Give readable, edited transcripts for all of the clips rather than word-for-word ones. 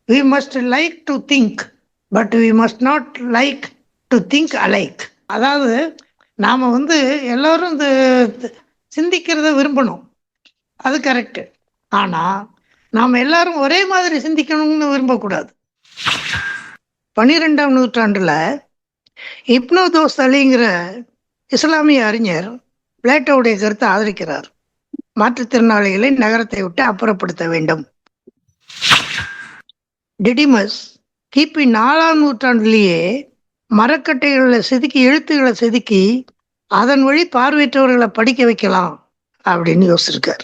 We must like to think, but we must not like to think alike. அதாவது நாம எல்லாரும் சிந்திக்கிறத விரும்பணும், அது கரெக்ட். ஆனா நாம் எல்லாரும் ஒரே மாதிரி சிந்திக்கணும்னு விரும்பக்கூடாது. 12ஆம் நூற்றாண்டுல இப்னு தோஸ் அலிங்கிற இஸ்லாமிய அறிஞர் பிளேட்டோவுடைய கருத்தை ஆதரிக்கிறார். மாற்றுத்திறனாளிகளை நகரத்தை விட்டு அப்புறப்படுத்த வேண்டும். டிடிமஸ் கிபி 4ஆம் நூற்றாண்டிலேயே மரக்கட்டைகளை செதுக்கி, எழுத்துக்களை செதுக்கி அதன் வழி பார்வையற்றவர்களை படிக்க வைக்கலாம் அப்படின்னு யோசிச்சிருக்கார்.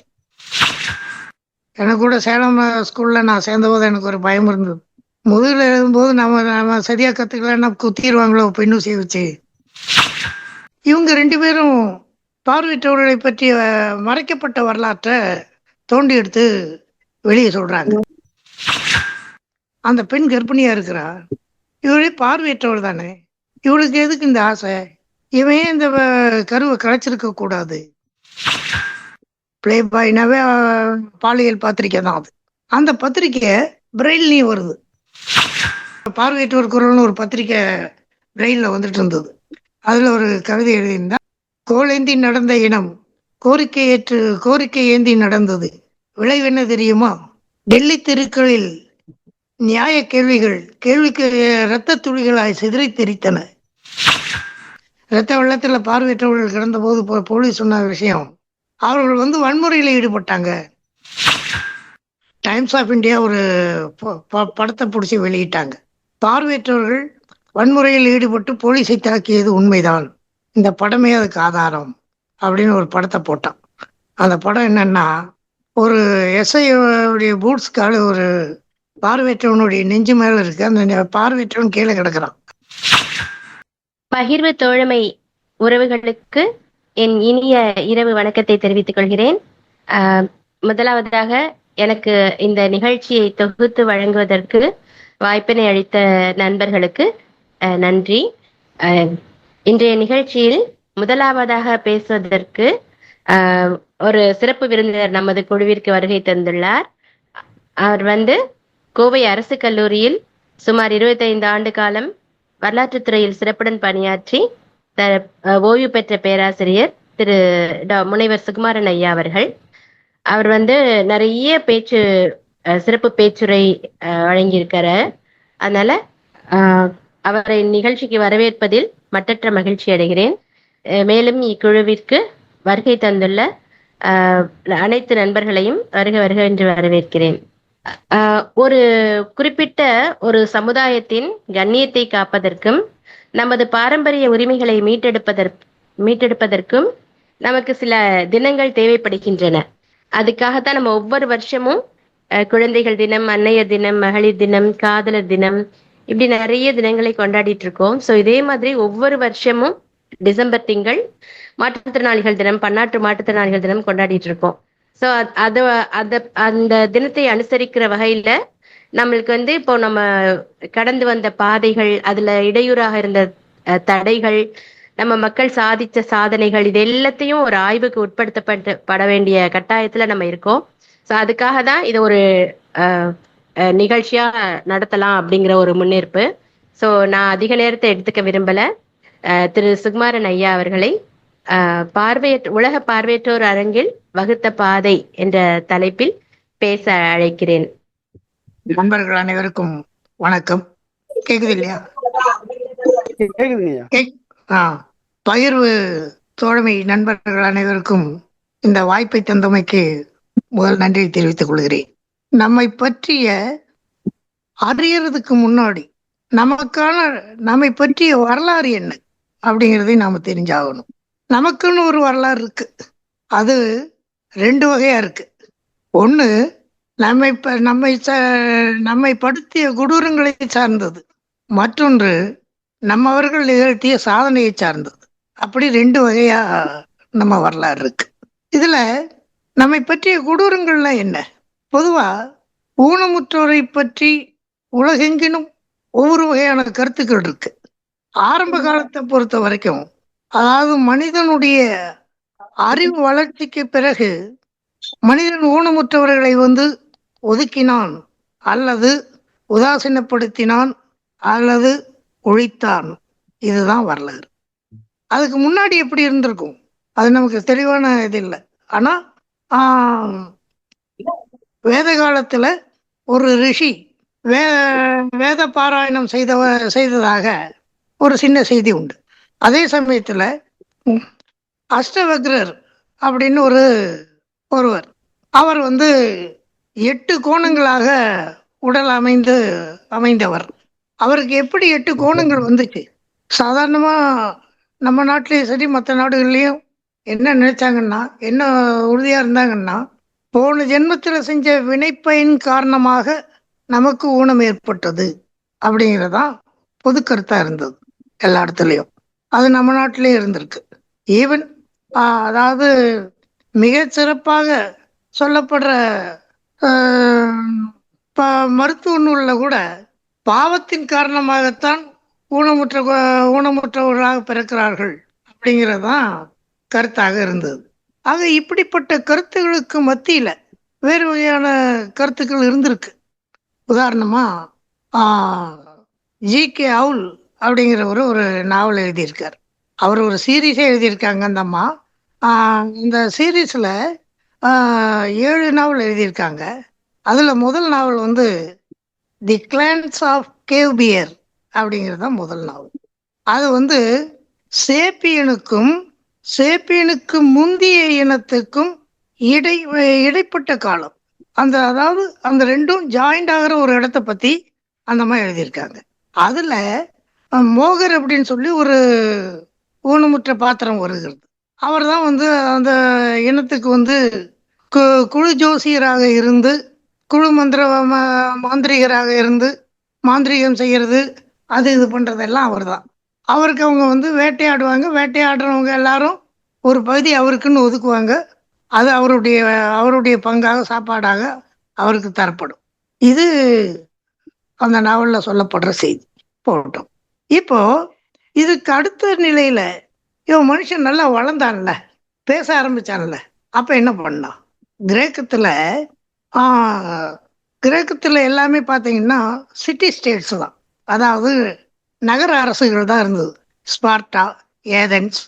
எனக்கு கூட சேலம் ஸ்கூல்ல நான் சேர்ந்தபோது எனக்கு ஒரு பயம் இருந்தது. முதுகில் எழுதும்போது நம்ம சரியா கத்துக்கலன்னா குத்திடுவாங்களோ பெண்ணூசியை வச்சு. இவங்க 2 பேரும் பார்வையற்றவர்களை பற்றிய மறைக்கப்பட்ட வரலாற்றை தோண்டி எடுத்து வெளியே சொல்றாங்க. அந்த பெண் கர்ப்பிணியா இருக்கிறா, இவளே பார்வையற்றவர் தானே, இவளுக்கு எதுக்கு இந்த ஆசை, இவன் இந்த கருவை கலைச்சிருக்க கூடாது. பிளே பாய்னாவே பாலியல் பத்திரிக்கை தான் அது. அந்த பத்திரிக்கை பிரெயில்லையும் வருது. பார்வையற்றோர் குரல்னு ஒரு பத்திரிக்கை பிரெயில்ல வந்துட்டு இருந்தது. அதுல ஒரு கவிதை எழுதியிருந்தா, கோலேந்தி நடந்த இனம் கோரிக்கை ஏந்தி நடந்தது, விளைவென்ன தெரியுமா, டெல்லி தெருக்களில் நியாய கேள்விக்கு இரத்த துளிகளாய் சிதறி தெரித்தன. இரத்த வெள்ளத்துல பார்வையற்றவர்கள் கிடந்த போது போலீஸ் சொன்ன விஷயம், அவர்கள் வன்முறையில ஈடுபட்டாங்க. டைம்ஸ் ஆஃப் இந்தியா ஒரு படத்தை பிடிச்சி வெளியிட்டாங்க. பார்வையற்றவர்கள் வன்முறையில் ஈடுபட்டு போலீஸை தாக்கியது உண்மைதான், இந்த படமே அதுக்கு ஆதாரம் அப்படின்னு ஒரு படத்தை போட்டான். அந்த படம் என்னன்னா, ஒரு எஸ்ஐடைய பூட்ஸ் கால ஒரு பார்வையற்றவனுடைய நெஞ்சு மேல இருக்கு, அந்த பார்வையற்றவன் கீழே கிடக்குறான். பகிர்வு தோழமை உறவுகளுக்கு என் இனிய இரவு வணக்கத்தை தெரிவித்துக் கொள்கிறேன். முதலாவதாக எனக்கு இந்த நிகழ்ச்சியை தொகுத்து வழங்குவதற்கு வாய்ப்பினை அளித்த நண்பர்களுக்கு நன்றி. இன்றைய நிகழ்ச்சியில் முதலாவதாக பேசுவதற்கு ஒரு சிறப்பு விருந்தினர் நமது குழுவிற்கு வருகை தந்துள்ளார். அவர் கோவை அரசு கல்லூரியில் சுமார் 25 ஆண்டு காலம் வரலாற்றுத்துறையில் சிறப்புடன் பணியாற்றி ஓய்வு பெற்ற பேராசிரியர் திரு முனைவர் சுகுமாரன் ஐயா அவர்கள். அவர் நிறைய சிறப்பு பேச்சுரை வழங்கியிருக்காரு. அதனால அவரை நிகழ்ச்சிக்கு வரவேற்பதில் மட்டற்ற மகிழ்ச்சி அடைகிறேன். மேலும் இக்குழுவிற்கு வருகை தந்துள்ள அனைத்து நண்பர்களையும் வருக வருக என்று வரவேற்கிறேன். ஒரு குறிப்பிட்ட ஒரு சமுதாயத்தின் கண்ணியத்தை காப்பதற்கும் நமது பாரம்பரிய உரிமைகளை மீட்டெடுப்பதற்கும் நமக்கு சில தினங்கள் தேவைப்படுகின்றன. அதுக்காகத்தான் நம்ம ஒவ்வொரு வருஷமும் குழந்தைகள் தினம், அன்னையர் தினம், மகளிர் தினம், காதலர் தினம், இப்படி நிறைய தினங்களை கொண்டாடிட்டு இருக்கோம். ஸோ இதே மாதிரி ஒவ்வொரு வருஷமும் டிசம்பர் திங்கள் மாற்றுத்திறனாளிகள் தினம், பன்னாட்டு மாற்றுத்திறனாளிகள் தினம் கொண்டாடிட்டு இருக்கோம். ஸோ அந்த தினத்தை அனுசரிக்கிற வகையில நம்மளுக்கு இப்போ நம்ம கடந்து வந்த பாதைகள், அதுல இடையூறாக இருந்த தடைகள், நம்ம மக்கள் சாதிச்ச சாதனைகள், இது எல்லாத்தையும் ஒரு ஆய்வுக்கு உட்படுத்தப்பட வேண்டிய கட்டாயத்துல நம்ம இருக்கோம். ஸோ அதுக்காக தான் இதை ஒரு நிகழ்ச்சியா நடத்தலாம் அப்படிங்கிற ஒரு முன்னேற்பு. ஸோ நான் அதிக நேரத்தை எடுத்துக்க விரும்பல. திரு சுகுமாரன் ஐயா அவர்களை உலக பார்வையற்றோர் அரங்கில் வகுத்த பாதை என்ற தலைப்பில் பேச அழைக்கிறேன். நண்பர்கள் அனைவருக்கும் வணக்கம். கேக்குது இல்லையா? பகிர்வு தோழமை நண்பர்கள் அனைவருக்கும் இந்த வாய்ப்பை தந்தமைக்கு முதல் நன்றி தெரிவித்துக் கொள்கிறேன். நம்மை பற்றிய அறியறதுக்கு முன்னாடி நம்மை பற்றிய வரலாறு என்ன அப்படிங்கிறதை நாம தெரிஞ்சாகணும். நமக்குன்னு ஒரு வரலாறு இருக்கு. அது 2 வகையா இருக்கு. ஒண்ணு நம்மை படுத்திய கொடூரங்களை சார்ந்தது, மற்றொன்று நம்மவர்கள் நிகழ்த்திய சாதனையை சார்ந்தது. அப்படி 2 வகையா நம்ம வரலாறு இருக்கு. இதுல நம்மை பற்றிய கொடூரங்கள்லாம் என்ன? பொதுவா ஊனமுற்றோரை பற்றி உலகெங்கிலும் ஒவ்வொரு வகையான கருத்துக்கள் இருக்கு. ஆரம்ப காலத்தை பொறுத்த வரைக்கும், அதாவது மனிதனுடைய அறிவு வளர்ச்சிக்கு பிறகு மனிதன் ஊனமுற்றவர்களை ஒதுக்கினான் அல்லது உதாசீனப்படுத்தினான் அல்லது ஒழித்தான். இதுதான் வரலாறு. அதுக்கு முன்னாடி எப்படி இருந்திருக்கும் அது நமக்கு தெளிவான இது இல்லை. ஆனா வேத காலத்துல ஒரு ரிஷி வே வேத பாராயணம் செய்ததாக ஒரு சின்ன செய்தி உண்டு. அதே சமயத்துல அஷ்டவக்ரர் அப்படின்னு ஒருவர், அவர் 8 கோணங்களாக உடல் அமைந்தவர். அவருக்கு எப்படி 8 கோணங்கள் வந்துச்சு? சாதாரணமா நம்ம நாட்டிலேயும் சரி மற்ற நாடுகள்லையும் என்ன நினைச்சாங்கன்னா, என்ன உறுதியா இருந்தாங்கன்னா, போன ஜென்மத்தில் செஞ்ச வினைப்பயன் காரணமாக நமக்கு ஊனம் ஏற்பட்டது அப்படிங்கிறதான் பொது கருத்தா இருந்தது எல்லா இடத்துலையும். அது நம்ம நாட்டிலேயே இருந்திருக்கு. ஈவன் அதாவது மிக சிறப்பாக சொல்லப்படுற மருத்துவ நூல்ல கூட பாவத்தின் காரணமாகத்தான் ஊனமுற்றவர்களாக பிறக்கிறார்கள் அப்படிங்கிறதான் கருத்தாக இருந்தது. ஆக இப்படிப்பட்ட கருத்துகளுக்கு மத்தியில வேறு வகையான கருத்துக்கள் இருந்திருக்கு. உதாரணமா ஜி.கே. அவுல் அப்படிங்கிறவர் ஒரு நாவல் எழுதியிருக்கார். அவர் ஒரு சீரீஸே எழுதியிருக்காங்க அந்த அம்மா. இந்த சீரீஸ்ல 7 நாவல் எழுதியிருக்காங்க. அதுல முதல் நாவல் தி கிளான்ஸ் ஆஃப் கேவ் பியர் அப்படிங்கிறது தான் முதல் நாவல். அது சேப்பியனுக்கு முந்திய இனத்துக்கும் இடைப்பட்ட காலம், அதாவது அந்த ரெண்டும் ஜாயிண்ட் ஆகிற ஒரு இடத்த பத்தி அந்த மாதிரி எழுதியிருக்காங்க. அதுல மோகர் அப்படின்னு சொல்லி ஒரு ஊனமுற்ற பாத்திரம் வருகிறது. அவர் தான் அந்த இனத்துக்கு குழு ஜோசியராக இருந்து, குழு மாந்திரிகராக இருந்து மாந்திரிகம் செய்யறது அது இது பண்றதெல்லாம் அவர் தான். அவருக்கு அவங்க வேட்டையாடுவாங்க. வேட்டையாடுறவங்க எல்லாரும் ஒரு பகுதி அவருக்குன்னு ஒதுக்குவாங்க. அது அவருடைய பங்காக சாப்பாடாக அவருக்கு தரப்படும். இது அந்த நாவல்ல சொல்லப்படுற செய்தி போட்டோம். இப்போ இதுக்கு அடுத்த நிலையில இவன் மனுஷன் நல்லா வளர்ந்தான்ல, பேச ஆரம்பிச்சான்ல, அப்ப என்ன பண்ணான்? கிரேக்கத்துல எல்லாமே பார்த்தீங்கன்னா சிட்டி ஸ்டேட்ஸ் தான், அதாவது நகர அரசுகள் தான் இருந்தது. ஸ்பார்ட்டா, ஏதென்ஸ்,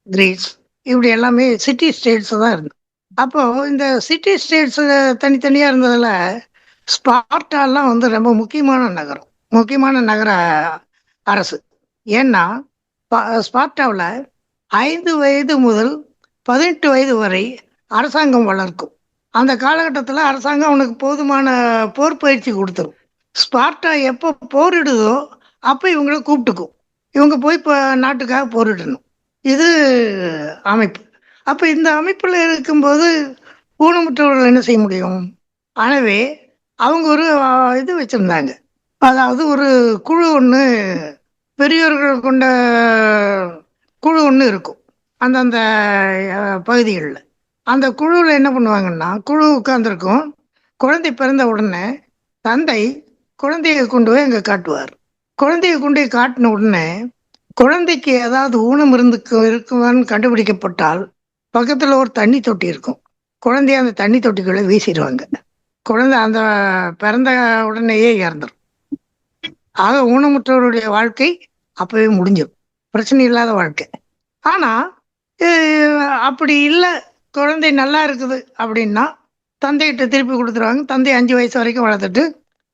கிரீஸ் இப்படி எல்லாமே சிட்டி ஸ்டேட்ஸ் தான் இருந்தது. அப்போ இந்த சிட்டி ஸ்டேட்ஸ் தனித்தனியா இருந்ததுல ஸ்பார்ட்டாலாம் ரொம்ப முக்கியமான நகர அரசு. ஏன்னா ஸ்பார்ட்டாவில் 5 வயது முதல் 18 வயது வரை அரசாங்கம் வளர்க்கும். அந்த காலகட்டத்தில் அரசாங்கம் அவனுக்கு போதுமான போர் பயிற்சி கொடுத்துரும். ஸ்பார்ட்டா எப்போ போரிடுதோ அப்போ இவங்களை கூப்பிட்டுக்கும். இவங்க போய் இப்போ நாட்டுக்காக போரிடணும். இது அமைப்பு. அப்போ இந்த அமைப்பில் இருக்கும்போது ஊனமுற்றவர்கள் என்ன செய்ய முடியும்? எனவே அவங்க ஒரு இது வச்சுருந்தாங்க. அதாவது ஒரு குழு ஒன்று, பெரியோர்கள் கொண்ட குழு ஒன்று இருக்கும் அந்தந்த பகுதிகளில். அந்த குழுவில் என்ன பண்ணுவாங்கன்னா, குழு உட்கார்ந்துருக்கும். குழந்தை பிறந்த உடனே தந்தை குழந்தைய கொண்டு போய் அங்கே காட்டுவார். குழந்தைய கொண்டு போய் காட்டின உடனே குழந்தைக்கு ஏதாவது ஊனம் இருக்குமான்னு கண்டுபிடிக்கப்பட்டால் பக்கத்தில் ஒரு தண்ணி தொட்டி இருக்கும். குழந்தைய அந்த தண்ணி தொட்டிக்குள்ளே வீசிடுவாங்க. குழந்தை அந்த பிறந்த உடனேயே இறந்துடும். ஆக ஊனமுற்றவருடைய வாழ்க்கை அப்பவே முடிஞ்சிடும், பிரச்சனை இல்லாத வாழ்க்கை. ஆனா அப்படி இல்லை, குழந்தை நல்லா இருக்குது அப்படின்னா தந்தைகிட்ட திருப்பி கொடுத்துருவாங்க. தந்தை 5 வயசு வரைக்கும் வளர்த்துட்டு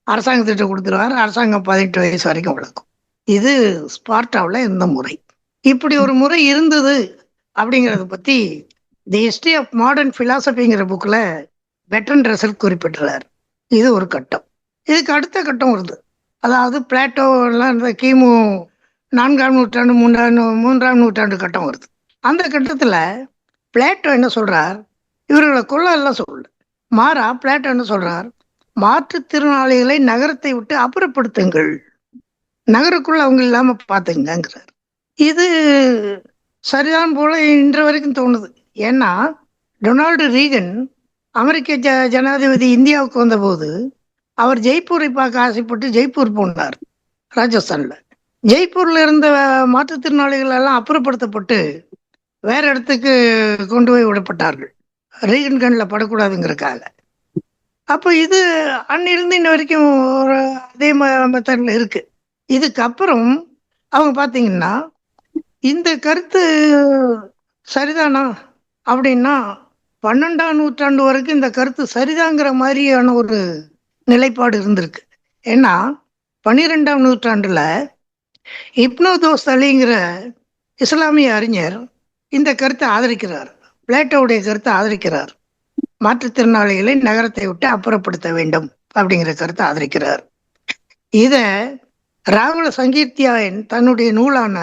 அரசாங்கத்திட்ட கொடுத்துருவார். அரசாங்கம் 18 வயசு வரைக்கும் வளர்க்கும். இது ஸ்பார்ட்டாவில் இருந்த முறை. இப்படி ஒரு முறை இருந்தது அப்படிங்கிறத பத்தி தி ஹிஸ்டரி ஆஃப் மாடர்ன் பிலாசபிங்கிற புக்கில் பெட்ரன் ரசல் குறிப்பிட்டுறார். இது ஒரு கட்டம். இதுக்கு அடுத்த கட்டம் வருது. அதாவது பிளாட்டோ எல்லாம் இந்த கிமு 4ஆம் நூற்றாண்டு 3ஆம் நூற்றாண்டு கட்டம் வருது. அந்த கட்டத்தில் பிளாட்டோ என்ன சொல்றார்? இவர்களை கொல்ல எல்லாம் சொல்லல. மாறா பிளாட்டோ என்ன சொல்றார்? மாற்றுத்திறனாளிகளை நகரத்தை விட்டு அப்புறப்படுத்துங்கள், நகருக்குள்ள அவங்க இல்லாம பாத்துங்கிறார். இது சரிதான் போல இன்று வரைக்கும் தோணுது. ஏன்னா டொனால்டு ரீகன் அமெரிக்க ஜனாதிபதி இந்தியாவுக்கு வந்தபோது அவர் ஜெய்ப்பூரை பார்க்க ஆசைப்பட்டு ஜெய்ப்பூர் போனார், ராஜஸ்தான்ல. ஜெய்ப்பூர்ல இருந்த மாற்றுத்திறனாளிகள் எல்லாம் அப்புறப்படுத்தப்பட்டு வேற இடத்துக்கு கொண்டு போய் விடப்பட்டார்கள், ரீகன் கண்ணில் படக்கூடாதுங்கிறதுக்காக. அப்போ இது அன்னிலிருந்து இன்ன வரைக்கும் ஒரு அதே மெத்தட்ல இருக்கு. இதுக்கப்புறம் அவங்க பார்த்தீங்கன்னா, இந்த கருத்து சரிதானா? அப்படின்னா 12ஆம் நூற்றாண்டு வரைக்கும் இந்த கருத்து சரிதாங்கிற மாதிரியான ஒரு நிலைப்பாடு இருந்திருக்கு. ஏன்னா 12ஆம் நூற்றாண்டுல இப்னு தோஸ் அலிங்கிற இஸ்லாமிய அறிஞர் இந்த கருத்தை ஆதரிக்கிறார். பிளேட்டோவுடைய கருத்தை ஆதரிக்கிறார். மாற்றுத்திறனாளிகளை நகரத்தை விட்டு அப்புறப்படுத்த வேண்டும் அப்படிங்கிற கருத்தை ஆதரிக்கிறார். இத ராகுல சங்கீர்த்தியாயன் தன்னுடைய நூலான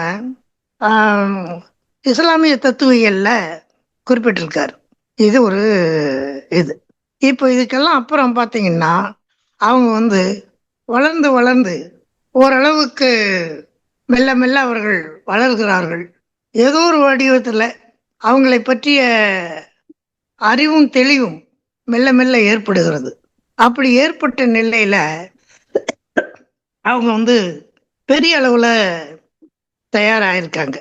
ஆம், இஸ்லாமிய தத்துவியல்ல குறிப்பிட்டிருக்கார். இது ஒரு இது. இப்போ இதுக்கெல்லாம் அப்புறம் பார்த்தீங்கன்னா அவங்க வந்து வளர்ந்து வளர்ந்து ஓரளவுக்கு மெல்ல மெல்ல அவர்கள் வளர்கிறார்கள். ஏதோ ஒரு வடிவத்தில் அவங்களை பற்றிய அறிவும் தெளிவும் மெல்ல மெல்ல ஏற்படுகிறது. அப்படி ஏற்பட்ட நிலையில அவங்க வந்து பெரிய அளவுல தயாராயிருக்காங்க.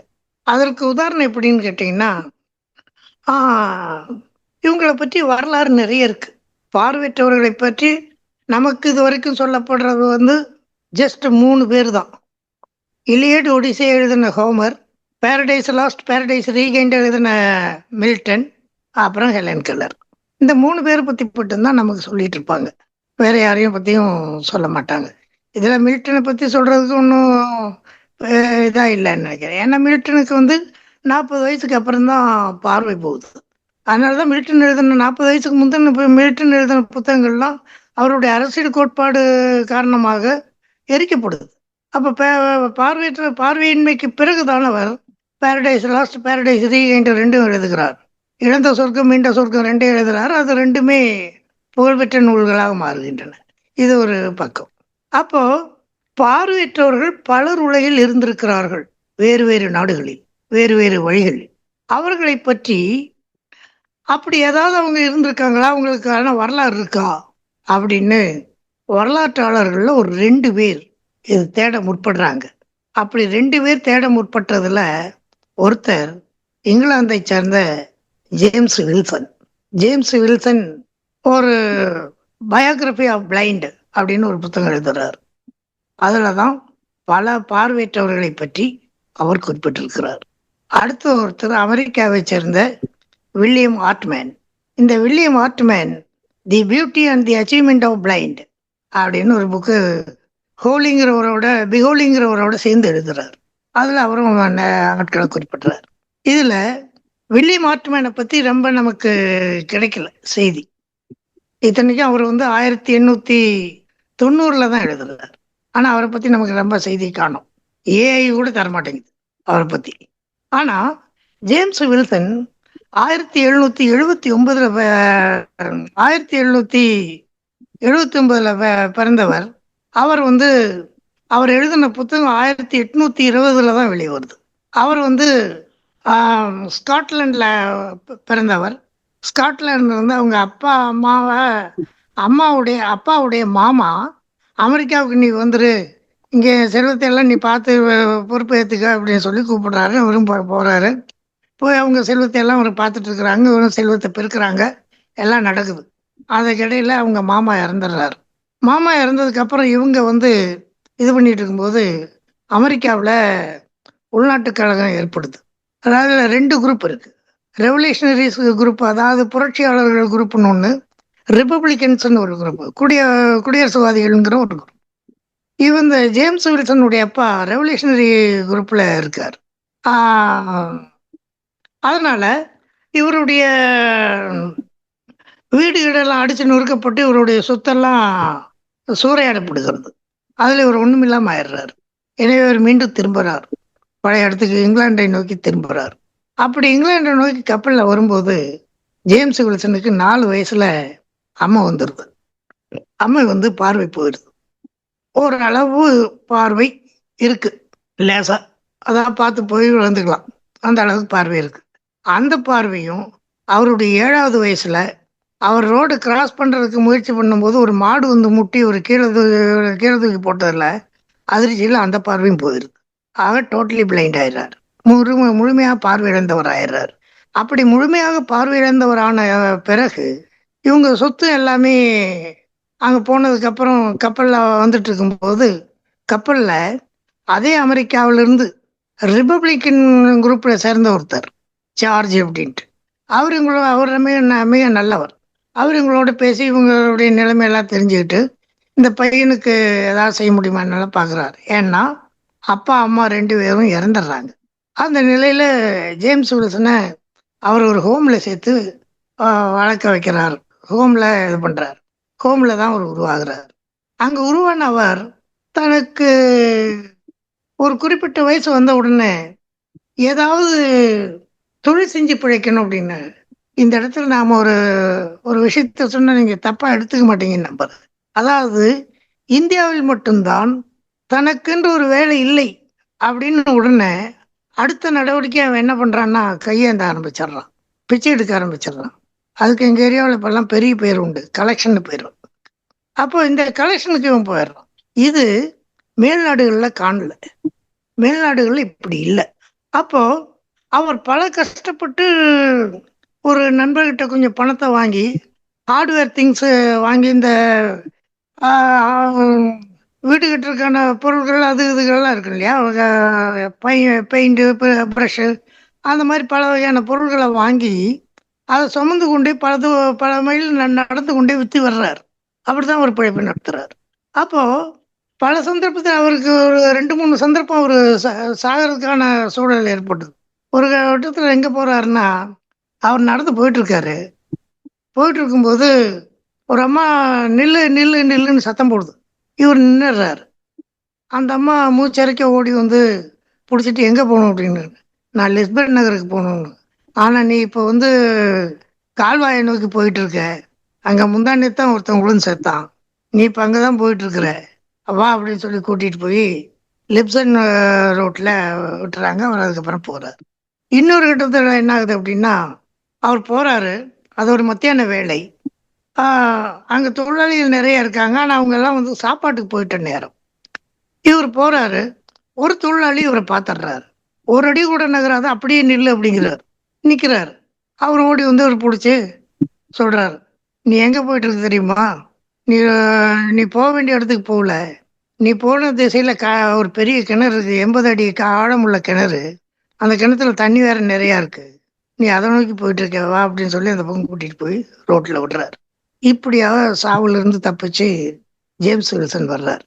அதற்கு உதாரணம் எப்படின்னு கேட்டீங்கன்னா, இவங்களை பற்றி வரலாறு நிறைய இருக்கு. பார்வையற்றவர்களை பற்றி நமக்கு இது வரைக்கும் சொல்லப்படுறது வந்து ஜஸ்ட் 3 பேர் தான். இலியட் ஒடிசே எழுதின ஹோமர், பேரடைஸ் லாஸ்ட் பேரடைஸ் ரீகைண்ட் எழுதின மில்டன், அப்புறம் ஹெலன் கெல்லர். இந்த 3 பேரை பற்றி மட்டும்தான் நமக்கு சொல்லிட்டு இருப்பாங்க. வேற யாரையும் பற்றியும் சொல்ல மாட்டாங்க. இதில் மில்டனை பற்றி சொல்றதுக்கு ஒன்றும் இதாக இல்லைன்னு நினைக்கிறேன். ஏன்னா மில்டனுக்கு வந்து 40 வயசுக்கு அப்புறம் தான் பார்வை போகுது. அதனால தான் மில்டன் எழுதின 40 வயசுக்கு முந்தின மில்டன் எழுதின புத்தகங்கள்லாம் அவருடைய அரசியல் கோட்பாடு காரணமாக எரிக்கப்படுது. அப்போ பார்வையின்மைக்கு பிறகுதான் அவர் பேரடைஸ் லாஸ்ட் பேரடைஸ் ரீகைண்ட் 2 எழுதுகிறார். இழந்த சொர்க்கம் மீண்ட சொர்க்கம் 2 எழுதுகிறார். அது 2மே புகழ்பெற்ற நூல்களாக மாறுகின்றன. இது ஒரு பக்கம். அப்போ பார்வையற்றவர்கள் பலர் உலகில் இருந்திருக்கிறார்கள், வேறு வேறு நாடுகளில், வேறு வேறு வழிகளில். அவர்களை பற்றி அப்படி ஏதாவது அவங்க இருந்திருக்காங்களா, அவங்களுக்கான வரலாறு இருக்கா அப்படின்னு வரலாற்றாளர்கள்ல ஒரு 2 பேர் இது தேட முற்படுறாங்க. அப்படி 2 பேர் தேட முற்பட்டதுல ஒருத்தர் இங்கிலாந்தை சேர்ந்த ஜேம்ஸ் வில்சன். ஜேம்ஸ் வில்சன் ஒரு பயோகிராஃபி ஆஃப் பிளைண்ட் அப்படின்னு ஒரு புத்தகம் எழுதுறார். அதுல தான் பல பார்வையற்றவர்களை பற்றி அவர் குறிப்பிட்டிருக்கிறார். அடுத்த ஒருத்தர் அமெரிக்காவை சேர்ந்த வில்லியம் ஆர்ட்மேன். இந்த William Hartman the beauty and the achievement of blind அப்படின்னு ஒரு புக்கு பிஹோலிங்கிறவரோட சேர்ந்து எழுதுறார். அதுல அவரும் ஆட்களை குறிப்பிடுறார். இதுல வில்லியம் ஆர்ட்மேனை பத்தி ரொம்ப நமக்கு கிடைக்கல செய்தி. இத்தனைக்கும் அவர் வந்து 1890 தான் எழுதுறார். ஆனா அவரை பத்தி நமக்கு ரொம்ப செய்தி காணும். ஏஐ கூட தரமாட்டேங்குது அவரை பத்தி. ஆனா ஜேம்ஸ் வில்சன் 1779 1779 பிறந்தவர். அவர் வந்து அவர் எழுதின புத்தகம் 1820 தான் வெளியே வருது. அவர் வந்து ஸ்காட்லாண்டில் பிறந்தவர். ஸ்காட்லாண்டில் வந்து அவங்க அப்பாவுடைய மாமா அமெரிக்காவுக்கு நீ வந்துரு, இங்கே செல்வத்தை எல்லாம் நீ பார்த்து பொறுப்பு ஏற்றுக்க அப்படின்னு சொல்லி கூப்பிடுறாரு. அவரும் போகிறாரு. போய் அவங்க செல்வத்தை எல்லாம் அவர் பார்த்துட்டு இருக்கிறாங்க. இவரும் செல்வத்தை பெருக்கிறாங்க. எல்லாம் நடக்குது. அதுக்கிடையில் அவங்க மாமா இறந்துடுறாரு. மாமா இறந்ததுக்கு அப்புறம் இவங்க வந்து இது பண்ணிட்டு இருக்கும்போது அமெரிக்காவில் உள்நாட்டு கழகம் ஏற்படுது. அதாவது 2 குரூப் இருக்கு. ரெவல்யூஷனரிஸ் குரூப், அதாவது புரட்சியாளர்கள் குரூப்னு ஒன்று, ரிப்பப்ளிகன்ஸ்னு ஒரு குரூப், குடியரசுவாதிகள்ங்கிற ஒரு குரூப். இந்த ஜேம்ஸ் வில்சனுடைய அப்பா ரெவல்யூஷனரி குரூப்ல இருக்கார். அதனால இவருடைய வீடுகளெல்லாம் அடிச்சு நொறுக்கப்பட்டு இவருடைய சொத்தெல்லாம் சூறையாடப்படுகிறது. அதுல இவர் ஒண்ணும் இல்லாம ஆயிடுறாரு. எனவே அவர் மீண்டும் திரும்புறார், பழைய இடத்துக்கு இங்கிலாண்டை நோக்கி திரும்புறார். அப்படி இங்கிலாண்டை நோக்கி கப்பல்ல வரும்போது ஜேம்ஸ் வில்சனுக்கு 4 வயசுல அம்மை வந்துடுது. அம்மை வந்து பார்வை போயிடுது. ஒரு அளவு பார்வை இருக்கு, லேசா, அதான் பார்த்து போய் வந்துக்கலாம், அந்த அளவுக்கு பார்வை இருக்கு. அந்த பார்வையும் அவருடைய 7வது வயசுல அவர் ரோடு கிராஸ் பண்றதுக்கு முயற்சி பண்ணும்போது ஒரு மாடு வந்து முட்டி ஒரு கீழே தூக்கி போட்டதுல அதிர்ச்சியில் அந்த பார்வையும் போயிருக்கு. ஆக டோட்டலி பிளைண்ட் ஆயிடுறார். முழுமையாக பார்வை இழந்தவர் ஆயிடுறார். அப்படி முழுமையாக பார்வை இழந்தவரான பிறகு இவங்க சொத்து எல்லாமே அங்கே போனதுக்கப்புறம் கப்பலில் வந்துட்டு இருக்கும்போது கப்பலில் அதே அமெரிக்காவிலிருந்து ரிப்பப்ளிக்கன் குரூப்பில் சேர்ந்த ஒருத்தர் ஜார்ஜ் அப்படின்ட்டு அவர் மிக நல்லவர். அவர் இவங்களோட பேசி இவங்களுடைய நிலைமையெல்லாம் தெரிஞ்சுக்கிட்டு இந்த பையனுக்கு ஏதாவது செய்ய முடியுமான்னு பார்க்குறாரு. ஏன்னா அப்பா அம்மா 2 பேரும் இறந்துடுறாங்க. அந்த நிலையில் ஜேம்ஸ் வில்சனை அவர் ஒரு ஹோமில் சேர்த்து வளர்க்க வைக்கிறார். ஹோமில் இது பண்ணுறார். ஹோமில் தான் அவர் உருவாகிறார். அங்கே உருவான அவர் தனக்கு ஒரு குறிப்பிட்ட வயசு வந்த உடனே ஏதாவது தொழில் செஞ்சு பிழைக்கணும் அப்படின்னு இந்த இடத்துல நாம் ஒரு ஒரு விஷயத்த சொன்னால் நீங்கள் தப்பாக எடுத்துக்க மாட்டீங்கன்னு நம்புறேன். அதாவது இந்தியாவில் மட்டும்தான் தனக்குன்ற ஒரு வேலை இல்லை அப்படின்னு உடனே அடுத்த நடவடிக்கை அவன் என்ன பண்ணுறான்னா கையேந்த ஆரம்பிச்சிடுறான், பிச்சை எடுக்க ஆரம்பிச்சிடுறான். அதுக்கு எங்கள் ஏரியாவில் இப்போல்லாம் பெரிய பேர் உண்டு, கலெக்ஷன் பேர். அப்போ இந்த கலெக்ஷனுக்கு இவன் போயிடுறான். இது மேல்நாடுகளில் காணல, மேல்நாடுகளில் இப்படி இல்லை. அப்போ அவர் பல கஷ்டப்பட்டு ஒரு நண்பர்கிட்ட கொஞ்சம் பணத்தை வாங்கி ஹார்ட்வேர் திங்ஸு வாங்கி இந்த வீடு கட்டுறதுக்கான பொருட்கள் அது இதுகள்லாம் இருக்கு இல்லையா, பெயிண்ட்டு, ப்ரஷ்ஷு, அந்த மாதிரி பல வகையான பொருட்களை வாங்கி அதை சுமந்து கொண்டே பல மைல் நடந்து கொண்டே விற்று வர்றார். அப்படி தான் ஒரு பிழைப்பு நடத்துகிறார். அப்போது பல சந்தர்ப்பத்தில் அவருக்கு ஒரு 2-3 சந்தர்ப்பம் அவர் சாகிறதுக்கான சூழல் ஏற்பட்டது. ஒரு கட்டத்தில் எங்கே போகிறாருன்னா, அவர் நடந்து போயிட்டுருக்காரு. போயிட்டு இருக்கும்போது ஒரு அம்மா நில்லு நில்லு நில்லுன்னு சத்தம் போடுது. இவர் நின்றுடுறாரு. அந்த அம்மா மூச்சரிக்க ஓடி வந்து பிடிச்சிட்டு எங்கே போகணும் அப்படின்னு. நான் லிஸ்பன் நகருக்கு போகணுன்னு. ஆனால் நீ இப்போ வந்து கால்வாயை நோக்கி போயிட்டு இருக்க, அங்கே முந்தானத்தான் ஒருத்தன் உளுந்து சேர்த்தான், நீ இப்போ அங்கே தான் போயிட்டுருக்குற, வா அப்படின்னு சொல்லி கூட்டிகிட்டு போய் லிப்சன் ரோட்டில் விட்டுறாங்க. அவர் அதுக்கப்புறம் போகிறார். இன்னொரு கட்டத்தில் என்ன ஆகுது அப்படின்னா, அவர் போகிறாரு. அது ஒரு மத்தியான வேலை. அங்கே தொழிலாளிகள் நிறைய இருக்காங்க. ஆனால் அவங்கெல்லாம் வந்து சாப்பாட்டுக்கு போயிட்ட நேரம். இவர் போகிறாரு. ஒரு தொழிலாளி இவரை பார்த்துடுறாரு. ஒரு அடி கூட நகராது, அப்படியே நில்லு அப்படிங்கிறார். நிற்கிறார். அவர் ஓடி வந்து அவர் பிடிச்சி சொல்கிறார், நீ எங்கே போயிட்டு இருக்கு தெரியுமா, நீ நீ போக வேண்டிய இடத்துக்கு போகல, நீ போன திசையில் ஒரு பெரிய கிணறு இருக்குது, 80 அடி ஆழமுள்ள கிணறு, அந்த கிணத்துல தண்ணி வேற நிறையா இருக்கு, நீ அதை நோக்கி போயிட்டு இருக்க, வா அப்படின்னு சொல்லி அந்த பக்கம் கூட்டிகிட்டு போய் ரோட்டில் விடுறாரு. இப்படியாக சாவுலேருந்து தப்பிச்சு ஜேம்ஸ் வில்சன் வர்றார்.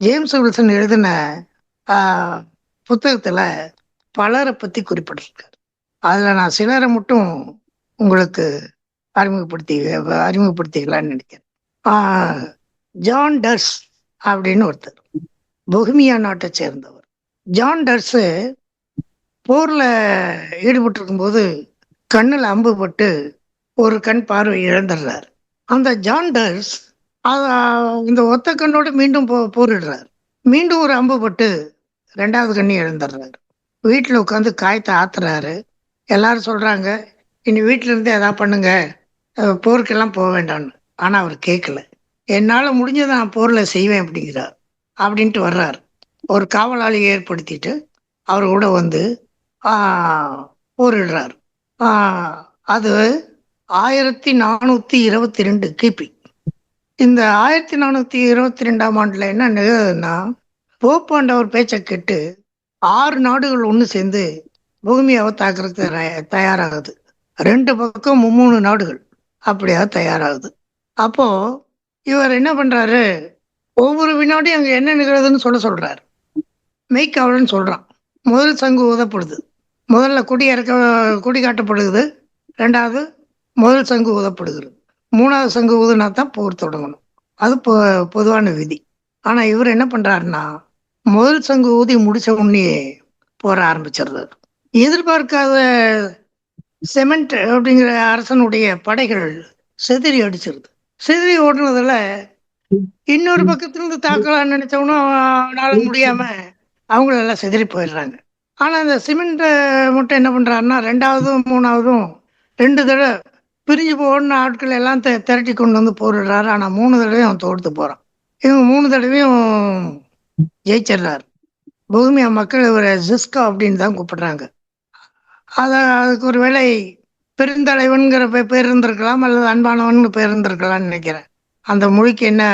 ஜேம்ஸ் வில்சன் எழுதின புத்தகத்தில் பலரை பற்றி குறிப்பிட்டிருக்கார். அதில் நான் சிலரை மட்டும் உங்களுக்கு அறிமுகப்படுத்திக்கலான்னு நினைக்கிறேன். ஜான் டர்ஸ் அப்படின்னு ஒருத்தர், பொஹிமியா நாட்டை சேர்ந்தவர். ஜான் டர்ஸு போரில் ஈடுபட்டிருக்கும்போது கண்ணில் அம்பு பட்டு ஒரு கண் பார்வை இழந்துடுறார். அந்த ஜான் டர்ஸ் இந்த ஒத்த கண்ணோடு மீண்டும் போரிடுறார். மீண்டும் ஒரு அம்பு பட்டு 2வது கண்ணி இழந்துடுறாரு. வீட்டில் உட்காந்து காயத்தை ஆத்துறாரு. எல்லாரும் சொல்கிறாங்க, இனி வீட்டில் இருந்து எதாவது பண்ணுங்க, போருக்கெல்லாம் போக வேண்டான்னு. ஆனால் அவர் கேட்கல. என்னால் முடிஞ்சதை நான் போரில் செய்வேன் அப்படிங்கிறார். அப்படின்ட்டு வர்றார். ஒரு காவலாளியை ஏற்படுத்திட்டு அவர் கூட வந்து போரிடுறார். அது 1422 கிபி. இந்த 1422ஆம் ஆண்டில் என்ன நிகழ்வுன்னா, போப்பாண்டவர் பேச்சை கேட்டு 6 நாடுகள் ஒன்று சேர்ந்து பூமியாவை தாக்குறதுக்கு தயாராகுது. 2 பக்கம் 3 நாடுகள் அப்படியாக தயாராகுது. அப்போ இவர் என்ன பண்றாரு, ஒவ்வொரு வினாடியும் அங்கே என்ன நிகழ்வுன்னு சொல்றாரு. மெய்க்காவலன்னு சொல்றான். முதல் சங்கு ஊதப்படுது. முதல்ல கொடி காட்டப்படுகிறது. 2வது முதல் சங்கு ஊதப்படுகிறது. 3வது சங்கு ஊதுனா தான் போர் தொடங்கணும். அது பொதுவான விதி. ஆனா இவர் என்ன பண்றாருன்னா, முதல் சங்கு ஊதி முடிச்ச உடனே போற ஆரம்பிச்சிடுறாரு. எதிர்பார்க்காத செமெண்ட் அப்படிங்கிற அரசனுடைய படைகள் செதறி அடிச்சிருது. செதறி ஓடுனதுல இன்னொரு பக்கத்திலிருந்து தாக்கலாம்னு நினைச்சவனும் அவனால முடியாம அவங்களெல்லாம் செதறி போயிடுறாங்க. ஆனா அந்த சிமெண்ட் மட்டும் என்ன பண்றாருன்னா, 2வதும் 3வதும் 2 தடவை பிரிஞ்சு போன ஆட்கள் எல்லாம் திரட்டி கொண்டு வந்து போரிடுறாரு. ஆனா 3 தடவையும் அவன் தோர்த்து போறான். இவங்க 3 தடவையும் ஜெயிச்சிடுறாரு. பூமியா மக்கள் இவரை ஜிஸ்கா அப்படின்னு தான் கூப்பிடுறாங்க. அதுக்கு ஒரு வேளை பெருந்தலைவன்கிற பேர் இருந்திருக்கலாம், அல்லது அன்பானவன் பேர் இருந்திருக்கலாம்னு நினைக்கிறேன். அந்த மொழிக்கு என்ன,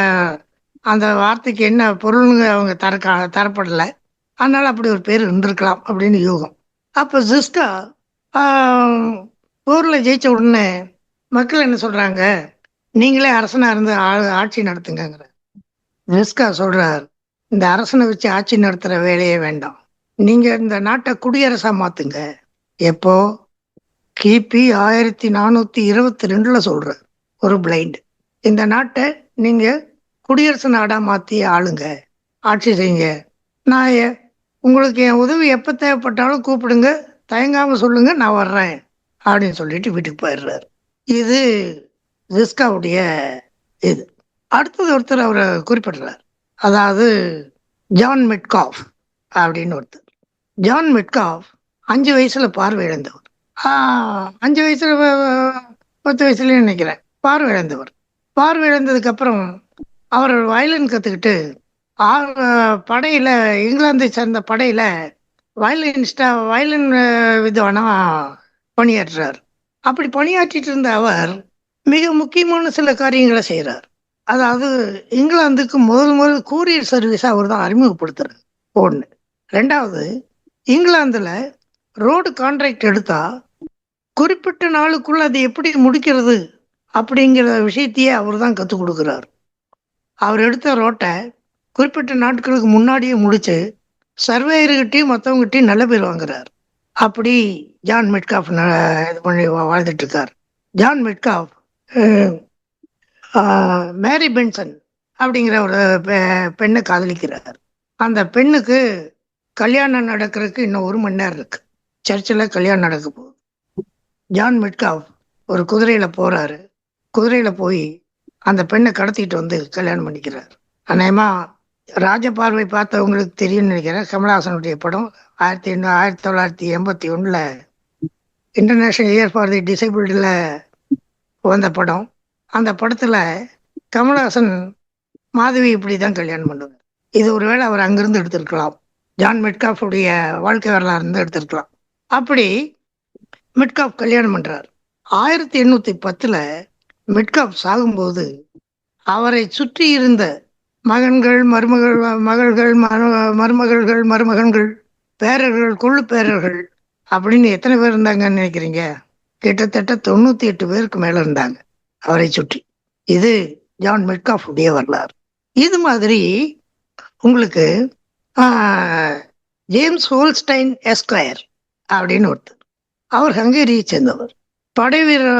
அந்த வார்த்தைக்கு என்ன பொருள்னு அவங்க தரப்படல. அதனால அப்படி ஒரு பேர் இருந்திருக்கலாம் அப்படின்னு யூகம். அப்போ ஜிஸ்கா ஊரில் ஜெயிச்ச உடனே மக்கள் என்ன சொல்றாங்க, நீங்களே அரசனா இருந்து ஆட்சி நடத்துங்கிற. ஜிஸ்கா சொல்றார், இந்த அரசனை வச்சு ஆட்சி நடத்துற வேலையே வேண்டாம், நீங்க இந்த நாட்டை குடியரசா மாத்துங்க. எப்போ? கிபி 1422 சொல்ற ஒரு பிளைண்ட், இந்த நாட்டை நீங்க குடியரசு நாடா மாத்தி ஆளுங்க, ஆட்சி செய்யுங்க. நான் உங்களுக்கு என் உதவி எப்ப தேவைப்பட்டாலும் கூப்பிடுங்க, தயங்காம சொல்லுங்க, நான் வர்றேன் அப்படின்னு சொல்லிட்டு வீட்டுக்கு போயிடுறாரு. இது ஜிஸ்காவுடைய இது. அடுத்தது ஒருத்தர் அவரை குறிப்பிடுறார், அதாவது ஜான் மெட்காஃப் அப்படின்னு ஒருத்தர். ஜான் மெட்காஃப் 5 வயசுல பார்வை இழந்தவர். 5 வயசுல 10 வயசுலன்னு நினைக்கிறேன் பார்வை இழந்தவர். பார்வை இழந்ததுக்கு அப்புறம் அவர் வயலின் கத்துக்கிட்டு படையில, இங்கிலாந்தை சேர்ந்த படையில வயலின் வித்வானா பணியாற்றுறார். அப்படி பணியாற்றிட்டு இருந்த அவர் மிக முக்கியமான சில காரியங்களை செய்கிறார். அதாவது இங்கிலாந்துக்கு முதல் கூரியர் சர்வீஸ் அவர் தான் அறிமுகப்படுத்துறாரு. ஒன்று. ரெண்டாவது, இங்கிலாந்துல ரோடு கான்ட்ராக்ட் எடுத்தா குறிப்பிட்ட நாளுக்குள்ள அதை எப்படி முடிக்கிறது அப்படிங்கிற விஷயத்தையே அவர் தான் கற்றுக் கொடுக்குறார். அவர் எடுத்த ரோட்டை குறிப்பிட்ட நாட்களுக்கு முன்னாடியே முடிச்சு சர்வேயர்கிட்டையும் மற்றவங்ககிட்டையும் நல்ல பேர் வாங்குறார். அப்படி ஜான் மெட்காஃப் இது பண்ணி வாழ்ந்துட்டு இருக்கார். ஜான் மெட்காஃப் மேரி பென்சன் அப்படிங்கிற ஒரு பெண்ணை காதலிக்கிறார். அந்த பெண்ணுக்கு கல்யாணம் நடக்கிறதுக்கு இன்னும் 1 மணி நேரம் இருக்கு. சர்ச்சில் கல்யாணம் நடக்க போகுது. ஜான் மெட்காஃப் ஒரு குதிரையில போறாரு. குதிரையில போய் அந்த பெண்ணை கடத்திட்டு வந்து கல்யாணம் பண்ணிக்கிறார். அநேகமா ராஜபார்வை பார்த்தவங்களுக்கு தெரியும்னு நினைக்கிறேன். கமலஹாசனுடைய படம் 1981 இன்டர்நேஷனல் இயர் ஃபார் தி டிசேபிள்டில் வந்த படம். அந்த படத்துல கமலஹாசன் மாதவி இப்படி தான் கல்யாணம் பண்ணுவார். இது ஒருவேளை அவர் அங்கிருந்து எடுத்திருக்கலாம், ஜான் மெட்காஃபுடைய வாழ்க்கை வரலாறு இருந்து எடுத்திருக்கலாம். அப்படி மெட்காஃப் கல்யாணம் பண்றார். 1810 மெட்காஃப் சாகும்போது அவரை சுற்றி இருந்த மகன்கள், மகள்கள், மருமகன்கள், பேரர்கள், கொள்ளு பேரர்கள் அப்படின்னு எத்தனை பேர் இருந்தாங்கன்னு நினைக்கிறீங்க? கிட்டத்தட்ட 98 பேருக்கு மேல இருந்தாங்க அவரை சுற்றி. இது ஜான் மெட்காஃப் உடைய வரலாறு. இது மாதிரி உங்களுக்கு ஜேம்ஸ் ஹோல்ஸ்டைன் எஸ்குயர் அப்படின்னு ஒருத்தர். அவர் ஹங்கேரியை சேர்ந்தவர். படை வீரர்,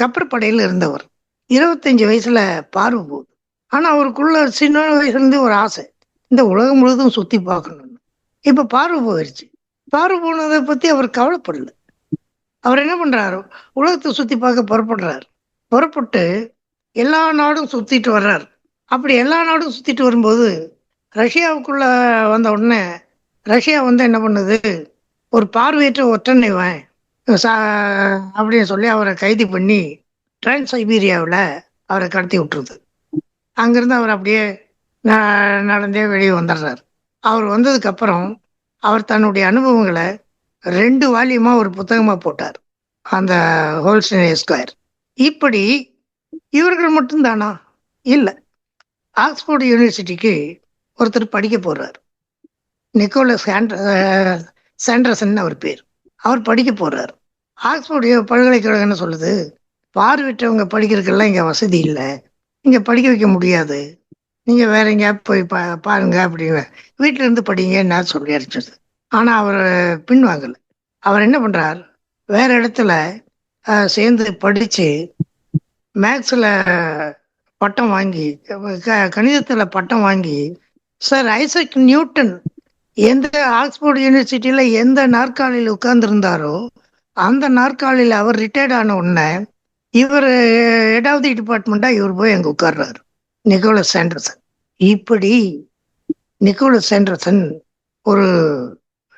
கப்பற்படையில் இருந்தவர். 25 வயசுல பார்வை போகுது. ஆனா அவருக்குள்ள சின்ன வயசுல இருந்து ஒரு ஆசை, இந்த உலகம் முழுவதும் சுத்தி பார்க்கணும்னு. இப்ப பார்வை போயிடுச்சு. பார்வை போனதை பத்தி அவர் கவலைப்படல. அவர் என்ன பண்றாரு, உலகத்தை சுத்தி பார்க்க புறப்பட்டு எல்லா நாடும் சுத்திட்டு வர்றாரு. அப்படி எல்லா நாடும் சுத்திட்டு வரும்போது ரஷ்யாவுக்குள்ள வந்த உடனே ரஷ்யா வந்து என்ன பண்ணுது, ஒரு பார்வையற்ற ஒற்றனைவன் அப்படின்னு சொல்லி அவரை கைது பண்ணி டிரான்ஸ் சைபீரியாவில் அவரை கடத்தி விட்டுருது. அங்கிருந்து அவர் அப்படியே நடந்தே வெளியே வந்துடுறாரு. அவர் வந்ததுக்கு அப்புறம் அவர் தன்னுடைய அனுபவங்களை 2 வால்யூமா ஒரு புத்தகமா போட்டார், அந்த ஹோல்ஸ்டைன் எஸ்குயர். இப்படி இவர்கள் மட்டும்தானா? இல்லை. ஆக்ஸ்போர்ட் யூனிவர்சிட்டிக்கு ஒருத்தர் படிக்க போறார், நிக்கோலஸ் சாண்டர்சன் அவர் பேர். அவர் படிக்க போறார். ஆக்ஸ்போர்ட் பல்கலைக்கழகம் என்ன சொல்லுது, பார்வையற்றவங்க படிக்கிறதுக்கெல்லாம் இங்கே வசதி இல்லை, இங்கே படிக்க வைக்க முடியாது, நீங்க வேற எங்கேயா போய் பாருங்க, அப்படி வீட்டில இருந்து படிங்கன்னு சொல்லி அடிச்சது. ஆனா அவர் பின்வாங்கல. அவர் என்ன பண்றார், வேற இடத்துல சேர்ந்து படிச்சு மேக்ஸ்ல பட்டம் வாங்கி, கணிதத்துல பட்டம் வாங்கி, சார் ஐசக் நியூட்டன் எந்த ஆக்ஸ்போர்ட் யூனிவர்சிட்டியில எந்த நாற்காலியில் உட்கார்ந்து இருந்தாரோ அந்த நாற்காலியில் அவர் ரிட்டையர்ட் ஆன உடனே இவர் ஏதாவது டிபார்ட்மெண்டா இவர் போய் அங்க உட்கார்றாரு, நிக்கோலஸ் சாண்டர்சன். இப்படி நிக்கோலஸ் சாண்டர்சன் ஒரு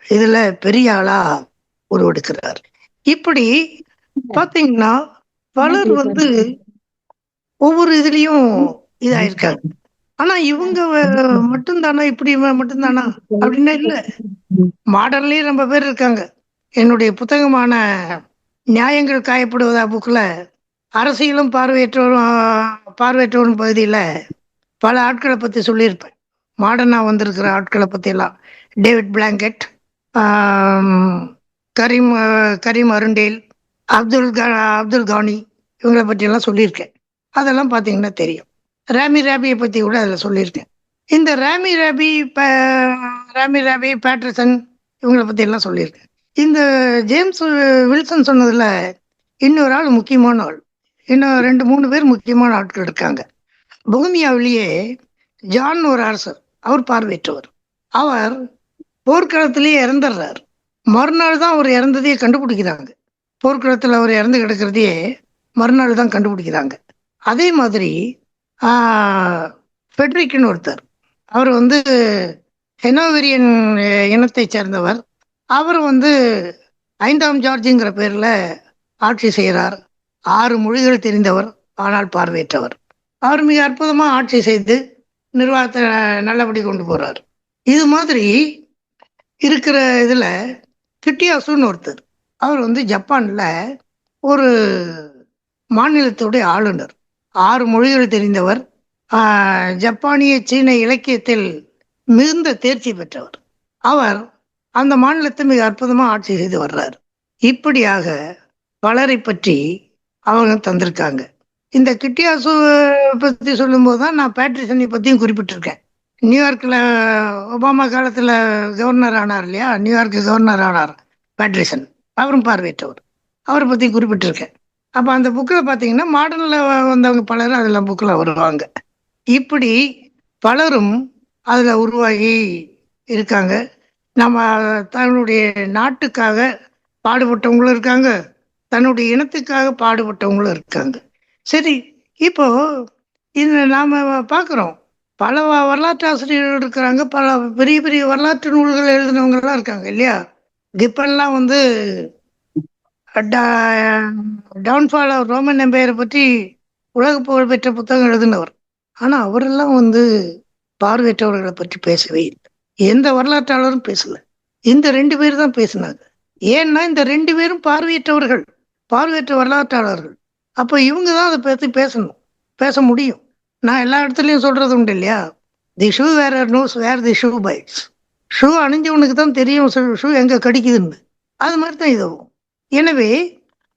இதுல பெரிய ஆளா உருவெடுக்கிறார். இப்படி பாத்தீங்கன்னா பலர் வந்து ஒவ்வொரு இதுலயும் இதாயிருக்காங்க. ஆனா இவங்க மட்டும்தானா, இப்படி மட்டும்தானா அப்படின்னா இல்ல, மாடர்ன்லயே ரொம்ப பேர் இருக்காங்க. என்னுடைய புத்தகமான நியாயங்கள் காயப்படுவதா புக்கில் அரசியலும் பார்வையற்றோரும் பகுதியில் பல ஆட்களை பற்றி சொல்லியிருப்பேன். மாடர்னாக வந்திருக்கிற ஆட்களை பற்றியெல்லாம் டேவிட் பிளாங்கெட், கரீம் கரீம் அருண்டேல், அப்துல் கானி, இவங்களை பற்றியெல்லாம் சொல்லியிருக்கேன். அதெல்லாம் பார்த்தீங்கன்னா தெரியும். ராபியை பற்றி கூட அதில் சொல்லியிருக்கேன். இந்த ராபி பேட்டர்சன் இவங்களை பற்றி எல்லாம் சொல்லியிருக்கேன். இந்த ஜேம்ஸ் வில்சன் சொன்னதில் இன்னொரு ஆள் முக்கியமான ஆள், இன்னும் 2-3 பேர் முக்கியமான ஆட்கள் இருக்காங்க. பொஹமியாவிலேயே ஜான் ஒரு அரசர், அவர் பார்வையற்றவர். அவர் போர்க்களத்திலேயே இறந்துடுறார். மறுநாள் தான் அவர் இறந்ததையே கண்டுபிடிக்கிறாங்க. போர்க்களத்தில் அவர் இறந்து கிடக்கிறதையே மறுநாள் தான் கண்டுபிடிக்கிறாங்க. அதே மாதிரி ஃபெட்ரிக்னு ஒருத்தர், அவர் ஹெனோவெரியன் இனத்தை சேர்ந்தவர். அவர் 5ஆம் ஜார்ஜுங்கிற பேரில் ஆட்சி செய்கிறார். 6 மொழிகள் தெரிந்தவர், ஆனால் பார்வையற்றவர். அவர் மிக அற்புதமாக ஆட்சி செய்து நிர்வாகத்தை நல்லபடி கொண்டு போகிறார். இது மாதிரி இருக்கிற இதில் கிட்டியாசுன்னு ஒருத்தர், அவர் ஜப்பானில் ஒரு மாநிலத்துடைய ஆளுநர். 6 மொழிகள் தெரிந்தவர், ஜப்பானிய சீன இலக்கியத்தில் மிகுந்த தேர்ச்சி பெற்றவர். அவர் அந்த மாநிலத்தை மிக அற்புதமாக ஆட்சி செய்து வர்றார். இப்படியாக பலரை பற்றி அவங்க தந்திருக்காங்க. இந்த கிட்டியாசு பற்றி சொல்லும்போது தான் நான் பேட்ரிசனை பற்றியும் குறிப்பிட்டிருக்கேன். நியூயார்க்கில் ஒபாமா காலத்தில் கவர்னர் ஆனார் இல்லையா, நியூயார்க்கு கவர்னர் ஆனார் பேட்ரிசன், அவரும் பார்வையற்றவர். அவரை பற்றி குறிப்பிட்டிருக்கேன். அப்போ அந்த புக்கில் பார்த்தீங்கன்னா மாடர்னில் வந்தவங்க பலரும் அதில் புக்கில் வருவாங்க. இப்படி பலரும் அதில் உருவாகி இருக்காங்க. நம்ம தன்னுடைய நாட்டுக்காக பாடுபட்டவங்களும் இருக்காங்க, தன்னுடைய இனத்துக்காக பாடுபட்டவங்களும் இருக்காங்க. சரி, இப்போ இது நாம் பார்க்குறோம், பல வரலாற்று ஆசிரியர்கள் இருக்கிறாங்க, பல பெரிய பெரிய வரலாற்று நூல்கள் எழுதினவங்கலாம் இருக்காங்க இல்லையா. கிப்பன்லாம் டவுன்ஃபால் ஆஃப் ரோமன் எம்பையரை பற்றி உலக புகழ்பெற்ற புத்தகம் எழுதினவர். ஆனால் அவரெல்லாம் பார்வையற்றவர்களை பற்றி பேசவே இல்லை. எந்த வரலாற்றாளரும் பேசல. இந்த 2 பேர் தான் பேசினாங்க. ஏன்னா இந்த 2 பேரும் பார்வையற்றவர்கள், பார்வையற்ற வரலாற்றாளர்கள். அப்போ இவங்க தான் அதை பற்றி பேச முடியும். நான் எல்லா இடத்துலையும் சொல்றது உண்டு இல்லையா, the shoe wear knows where the shoe bites. Shoe அணிஞ்சவனுக்கு தான் தெரியும் ஷூ எங்கே கடிக்குதுன்னு. அது மாதிரி தான் இதுவும். எனவே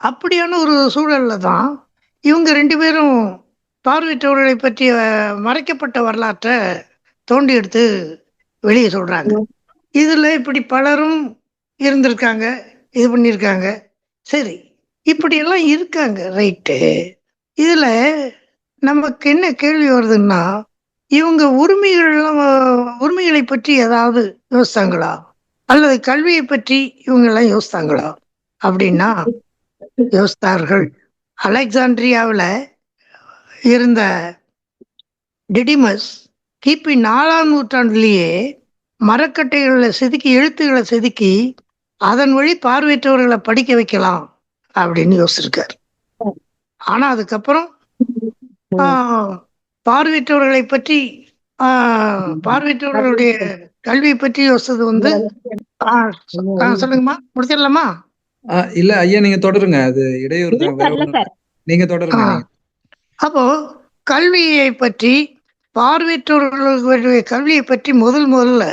அப்படியான ஒரு சூழல்ல தான் இவங்க 2 பேரும் பார்வையற்றவர்களை பற்றிய மறைக்கப்பட்ட வரலாற்றை தோண்டி எடுத்து வெளியே சொல்றாங்க. இதுல இப்படி பலரும் இருந்திருக்காங்க, இது பண்ணியிருக்காங்க. சரி, இப்படியெல்லாம் இருக்காங்க, ரைட்டு. இதுல நமக்கு என்ன கேள்வி வருதுன்னா, இவங்க உரிமைகளை பற்றி ஏதாவது யோசித்தாங்களா, அல்லது கல்வியை பற்றி இவங்கெல்லாம் யோசித்தாங்களா அப்படின்னா யோசித்தார்கள். அலெக்சாண்ட்ரியாவில் இருந்த டிடிமஸ் கிபி 4ஆம் நூற்றாண்டிலேயே மரக்கட்டைகளை செதுக்கி, எழுத்துக்களை செதுக்கி அதன் வழி பார்வையற்றவர்களை படிக்க வைக்கலாம் அப்படின்னு யோசிச்சிருக்காரு. ஆனா அதுக்கப்புறம் பார்வையற்றவர்களை பற்றி, பார்வையற்றவர்களுடைய கல்வியை பற்றி யோசிச்சது சொல்லுங்கம்மா, முடிச்சிடலாமா? இல்ல ஐயா, நீங்க தொடருங்க, அது இடையூறு தான். நீங்க தொடருங்க. அப்போ கல்வியை பற்றி, பார்வையற்றவர்களுடைய கல்வியை பற்றி முதல்ல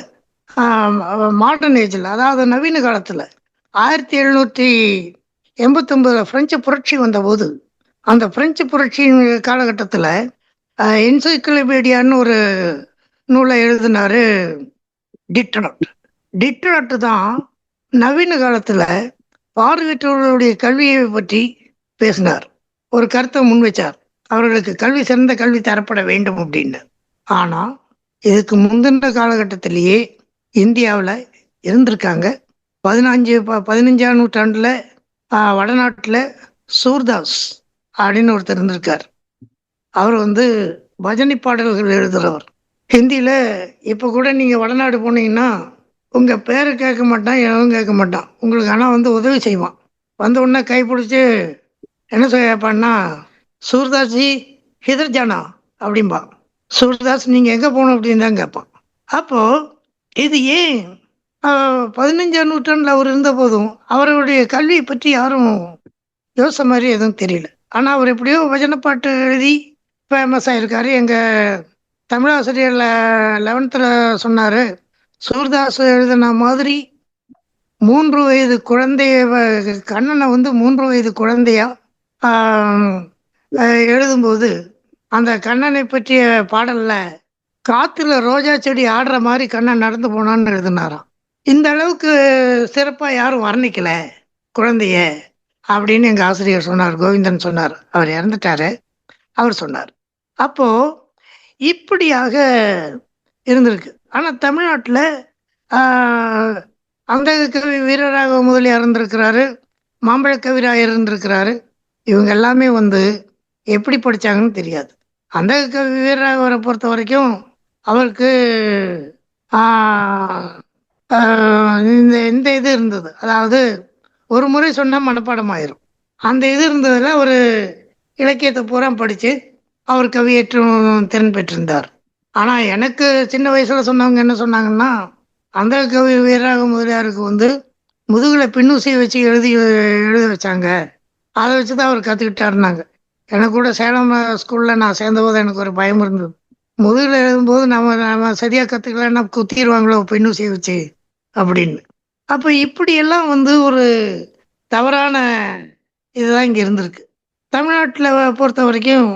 மாடர்ன் ஏஜில், அதாவது நவீன காலத்தில் 1789 பிரெஞ்சு புரட்சி வந்தபோது, அந்த பிரெஞ்சு புரட்சியின் காலகட்டத்தில் என்சைக்ளோபீடியான்னு ஒரு நூலை எழுதினாரு டிட்ராட் தான் நவீன காலத்தில் பார்வையற்றவர்களுடைய கல்வியை பற்றி பேசினார். ஒரு கருத்தை முன்வைச்சார், அவர்களுக்கு சிறந்த கல்வி தரப்பட வேண்டும் அப்படின்னு. ஆனால் இதுக்கு முந்தின காலகட்டத்திலேயே இந்தியாவில் இருந்திருக்காங்க. 15ஆம் நூற்றாண்டில் வடநாட்டில் சூர்தாஸ் அப்படின்னு ஒருத்தர் இருந்திருக்கார். அவர் பஜனை பாடல்கள் எழுதுகிறவர். ஹிந்தியில் இப்போ கூட நீங்கள் வடநாடு போனீங்கன்னா உங்கள் பேரை கேட்க மாட்டான், எவரும் கேட்க மாட்டான் உங்களுக்கு. ஆனால் உதவி செய்வான். வந்த உடனே கைப்பிடிச்சி என்ன செய்யப்பான்னா, சூர்தாஸ்ஜி ஹிதர் ஜானா அப்படின்பா. சூர்தாஸ் நீங்கள் எங்கே போகணும் அப்படின்னு தான் கேட்பான். அப்போது இது ஏன் 15ஆம் நூற்றாண்டில் அவர் இருந்த போதும் அவருடைய கல்வியை பற்றி யாரும் யோசிச்ச மாதிரி எதுவும் தெரியல. ஆனா அவர் எப்படியோ வசன பாட்டு எழுதி ஃபேமஸ் ஆயிருக்காரு. எங்க தமிழாசிரியர் 11th சொன்னாரு, சூர்தாஸ் எழுதின மாதிரி 3 வயது குழந்தைய கண்ணனை வந்து 3 வயது குழந்தையா ஆஹ், எழுதும்போது அந்த கண்ணனை பற்றிய பாடல்ல காத்துல ரோஜா செடி ஆடுற மாதிரி கண்ணன் நடந்து போனான்னு எழுதினாராம். இந்த அளவுக்கு சிறப்பா யாரும் வர்ணிக்கல குழந்தைய அப்படின்னு எங்க ஆசிரியர் சொன்னார். கோவிந்தன் சொன்னார், அவர் இறந்துட்டாரு. அவர் சொன்னார். அப்போ இப்படியாக இருந்திருக்கு. ஆனா தமிழ்நாட்டுல ஆஹ், அந்த கவி வீரராக முதலியார் இருந்திருக்கிறாரு, மாம்பழ கவிராயர் இருந்திருக்கிறாரு. இவங்க எல்லாமே வந்து எப்படி படிச்சாங்கன்னு தெரியாது. அந்த கவி வீரராகவரை பொறுத்த வரைக்கும் அவருக்கு ஆஹ், இந்த இந்த இது இருந்தது, அதாவது ஒரு முறை சொன்னா மனப்பாடம் ஆயிரும். அந்த இது இருந்ததுல ஒரு இலக்கியத்தை பூரா படிச்சு அவர் கவியேற்றும் திறன் பெற்றிருந்தார். ஆனா எனக்கு சின்ன வயசுல சொன்னவங்க என்ன சொன்னாங்கன்னா, அந்த கவி வீரராக முதலியாருக்கு வந்து முதுகுல பின்னூசியை வச்சு எழுத வச்சாங்க, அதை வச்சுதான் அவர் கத்துக்கிட்டாருனாங்க. எனக்கு கூட சேலம் ஸ்கூல்ல நான் சேர்ந்தபோது எனக்கு ஒரு பயம் இருந்தது. முதுகுல எழுதும்போது நம்ம சரியா கத்துக்கலன்னா குத்திடுவாங்களோ பின்னூசியை வச்சு அப்படின்னு. அப்ப இப்படி எல்லாம் வந்து ஒரு தவறான இதுதான் இங்க இருந்திருக்கு. தமிழ்நாட்டுல பொறுத்த வரைக்கும்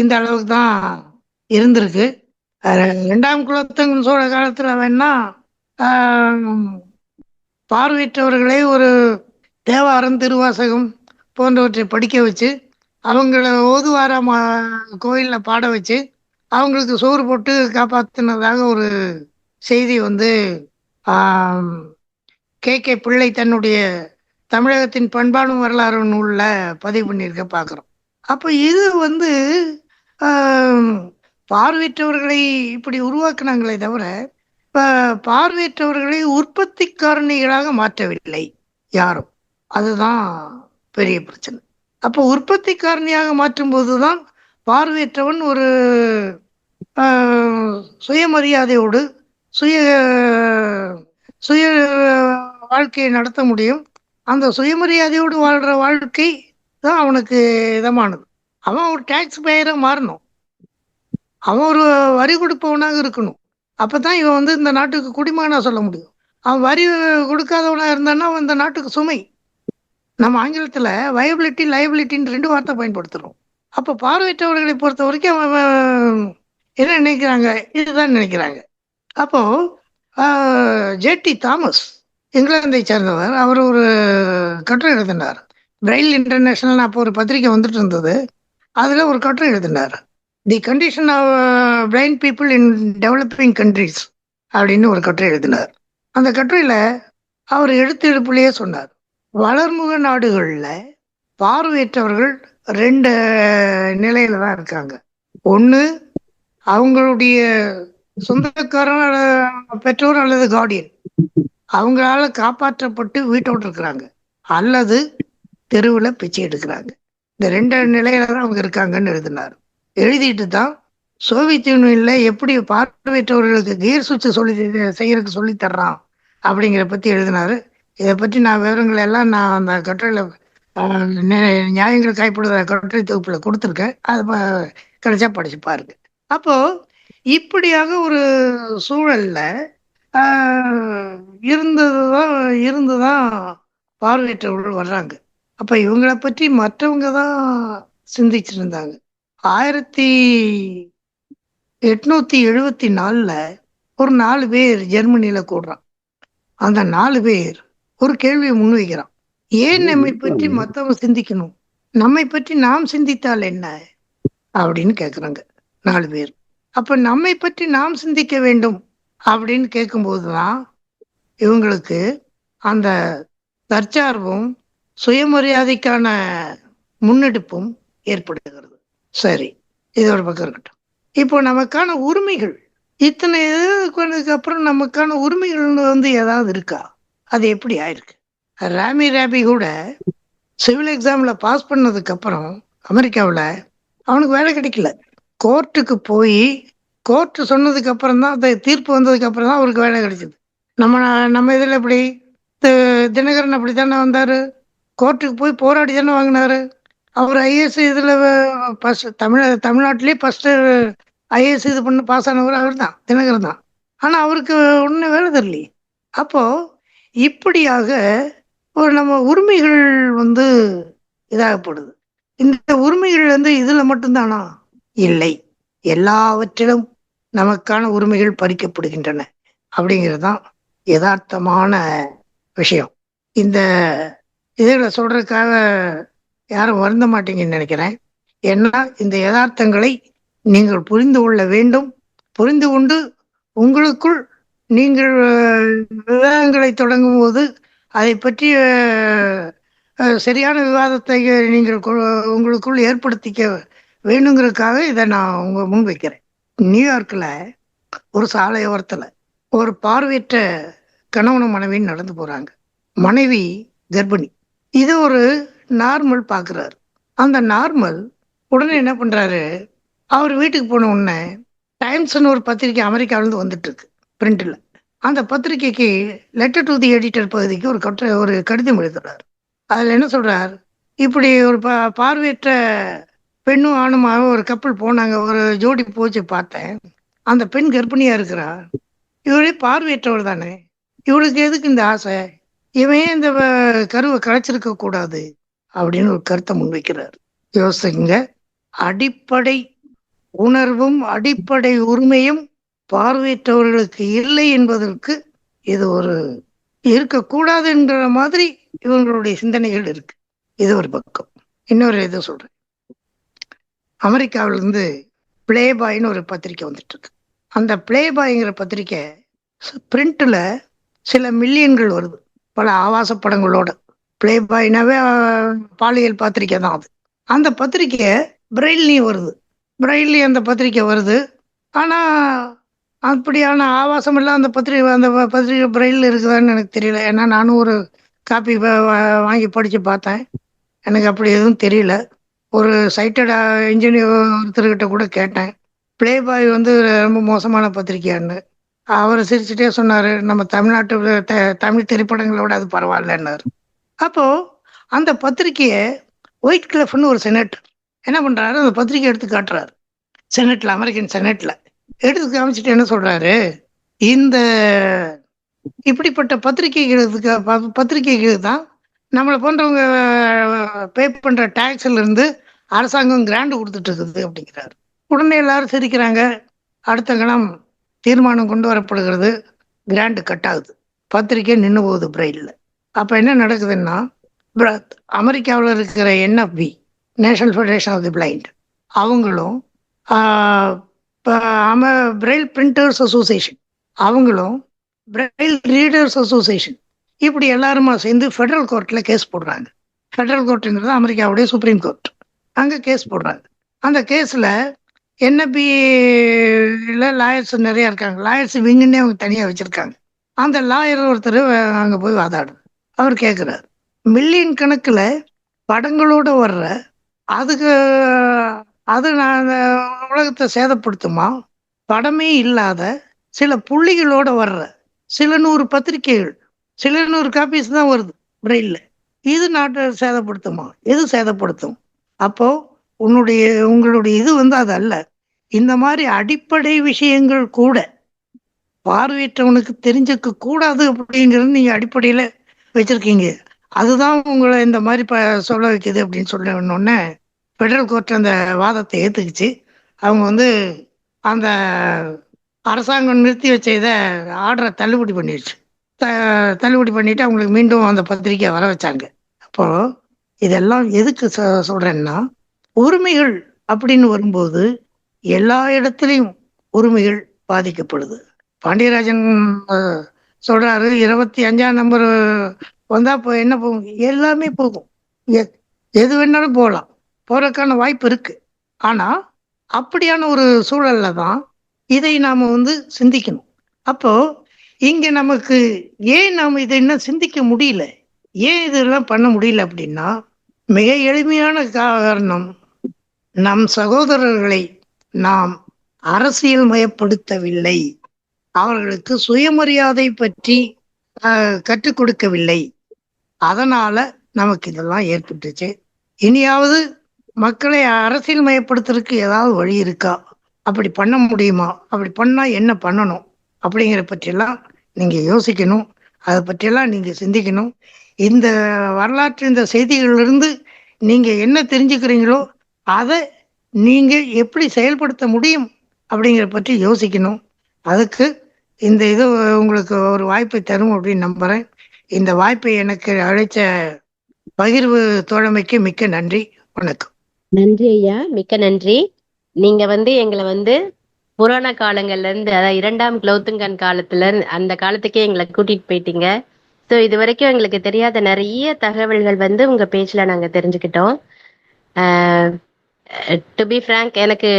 இந்த அளவுக்கு தான் இருந்திருக்கு. 2ஆம் குலோத்துங்க சோழ காலத்துல வேணா ஆஹ், பார்வையற்றவர்களை ஒரு தேவாரம், திருவாசகம் போன்றவற்றை படிக்க வச்சு அவங்கள ஓதுவார கோயில்ல பாட வச்சு அவங்களுக்கு சோறு போட்டு காப்பாத்தினதாக ஒரு செய்தி வந்து கே பிள்ளை தன்னுடைய தமிழகத்தின் பண்பாடும் வரலாறு நூல்ல பதிவு பண்ணியிருக்க பார்க்குறோம். அப்போ இது வந்து ஆம், பார்வையற்றவர்களை இப்படி உருவாக்குனாங்களே தவிர பார்வையற்றவர்களை உற்பத்தி காரணிகளாக மாற்றவில்லை யாரும். அதுதான் பெரிய பிரச்சனை. அப்போ உற்பத்தி காரணியாக மாற்றும் போதுதான் பார்வையற்றவன் ஒரு சுயமரியாதையோடு சுய சுய வாழ்க்கையை நடத்த முடியும். அந்த சுயமரியாதையோடு வாழ்ற வாழ்க்கை தான் அவனுக்கு இதமானது. அவன் ஒரு டாக்ஸ் பேயரா மாறணும், அவன் ஒரு வரி கொடுப்பவனாக இருக்கணும். அப்பதான் இவன் வந்து இந்த நாட்டுக்கு குடிமகனா சொல்ல முடியும். அவன் வரி கொடுக்காதவனா இருந்தான்னா அவன் இந்த நாட்டுக்கு சுமை. நம்ம ஆங்கிலத்துல வயபிலிட்டி லயபிலிட்டின்னு 2 வார்த்தை பயன்படுத்துறோம். அப்ப பார்வையற்றவர்களை பொறுத்த வரைக்கும் அவன் என்ன நினைக்கிறாங்க, இதுதான் நினைக்கிறாங்க. அப்போ ஜே.டி. தாமஸ் இங்கிலாந்தை சேர்ந்தவர், அவர் ஒரு கட்டுரை எழுதினார். பிரெயில் இன்டர்நேஷனல் அப்போ ஒரு பத்திரிகை வந்துட்டு இருந்தது, அதுல ஒரு கட்டுரை எழுதினார், the condition of blind people in developing countries அப்படின்னு ஒரு கட்டுரை எழுதினார். அந்த கட்டுரையில அவர் எழுத்திருப்பிலேயே சொன்னார், வளர்முக நாடுகள்ல பார்வையற்றவர்கள் 2 நிலையில தான் இருக்காங்க. ஒண்ணு, அவங்களுடைய சொந்தக்காரன் பெற்றோர் அல்லது கார்டியன் அவங்களால காப்பாற்றப்பட்டு வீட்டோடு இருக்கிறாங்க, அல்லது தெருவில் பிச்சை எடுக்கிறாங்க. இந்த 2 நிலையில தான் அவங்க இருக்காங்கன்னு எழுதினார். எழுதிட்டு தான் சோவியத் யூனியன்ல எப்படி பார்வையற்றவர்களுக்கு கியர் சுவிட்ச் செய்யறதுக்கு சொல்லி தர்றான் அப்படிங்கிற பத்தி எழுதினாரு. இதை பற்றி நான் விவரங்கள் எல்லாம் நான் அந்த கட்டுரையில நியாயங்கள் கைப்படுற கட்டுரை தொகுப்புல கொடுத்துருக்கேன், அது கிடைச்சா படிச்சு பாருங்க. அப்போ இப்படியாக ஒரு சூழல்ல இருந்துதான் பார்வையற்றவர்கள் வர்றாங்க. அப்ப இவங்களை பற்றி மற்றவங்க தான் சிந்திச்சிருந்தாங்க. 1874 ஒரு 4 பேர் ஜெர்மனியில கூடுறான். அந்த 4 பேர் ஒரு கேள்வியை முன்வைக்கிறான், ஏன் நம்மை பற்றி மற்றவங்க சிந்திக்கணும், நம்மை பற்றி நாம் சிந்தித்தால் என்ன அப்படின்னு கேக்குறாங்க 4 பேர். அப்ப நம்மை பற்றி நாம் சிந்திக்க வேண்டும் அப்படின்னு கேட்கும்போதுதான் இவங்களுக்கு அந்த தற்சார்பும் சுயமரியாதைக்கான முன்னெடுப்பும் ஏற்படுகிறது. சரி, இது ஒரு பக்கம் இருக்கட்டும். இப்போ நமக்கான உரிமைகள், இத்தனை இதுக்கு அப்புறம் நமக்கான உரிமைகள் வந்து ஏதாவது இருக்கா? அது எப்படி ஆயிருக்கு? ராபி கூட சிவில் எக்ஸாம்ல பாஸ் பண்ணதுக்கு அப்புறம் அமெரிக்காவில் அவனுக்கு வேலை கிடைக்கல. கோர்ட்டுக்கு போய் கோர்ட் சொன்னதுக்கு அப்புறம் தான், அந்த தீர்ப்பு வந்ததுக்கு அப்புறம் தான் அவருக்கு வேலை கிடைச்சது. நம்ம இதுல எப்படி தினகரன் அப்படித்தானே வந்தாரு, கோர்ட்டுக்கு போய் போராடி தானே வாங்கினாரு. அவர் ஐஏஎஸ் இதில் ஃபஸ்ட் தமிழ்நாட்டிலே ஃபஸ்ட்டு ஐஏஎஸ் இது பண்ண பாஸ் ஆனவர் அவர் தான், தினகரன் தான். ஆனால் அவருக்கு ஒன்றும் வேலை தெரியலையே. அப்போது இப்படியாக ஒரு நம்ம உரிமைகள் வந்து இதாகப்படுது. இந்த உரிமைகள் வந்து இதில் மட்டும்தானா? இல்லை, எல்லாவற்றிலும் நமக்கான உரிமைகள் பறிக்கப்படுகின்றன அப்படிங்கிறது தான் யதார்த்தமான விஷயம். இந்த இதில் சொல்றதுக்காக யாரும் வருந்த மாட்டீங்கன்னு நினைக்கிறேன். ஏன்னா இந்த யதார்த்தங்களை நீங்கள் புரிந்து கொள்ள வேண்டும். புரிந்து கொண்டு உங்களுக்குள் நீங்கள் விவாதங்களை தொடங்கும் போது அதை பற்றி சரியான விவாதத்தை நீங்கள் உங்களுக்குள் ஏற்படுத்திக்க வேணுங்கிறதுக்காக இதை நான் உங்க முன் வைக்கிறேன். நியூயார்க்கில் ஒரு சாலையோரத்தில் ஒரு பார்வையற்ற கணவனும் மனைவியும் நடந்து போறாங்க. மனைவி கர்ப்பிணி. இது ஒரு நார்மல் பார்க்குறாரு. அந்த நார்மல் உடனே என்ன பண்றாரு, அவர் வீட்டுக்கு போன உடனே டைம்ஸ்னு ஒரு பத்திரிக்கை அமெரிக்காவிலேருந்து வந்துட்டு இருக்கு பிரிண்டில். அந்த பத்திரிக்கைக்கு லெட்டர் டு தி எடிட்டர் பகுதிக்கு ஒரு கடிதம் எழுதுறாரு. அதில் என்ன சொல்றார், இப்படி ஒரு பார்வையற்ற பெண்ணும் ஆணுமாக ஒரு கப்பல் போனாங்க, ஒரு ஜோடி போச்சு பார்த்தேன். அந்த பெண் கர்ப்பிணியா இருக்கிறா. இவரே பார்வையற்றவர் தானே, இவளுக்கு எதுக்கு இந்த ஆசை, இவன் இந்த கருவை கலைச்சிருக்க கூடாது அப்படின்னு ஒரு கருத்தை முன்வைக்கிறார். யோசிங்க, அடிப்படை உணர்வும் அடிப்படை உரிமையும் பார்வையற்றவர்களுக்கு இல்லை என்பதற்கு இது ஒரு இருக்கக்கூடாது என்கிற மாதிரி இவங்களுடைய சிந்தனைகள் இருக்கு. இது ஒரு பக்கம். இன்னொரு இது சொல்றேன். அமெரிக்காவிலிருந்து பிளே பாய்னு ஒரு பத்திரிக்கை வந்துட்டு இருக்கு. அந்த பிளே பாய்ங்கிற பத்திரிக்கை பிரிண்ட்ல சில மில்லியன்கள் வருது, பல ஆபாச படங்களோட. பிளே பாய்னாவே பாலியல் பத்திரிக்கை தான் அது. அந்த பத்திரிக்கை பிரெயில்லையும் வருது, பிரெயில்லி அந்த பத்திரிக்கை வருது. ஆனால் அப்படியான ஆபாசம் எல்லாம் அந்த பத்திரிக்கை பிரெயில் இருக்குதான்னு எனக்கு தெரியல. ஏன்னா நானும் ஒரு காப்பி வாங்கி படித்து பார்த்தேன், எனக்கு அப்படி எதுவும் தெரியல. ஒரு சைட்டட் இன்ஜினியர் ஒருத்தர்கிட்ட கூட கேட்டேன், பிளே பாய் வந்து ரொம்ப மோசமான பத்திரிக்கையான்னு. அவர் சிரிச்சுட்டே சொன்னார், நம்ம தமிழ்நாட்டு தமிழ் திரைப்படங்களோட அது பரவாயில்லன்னாரு. அப்போது அந்த பத்திரிக்கையை ஒயிட் கிளஃப்னு ஒரு செனட்டர் என்ன பண்ணுறாரு, அந்த பத்திரிக்கை எடுத்து காட்டுறாரு செனட்டில், அமெரிக்கன் செனட்டில் எடுத்து காமிச்சிட்டு என்ன சொல்கிறாரு, இந்த இப்படிப்பட்ட பத்திரிகைகளுக்கு தான் நம்மளை போன்றவங்க பே பண்ணுற டேக்ஸ்லேருந்து அரசாங்கம் கிராண்ட் கொடுத்துட்டு இருக்குது அப்படிங்கிறாரு. உடனே எல்லாரும் சிரிக்கிறாங்க. அடுத்த கணம் தீர்மானம் கொண்டு வரப்படுகிறது, கிராண்ட் கட் ஆகுது, பத்திரிக்கை நின்று போகுது பிரெயிலில். அப்போ என்ன நடக்குதுன்னா, அமெரிக்காவில் இருக்கிற NFB, national federation of the blind, அவங்களும் பிரெயில் பிரிண்டர்ஸ் அசோசியேஷன், அவங்களும் பிரெயில் ரீடர்ஸ் அசோசியேஷன், இப்படி எல்லாருமா சேர்ந்து ஃபெடரல் கோர்ட்டில் கேஸ் போடுறாங்க. ஃபெடரல் கோர்ட்டுங்கிறது அமெரிக்காவுடைய சுப்ரீம் கோர்ட். அங்கே கேஸ் போடுறாங்க. அந்த கேஸில் என்எஃப்பியில் லாயர்ஸ் நிறையா இருக்காங்க. லாயர்ஸ் விங்குன்னே அவங்க தனியாக வச்சுருக்காங்க. அந்த லாயர் ஒருத்தர் அங்கே போய் வாதாடுறார். அவர் கேட்குறாரு, மில்லியன் கணக்கில் படங்களோடு வர்ற அது நான் உலகத்தை சேதப்படுத்துமா? படமே இல்லாத சில புள்ளிகளோடு வர்ற சில 100 பத்திரிகைகள், சில 100 காப்பீஸ் தான் வருது பிரெயில்ல, இது நாட்டை சேதப்படுத்துமா? எது சேதப்படுத்தும்? அப்போ உங்களுடைய இது வந்து அது அல்ல. இந்த மாதிரி அடிப்படை விஷயங்கள் கூட பார்வையற்றவனுக்கு தெரிஞ்சுக்க கூடாது அப்படிங்கிறது நீங்க அடிப்படையில வச்சிருக்கீங்க. அதுதான் உங்களை இந்த மாதிரி சொல்ல வைக்குது அப்படின்னு சொன்னோடனே ஃபெடரல் கோர்ட் அந்த வாதத்தை ஏற்றுக்குச்சு. அவங்க வந்து அந்த அரசாங்கம் நிறுத்தி வச்ச இதை ஆர்டரை தள்ளுபடி பண்ணிடுச்சு. தள்ளுபடி பண்ணிட்டு அவங்களுக்கு மீண்டும் அந்த பத்திரிக்கை வர வச்சாங்க. அப்போ இதெல்லாம் எதுக்கு சொல்றேன்னா, உரிமைகள் அப்படின்னு வரும்போது எல்லா இடத்துலையும் உரிமைகள் பாதிக்கப்படுது. பாண்டியராஜன் சொல்றாரு, 25ஆம் நம்பர் வந்தா என்ன போகும்? எல்லாமே போகும், எது வேணாலும் போகலாம், போறதுக்கான வாய்ப்பு இருக்கு. ஆனா அப்படியான ஒரு சூழல்ல தான் இதை நாம வந்து சிந்திக்கணும். அப்போ இங்க நமக்கு ஏன் நாம இதை இன்னும் சிந்திக்க முடியல, ஏன் இதெல்லாம் பண்ண முடியல அப்படின்னா, மிக எளிமையான காரணம், நம் சகோதரர்களை நாம் அரசியல் மயப்படுத்தவில்லை, அவர்களுக்கு சுயமரியாதை பற்றி கற்றுக் கொடுக்கவில்லை. அதனால நமக்கு இதெல்லாம் ஏற்பட்டுச்சு. இனியாவது மக்களை அரசியல் மயப்படுத்துறதுக்கு ஏதாவது வழி இருக்கா, அப்படி பண்ண முடியுமா, அப்படி பண்ணா என்ன பண்ணணும் அப்படிங்கிற பற்றியெல்லாம் நீங்க யோசிக்கணும். அதை பற்றியெல்லாம் நீங்க சிந்திக்கணும். இந்த வரலாற்று இந்த செய்திகளிலிருந்து நீங்க என்ன தெரிஞ்சுக்கிறீங்களோ அதை நீங்க எப்படி செயல்படுத்த முடியும் அப்படிங்கிற பற்றி யோசிக்கணும். அதுக்கு இந்த இது உங்களுக்கு ஒரு வாய்ப்பை தரும் அப்படின்னு நம்புறேன். இந்த வாய்ப்பை எனக்கு அழைச்ச பகிர்வு தோழமைக்கு மிக்க நன்றி. வணக்கம். நன்றி ஐயா, மிக்க நன்றி. நீங்க எங்களை புராண காலங்கள்ல இருந்து, அதாவது 2ஆம் குலோத்துங்கன் காலத்துல இருந்து அந்த காலத்துக்கே எங்களை கூட்டிட்டு போயிட்டீங்க. ஸோ இது வரைக்கும் எங்களுக்கு தெரியாத நிறைய தகவல்கள் உங்க பேஜ்ல நாங்க தெரிஞ்சுக்கிட்டோம். டு பி ஃப்ராங்க், எனக்கு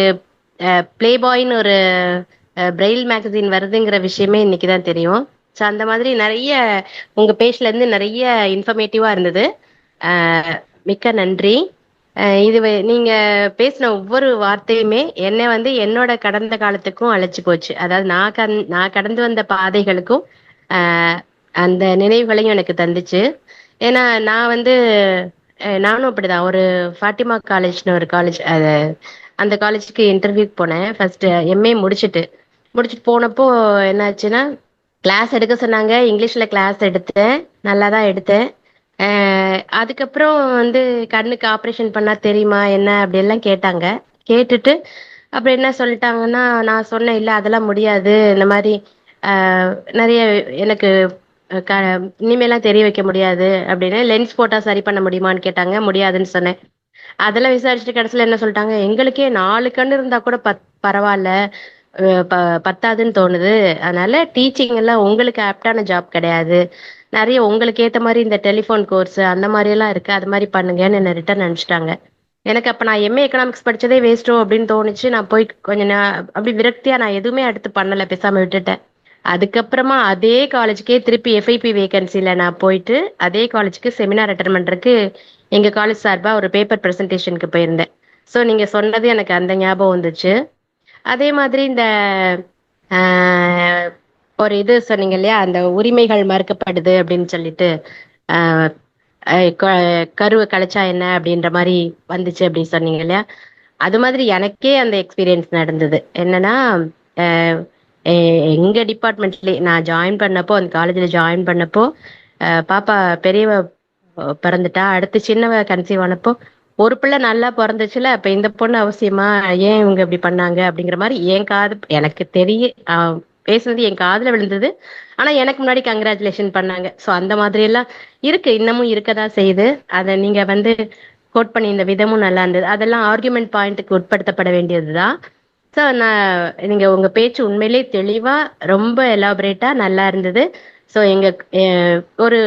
பிளே பாய்னு ஒரு பிரெயில் மேகசின் வருதுங்கிற விஷயமே இன்னைக்கு தான் தெரியும். ஸோ அந்த மாதிரி நிறைய உங்க பேஜ்ல இருந்து நிறைய இன்ஃபர்மேட்டிவா இருந்தது. மிக்க நன்றி. இது நீங்க பேசின ஒவ்வொரு வார்த்தையுமே என்ன என்னோட கடந்த காலத்துக்கும் அழைச்சு போச்சு. அதாவது நான் கடந்து வந்த பாதைகளுக்கும் அந்த நினைவுகளையும் எனக்கு தந்துச்சு. ஏன்னா நான் நானும் அப்படிதான் ஒரு ஃபாத்திமா காலேஜ்னு ஒரு காலேஜ், அந்த காலேஜுக்கு இன்டர்வியூக்கு போனேன். ஃபர்ஸ்ட் எம்ஏ முடிச்சுட்டு போனப்போ என்னாச்சுன்னா, கிளாஸ் எடுக்க சொன்னாங்க. இங்கிலீஷ்ல கிளாஸ் எடுத்தேன், நல்லா தான் எடுத்தேன். அதுக்கப்புறம் கண்ணுக்கு ஆப்ரேஷன் பண்ணா தெரியுமா என்ன அப்படி எல்லாம் கேட்டாங்க. கேட்டுட்டு அப்புறம் என்ன சொல்லிட்டாங்கன்னா, நான் சொன்னேன் இல்லை அதெல்லாம் முடியாது, இந்த மாதிரி நிறைய எனக்கு இனிமேலாம் தெரிய வைக்க முடியாது அப்படின்னு. லென்ஸ் போட்டா சரி பண்ண முடியுமான்னு கேட்டாங்க. முடியாதுன்னு சொன்னேன். அதெல்லாம் விசாரிச்சுட்டு கடைசியில் என்ன சொல்லிட்டாங்க, எங்களுக்கே 4 கண்ணு இருந்தா கூட பரவாயில்ல, பத்தாதுன்னு தோணுது. அதனால டீச்சிங் எல்லாம் உங்களுக்கு ஆப்டான ஜாப் கிடையாது, நிறைய உங்களுக்கு ஏற்ற மாதிரி இந்த டெலிஃபோன் கோர்ஸ் அந்த மாதிரி எல்லாம் இருக்கு, அது மாதிரி பண்ணுங்கன்னு என்ன ரிட்டர்ன் அனுப்பிச்சிட்டாங்க. எனக்கு அப்போ நான் எம்ஏ எக்கனாமிக்ஸ் படிச்சதே வேஸ்ட்டோ அப்படின்னு தோணுச்சு. நான் போய் அப்படி விரக்தியா நான் எதுவுமே அடுத்து பண்ணலை, பேசாம விட்டுட்டேன். அதுக்கப்புறமா அதே காலேஜுக்கே திருப்பி எஃப்ஐபி வேகன்சில நான் போயிட்டு அதே காலேஜுக்கு செமினார் அட்டன் பண்றதுக்கு எங்க காலேஜ் சார்பா ஒரு பேப்பர் ப்ரெசன்டேஷனுக்கு போயிருந்தேன். ஸோ நீங்க சொன்னது எனக்கு அந்த ஞாபகம் வந்துச்சு. அதே மாதிரி இந்த ஒரு இது சொன்னீங்க இல்லையா, அந்த உரிமைகள் மறுக்கப்படுது அப்படின்னு சொல்லிட்டு, கருவை கலைச்சா என்ன அப்படின்ற மாதிரி வந்துச்சு அப்படின்னு சொன்னீங்க இல்லையா. அது மாதிரி எனக்கே அந்த எக்ஸ்பீரியன்ஸ் நடந்தது. என்னன்னா, எங்க டிபார்ட்மெண்ட்லயே நான் ஜாயின் பண்ணப்போ, அந்த காலேஜ்ல ஜாயின் பண்ணப்போ, பாப்பா பெரியவ பிறந்துட்டா, அடுத்து சின்னவ கன்சீவ் ஆனப்போ ஒரு பிள்ளை நல்லா பிறந்துச்சுல, அப்ப இந்த பொண்ணு அவசியமா, ஏன் இவங்க இப்படி பண்ணாங்க அப்படிங்கிற மாதிரி என் காது எனக்கு பேசுனது என் காதுல விழுந்தது. ஆனா எனக்கு முன்னாடி கங்க்ராச்சுலேஷன் பண்ணாங்க. ஸோ அந்த மாதிரி எல்லாம் இருக்கு, இன்னமும் இருக்கதான் செய்யுது. அதை நீங்க கோட் பண்ணி இந்த விதமும் நல்லா இருந்தது. அதெல்லாம் ஆர்குமெண்ட் பாயிண்ட்டுக்கு உட்படுத்தப்பட வேண்டியதுதான். ஸோ நீங்க உங்க பேச்சு உண்மையிலே தெளிவா ரொம்ப எலாபரேட்டா நல்லா இருந்தது. ஸோ ஒரு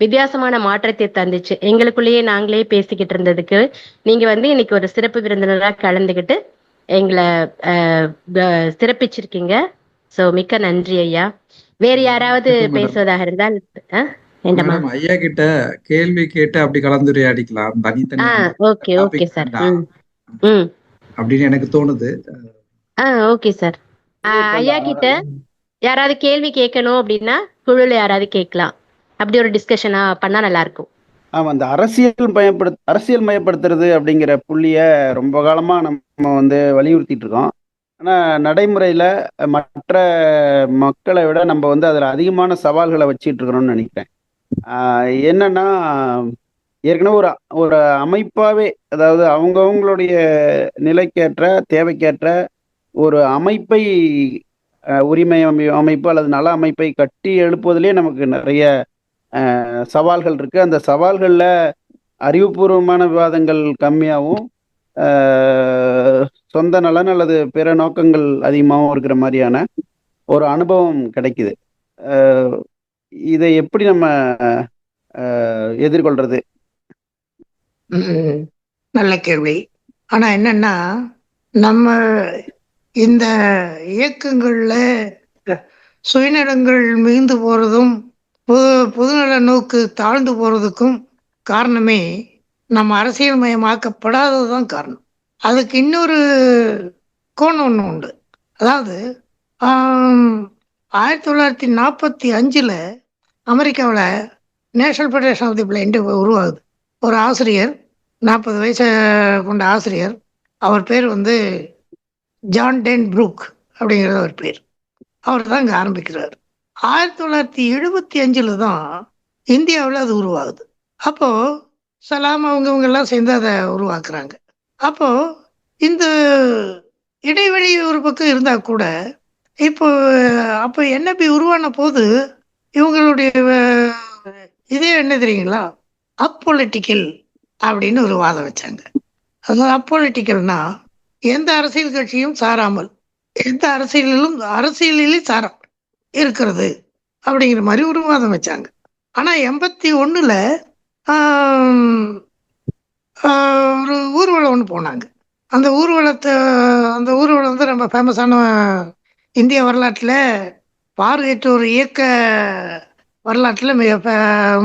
வித்தியாசமான மாற்றத்தை தந்துச்சு. எங்களுக்குள்ளேயே நாங்களே பேசிக்கிட்டு இருந்ததுக்கு நீங்க இன்னைக்கு ஒரு சிறப்பு விருந்தினராக கலந்துக்கிட்டு எங்களை சிறப்பிச்சிருக்கீங்க. ஸோ மிக்க நன்றி ஐயா. வேறு யாராவது பேசுவதாக இருந்தால் ஐயா கிட்ட கேள்வி கேட்டு அப்படி கலந்துரையாடிக்கலாம், தனித்தனி. Okay okay sir. அப்படின்னு எனக்கு தோணுது. Okay sir. ஐயா கிட்ட யாராவது கேள்வி கேட்கணும் அப்படின்னா குழுல யாராவது கேட்கலாம். அப்படி ஒரு டிஸ்கஷனா பண்ணா நல்லா இருக்கும். ஆமா, அந்த அரசியல் மயப்படுத்துறது அப்படிங்கிற புள்ளிய ரொம்ப காலமா நம்ம வலியுறுத்திட்டு இருக்கோம். ஆனா நடைமுறையில மற்ற மக்களை விட நம்ம அதுல அதிகமான சவால்களை வச்சிட்டு இருக்கிறோம்னு நினைக்கிறேன். என்னன்னா, ஏற்கனவே ஒரு அமைப்பாவே, அதாவது அவங்கவுங்களுடைய நிலைக்கேற்ற தேவைக்கேற்ற ஒரு அமைப்பை, உரிமை அமைப்பு அல்லது நல அமைப்பை கட்டி எழுப்புவதிலே நமக்கு நிறைய சவால்கள் இருக்கு. அந்த சவால்கள்ல அறிவுபூர்வமான விவாதங்கள் கம்மியாகவும், சொந்த நலன் அல்லது பிற நோக்கங்கள் அதிகமாகவும் இருக்கிற மாதிரியான ஒரு அனுபவம் கிடைக்குது. இதை எப்படி நம்ம எதிர்கொள்றது? நல்ல கேள்வி. ஆனா என்னன்னா, நம்ம இந்த இயக்கங்கள்ல சுயநலங்கள் மிகுந்து போறதும் பொதுநல நோக்கு தாழ்ந்து போறதுக்கும் காரணமே நம்ம அரசியல் மயமாக்கப்படாததுதான் காரணம். அதுக்கு இன்னொரு கோணம் ஒன்று உண்டு. அதாவது 1945 அமெரிக்காவில் national federation of the blind உருவாகுது. ஒரு ஆசிரியர், 40 வயசு கொண்ட ஆசிரியர். அவர் பேர் வந்து ஜான் டேன் ப்ரூக் அப்படிங்கிறது அவர் பேர். அவர் தான் இங்கே ஆரம்பிக்கிறார். 1975 தான் இந்தியாவில் அது உருவாகுது. அப்போ சலாம் அவங்கெல்லாம் சேர்ந்து அதை உருவாக்குறாங்க. அப்போ இந்த இடைவெளி ஒரு பக்கம் இருந்தா கூட இப்போ அப்போ NAB உருவான போது இவங்களுடைய இதே என்ன தெரியுங்களா, அப்பொலிட்டிக்கல் அப்படின்னு ஒரு வாதம் வச்சாங்க. அதாவது அப்பொலிட்டிக்கல்னா எந்த அரசியல் கட்சியும் சாராமல், எந்த அரசியலிலும் சாரம் இருக்கிறது அப்படிங்கிற மாதிரி ஒரு வாதம் வச்சாங்க. ஆனா 81ல ஒரு ஊர்வலம் ஒன்று போனாங்க. அந்த ஊர்வலம் வந்து ரொம்ப ஃபேமஸான இந்திய வரலாற்றில் பார்வையற்றோர் இயக்க வரலாற்றில் மிக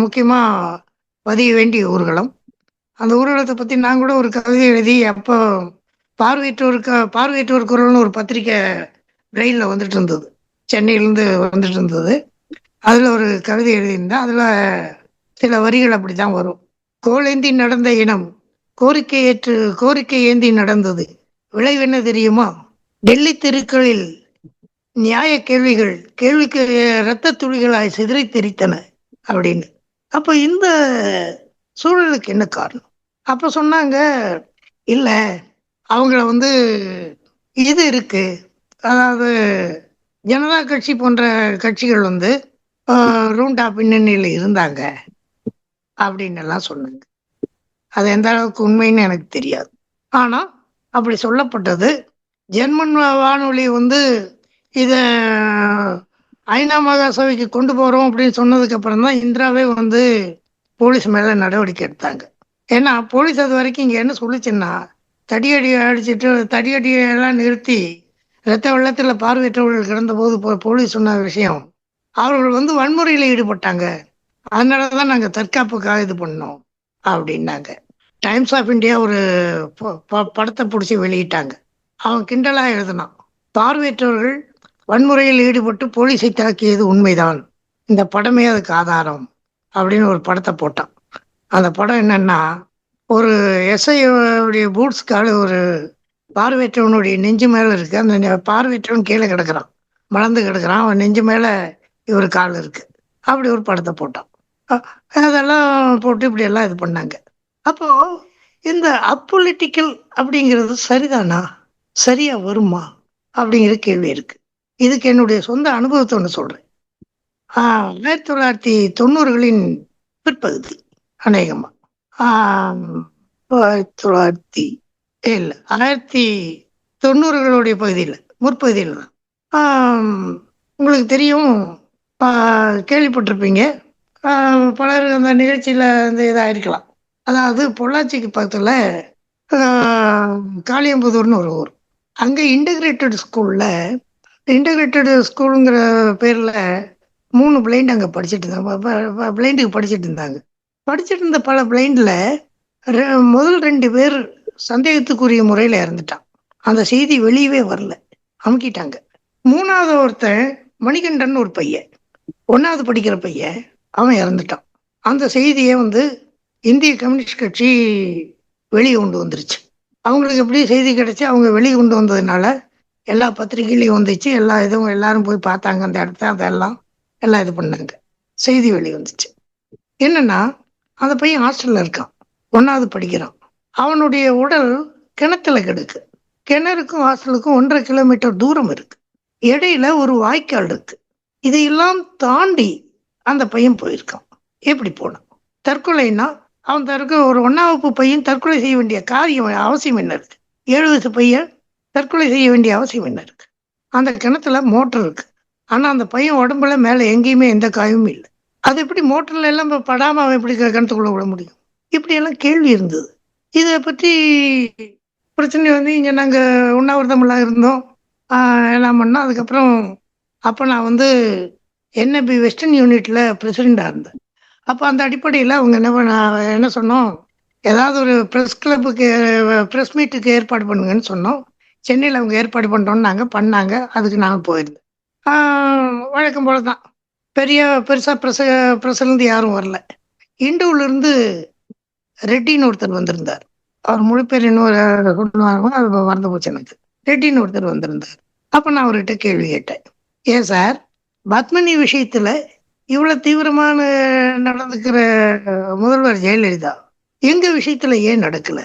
முக்கியமாக பதிய வேண்டிய ஊர்வலம். அந்த ஊர்வலத்தை பற்றி நான் கூட ஒரு கவிதை எழுதி அப்போ பார்வையற்றோர் குரல்னு ஒரு பத்திரிக்கை பிரெயினில் வந்துட்டு இருந்தது, சென்னையிலேருந்து வந்துட்டு இருந்தது. அதில் ஒரு கவிதை எழுதியிருந்தேன். அதில் சில வரிகள் அப்படி தான் வரும். கோலேந்தி நடந்த இனம் கோரிக்கை ஏந்தி நடந்தது, விளைவென்ன தெரியுமா, டெல்லி தெருக்களில் நியாய கேள்விக்கு இரத்த துளிகளாய் சிதறி தெரித்தன அப்படின்னு. அப்போ இந்த சூழலுக்கு என்ன காரணம்? அப்போ சொன்னாங்க, இல்லை அவங்கள வந்து இது இருக்கு, அதாவது ஜனதா கட்சி போன்ற கட்சிகள் வந்து ரூண்டா பின்னணியில் இருந்தாங்க அப்படின்னு எல்லாம் சொன்னாங்க. அது எந்த அளவுக்கு உண்மைன்னு எனக்கு தெரியாது. ஆனால் அப்படி சொல்லப்பட்டது. ஜெர்மன் வானொலி வந்து இதை ஐநா மகாசபைக்கு கொண்டு போகிறோம் அப்படின்னு சொன்னதுக்கு அப்புறம் தான் இந்திராவே வந்து போலீஸ் மேலே நடவடிக்கை எடுத்தாங்க. ஏன்னா போலீஸ் அது வரைக்கும் இங்கே என்ன சொல்லிச்சுன்னா, தடியடியெல்லாம் நிறுத்தி இரத்த வெள்ளத்தில் பார்வையற்றவர்கள் கிடந்தபோது போலீஸ் சொன்ன விஷயம், அவர்கள் வந்து வன்முறையில் ஈடுபட்டாங்க, அதனால தான் நாங்கள் தற்காப்புக்காக இது பண்ணோம் அப்படின்னாங்க. டைம்ஸ் ஆஃப் இந்தியா ஒரு படத்தை பிடிச்சி வெளியிட்டாங்க. அவன் கிண்டலாக எழுதினான், பார்வையற்றவர்கள் வன்முறையில் ஈடுபட்டு போலீஸை தாக்கியது உண்மைதான், இந்த படமே அதுக்கு ஆதாரம் அப்படின்னு ஒரு படத்தை போட்டான். அந்த படம் என்னன்னா, ஒரு எஸ்ஐடைய பூட்ஸ் கால் ஒரு பார்வையற்றவனுடைய நெஞ்சு மேலே இருக்கு. அந்த பார்வையற்றவன் கீழே கிடக்குறான், மலர்ந்து கிடக்குறான், அவன் நெஞ்சு மேலே இவர் கால் இருக்கு. அப்படி ஒரு படத்தை போட்டான். அதெல்லாம் போட்டு இப்படி எல்லாம் இது பண்ணாங்க. அப்போ இந்த அப்பொலிட்டிக்கல் அப்படிங்கிறது சரிதானா, சரியா வருமா அப்படிங்கிற கேள்வி இருக்கு. இதுக்கு என்னுடைய சொந்த அனுபவத்தை ஒன்று சொல்றேன். 1990களின் பிற்பகுதி, அநேகமா 1990களுடைய பகுதியில், முற்பகுதியில் தான். உங்களுக்கு தெரியும், கேள்விப்பட்டிருப்பீங்க, பலர் அந்த நிகழ்ச்சியில் இந்த இதாக இருக்கலாம். அதாவது பொள்ளாச்சிக்கு பக்கத்தில் காளியம்புதூர்னு ஒரு ஊர். அங்கே இன்டகிரேட்டட் ஸ்கூலுங்கிற பேரில் 3 பிளைண்ட் அங்கே படிச்சுட்டு இருந்தாங்க. பிளைண்டுக்கு படிச்சுட்டு இருந்தாங்க. படிச்சுட்டு இருந்த பல பிளைண்டில் முதல் 2 பேர் சந்தேகத்துக்குரிய முறையில் இறந்துட்டான். அந்த செய்தி வெளியவே வரல, அமுக்கிட்டாங்க. 3வது ஒருத்தன் மணிகண்டன் ஒரு பையன், 1வது படிக்கிற பையன், அவன் இறந்துட்டான். அந்த செய்தியை வந்து இந்திய கம்யூனிஸ்ட் கட்சி வெளியே கொண்டு வந்துருச்சு. அவங்களுக்கு எப்படி செய்தி கிடைச்சி அவங்க வெளியே கொண்டு வந்ததுனால எல்லா பத்திரிகையிலையும் வந்துச்சு, எல்லாரும் போய் பார்த்தாங்க அந்த இடத்த, அதெல்லாம் இது பண்ணாங்க, செய்தி வெளியே வந்துச்சு. என்னன்னா, அந்த பையன் ஹாஸ்டல்ல இருக்கான், 1வது படிக்கிறான். அவனுடைய உடல் கிணத்துல கிடக்கு. கிணறுக்கும் ஹாஸ்டலுக்கும் 1.5 கிலோமீட்டர் தூரம் இருக்கு. இடையில ஒரு வாய்க்கால் இருக்கு. இதையெல்லாம் தாண்டி அந்த பையன் போயிருக்கான். எப்படி போனான்? தற்கொலைன்னா அவன் ஒரு 1ஆம் வகுப்பு பையன் தற்கொலை செய்ய வேண்டிய அவசியம் என்ன இருக்கு? 7 வயசு பையன் தற்கொலை செய்ய வேண்டிய அவசியம் என்ன இருக்கு? அந்த கிணத்துல மோட்டர் இருக்கு. ஆனா அந்த பையன் உடம்புல மேல எங்கேயுமே எந்த காயமும் இல்லை. அது எப்படி மோட்டர்ல எல்லாம் படாம அவன் எப்படி கிணத்துக்குள்ள விட முடியும்? இப்படி எல்லாம் கேள்வி இருந்தது. இதை பற்றி பிரச்சனை வந்து இங்க நாங்க உண்ணாவிரதமெல்லாம் இருந்தோம், எல்லாம் பண்ணோம். அதுக்கப்புறம் அப்போ நான் வந்து NAB வெஸ்டர்ன் யூனிட்ல பிரசிடெண்டா இருந்தேன். அப்போ அந்த அடிப்படையில் அவங்க என்ன சொன்னோம், ஏதாவது ஒரு ப்ரெஸ் மீட்டுக்கு ஏற்பாடு பண்ணுங்கன்னு சொன்னோம். சென்னையில் அவங்க ஏற்பாடு பண்ணுறோன்னு பண்ணாங்க. அதுக்கு நாங்கள் போயிருந்தேன். வழக்கம் போல தான், பெருசாக ப்ரெஸ்லேருந்து யாரும் வரல. இண்டூர்லேருந்து ரெட்டின்னு ஒருத்தர் வந்திருந்தார். அவர் முழு பேர் இன்னொரு அது மறந்து போச்சு எனக்கு. ரெட்டின்னு ஒருத்தர் வந்திருந்தார். அப்ப நான் அவர்கிட்ட கேள்வி கேட்டேன், ஏன் சார் பத்மினி விஷயத்துல இவ்வளவு தீவிரமான நடந்துக்கிற முதல்வர் ஜெயலலிதா எங்க விஷயத்துல ஏன் நடக்கல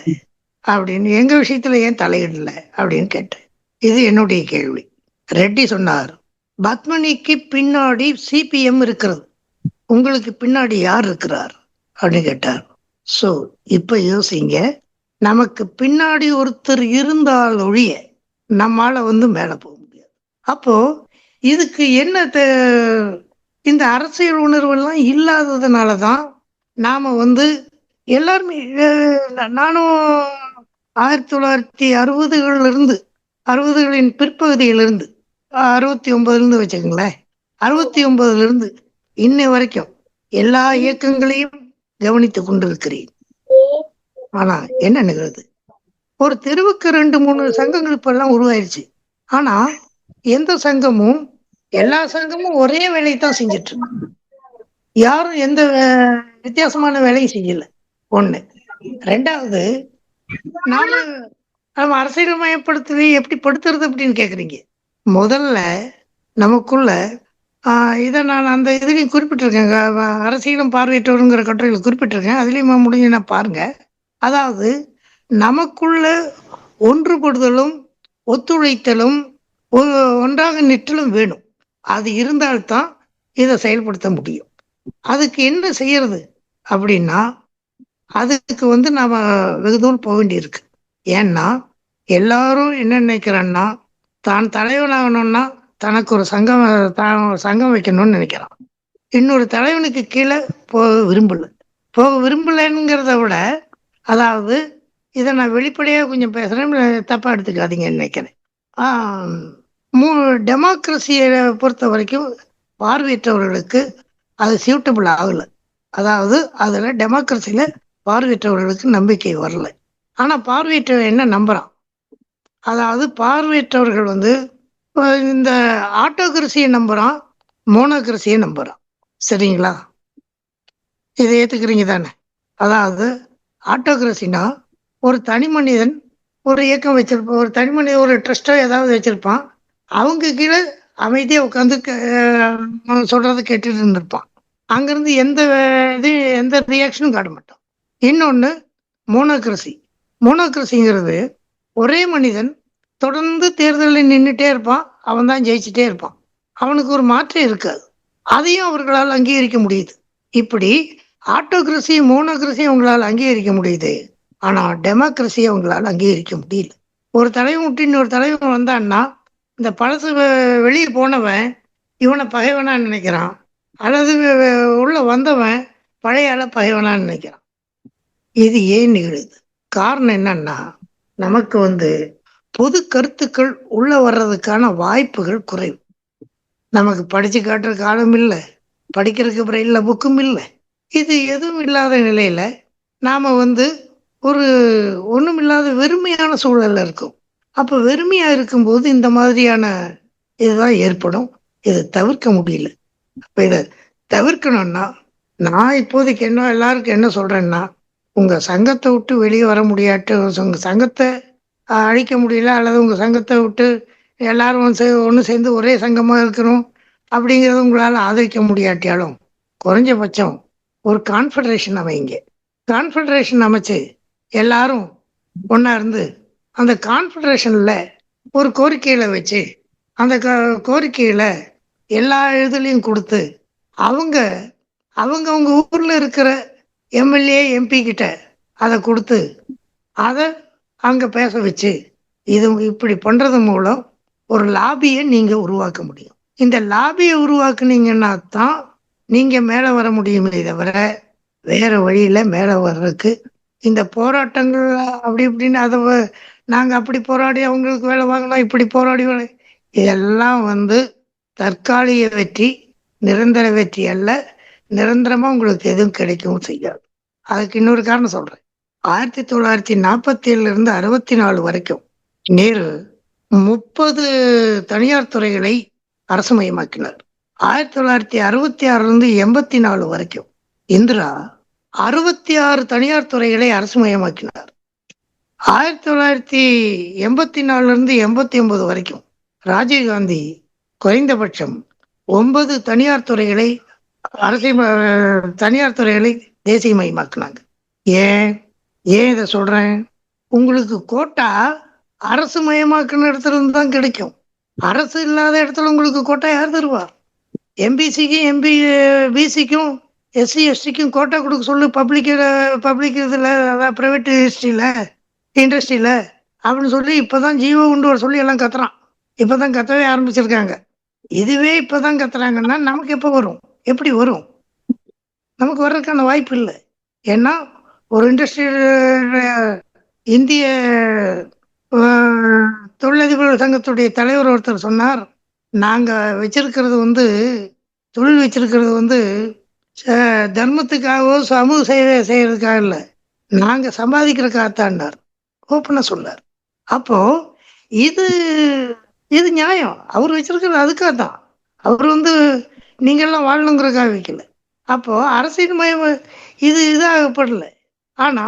அப்படின்னு, எங்க விஷயத்துல ஏன் தலையிடல அப்படின்னு கேட்டேன். இது என்னுடைய கேள்வி. ரெட்டி சொன்னார், பத்மினிக்கு பின்னாடி சிபிஎம் இருக்கிறது, உங்களுக்கு பின்னாடி யார் இருக்கிறார் அப்படின்னு கேட்டார். சோ இப்ப யோசிங்க, நமக்கு பின்னாடி ஒருத்தர் இருந்தால் ஒழிய நம்மால மேல போக முடியாது. அப்போ இதுக்கு என்ன இந்த அரசியல் உணர்வு எல்லாம் இல்லாததுனாலதான் நாம எல்லாருமே நானும் 1960 60களின் பிற்பகுதியிலிருந்து 69 வச்சுக்கோங்களேன், 69 இன்னை வரைக்கும் எல்லா இயக்கங்களையும் கவனித்துக் கொண்டிருக்கிறேன். ஆனா என்ன நிகழ்து, ஒரு தெருவுக்கு 2-3 சங்கங்கள் இப்ப எல்லாம் உருவாயிருச்சு. ஆனா எந்த சங்கமும் எல்லா சங்கமும் ஒரே வேலையை தான் செஞ்சிட்டு இருக்கு. யாரும் எந்த வித்தியாசமான வேலையும் செய்யல. ஒண்ணு. ரெண்டாவது, நாம அரசியல் மயப்படுத்துறது எப்படி படுத்துறது அப்படின்னு கேக்குறீங்க. முதல்ல நமக்குள்ள இதை நான் அந்த இதுலையும் குறிப்பிட்டிருக்கேன், அரசியலும் பார்வையற்றவருங்கிற கட்டுரையில் குறிப்பிட்டிருக்கேன். அதுலயும் முடிஞ்சுன்னா பாருங்க. அதாவது நமக்குள்ள ஒன்றுபடுதலும் ஒத்துழைத்தலும் ஒன்றாக நிற்றலும் வேணும். அது இருந்தால்தான் இதை செயல்படுத்த முடியும். அதுக்கு என்ன செய்யறது அப்படின்னா, அதுக்கு நாம வெகு தூரம் போக வேண்டியிருக்கு. ஏன்னா எல்லாரும் என்ன நினைக்கிறான்னா, தான் தலைவனாகணும்னா தனக்கு ஒரு சங்கம் வைக்கணும்னு நினைக்கிறான். இன்னொரு தலைவனுக்கு கீழே போக விரும்பலங்கிறத விட, அதாவது இதை நான் வெளிப்படையாக கொஞ்சம் பேசுறேன், தப்பா எடுத்துக்காதீங்கன்னு நினைக்கிறேன். டெமோக்ரஸியை பொறுத்த வரைக்கும் பார்வையற்றவர்களுக்கு அது சூட்டபிள் ஆகல. அதாவது அதுல டெமோக்ரஸியில பார்வையற்றவர்களுக்கு நம்பிக்கை வரல. ஆனா பார்வையற்றவர் என்ன நம்புறான், அதாவது பார்வையற்றவர்கள் இந்த ஆட்டோகிரசியை நம்புறான், மோனோகிரசியை நம்புறான். சரிங்களா? இதை ஏத்துக்கிறீங்க தானே? அதாவது ஆட்டோகிரசினா ஒரு தனி மனிதன் ஒரு இயக்கம் வச்சிருப்பான், ஒரு தனி மனிதன் ஒரு ட்ரஸ்டோ ஏதாவது வச்சிருப்பான், அவங்க கீழே அமைதியா உட்காந்து சொல்றது கேட்டுட்டு இருந்திருப்பான். அங்கிருந்து எந்த ரியாக்ஷனும் காட்ட மாட்டான். இன்னொன்னு மோனோகிரசிங்கிறது ஒரே மனிதன் தொடர்ந்து தேர்தலில் நின்றுட்டே இருப்பான், அவன் தான் ஜெயிச்சுட்டே இருப்பான், அவனுக்கு ஒரு மாற்றம் இருக்காது. அதையும் அவர்களால் அங்கீகரிக்க முடியுது. இப்படி ஆட்டோகிரசியும் மோனோகிரசியும் அவங்களால் அங்கீகரிக்க முடியுது. ஆனா டெமோக்ரஸியை அவங்களால் அங்கீகரிக்க முடியல. ஒரு தலைவன் விட்டு இன்னொரு தலைவன் வந்தான்னா, இந்த பழசு வெளியே போனவன் இவனை பகைவனா நினைக்கிறான், அல்லது உள்ள வந்தவன் பழைய ஆள பகைவனா நினைக்கிறான். இது ஏன் நிகழுது? காரணம் என்னன்னா, நமக்கு பொது கருத்துக்கள் உள்ள வர்றதுக்கான வாய்ப்புகள் குறைவு. நமக்கு படிச்சு காட்டுற காலம் இல்லை, படிக்கிறதுக்கு பிரெயின்ல புக்கும் இல்லை. இது எதுவும் இல்லாத நிலையில நாம ஒரு ஒண்ணுமில்லாத வெறுமையான சூழல்ல இருக்கும். அப்ப வெறுமையா இருக்கும்போது இந்த மாதிரியான இதுதான் ஏற்படும். இதை தவிர்க்க முடியல. அப்ப இதை தவிர்க்கணும்னா, நான் இப்போதைக்கு எல்லாருக்கும் என்ன சொல்றேன்னா, உங்க சங்கத்தை விட்டு வெளியே வர முடியாட்டு, உங்க சங்கத்தை அழிக்க முடியல, அல்லது உங்க சங்கத்தை விட்டு எல்லாரும் ஒன்று சேர்ந்து ஒரே சங்கமா இருக்கணும் அப்படிங்கிறது உங்களால ஆதரிக்க முடியாட்டியாலும், குறைஞ்சபட்சம் ஒரு கான்ஃபெடரேஷன் அமைங்க. கான்ஃபெடரேஷன் அமைச்சு எல்லாரும் ஒன்னா இருந்து அந்த கான்ஃபெடரேஷன்ல ஒரு கோரிக்கையில வச்சு, அந்த கோரிக்கையில எல்லா இதுலையும் கொடுத்து, அவங்க ஊர்ல இருக்கிற எம்எல்ஏ எம்பி கிட்ட அதை கொடுத்து அதை அங்க பேச வச்சு, இது இப்படி பண்றது மூலம் ஒரு லாபியை நீங்க உருவாக்க முடியும். இந்த லாபியை உருவாக்குனீங்கன்னா தான் நீங்க மேல வர முடியுமே தவிர வேற வழியில மேல வர்றதுக்கு இந்த போராட்டங்கள் அப்படி இப்படின்னு அதை நாங்க அப்படி போராடி அவங்களுக்கு வேலை வாங்கலாம், இப்படி போராடி இதெல்லாம் தற்காலிக வெற்றி, நிரந்தர வெற்றி அல்ல. நிரந்தரமா உங்களுக்கு எதுவும் கிடைக்கவும் செய்யாது. அதுக்கு இன்னொரு காரணம் சொல்றேன். 1947 இருந்து 64 வரைக்கும் நேரு 30 தனியார் துறைகளை அரசுமயமாக்கினார். 1966 இருந்து 84 வரைக்கும் இந்திரா 66 தனியார் துறைகளை அரசுமயமாக்கினார். 1984 இருந்து 89 வரைக்கும் ராஜீவ்காந்தி குறைந்தபட்சம் 9 தனியார் துறைகளை தனியார் துறைகளை தேசியமயமாக்குனாங்க. ஏன் ஏன் இதை சொல்றேன்? உங்களுக்கு கோட்டா அரசு மயமாக்குன இடத்துல இருந்து தான் கிடைக்கும். அரசு இல்லாத இடத்துல உங்களுக்கு கோட்டா யார் தருவா? எம்பிசிக்கும் பிசிக்கும் எஸ்சி எஸ்டிக்கும் கோட்டா கொடுக்க சொல்லு. பப்ளிக் இதுல அதாவது பிரைவேட் இண்டஸ்ட்ரியில அப்படின்னு சொல்லி இப்பதான் ஜீவோ கொண்டு வர சொல்லி எல்லாம் கத்துறான். இப்பதான் கத்தவே ஆரம்பிச்சிருக்காங்க. இதுவே இப்பதான் கத்துறாங்கன்னா நமக்கு எப்ப வரும்? எப்படி வரும்? நமக்கு வர்றதுக்கான வாய்ப்பு இல்லை. ஏன்னா ஒரு இந்திய தொழிலதிபர் சங்கத்துடைய தலைவர் ஒருத்தர் சொன்னார், நாங்க வச்சிருக்கிறது தொழில் வச்சிருக்கிறது தர்மத்துக்காகவோ சமூக சேவை செய்யறதுக்காக இல்லை, நாங்க சம்பாதிக்கிறதுக்காகத்தான்னார். ஓப்பனா சொன்னார். அப்போ இது இது நியாயம். அவர் வச்சிருக்கிறது அதுக்காக தான். அவர் நீங்கெல்லாம் வாழணுங்கிறதுக்காக வைக்கல. அப்போ அரசியல் மயம் இது இதாகப்படல. ஆனா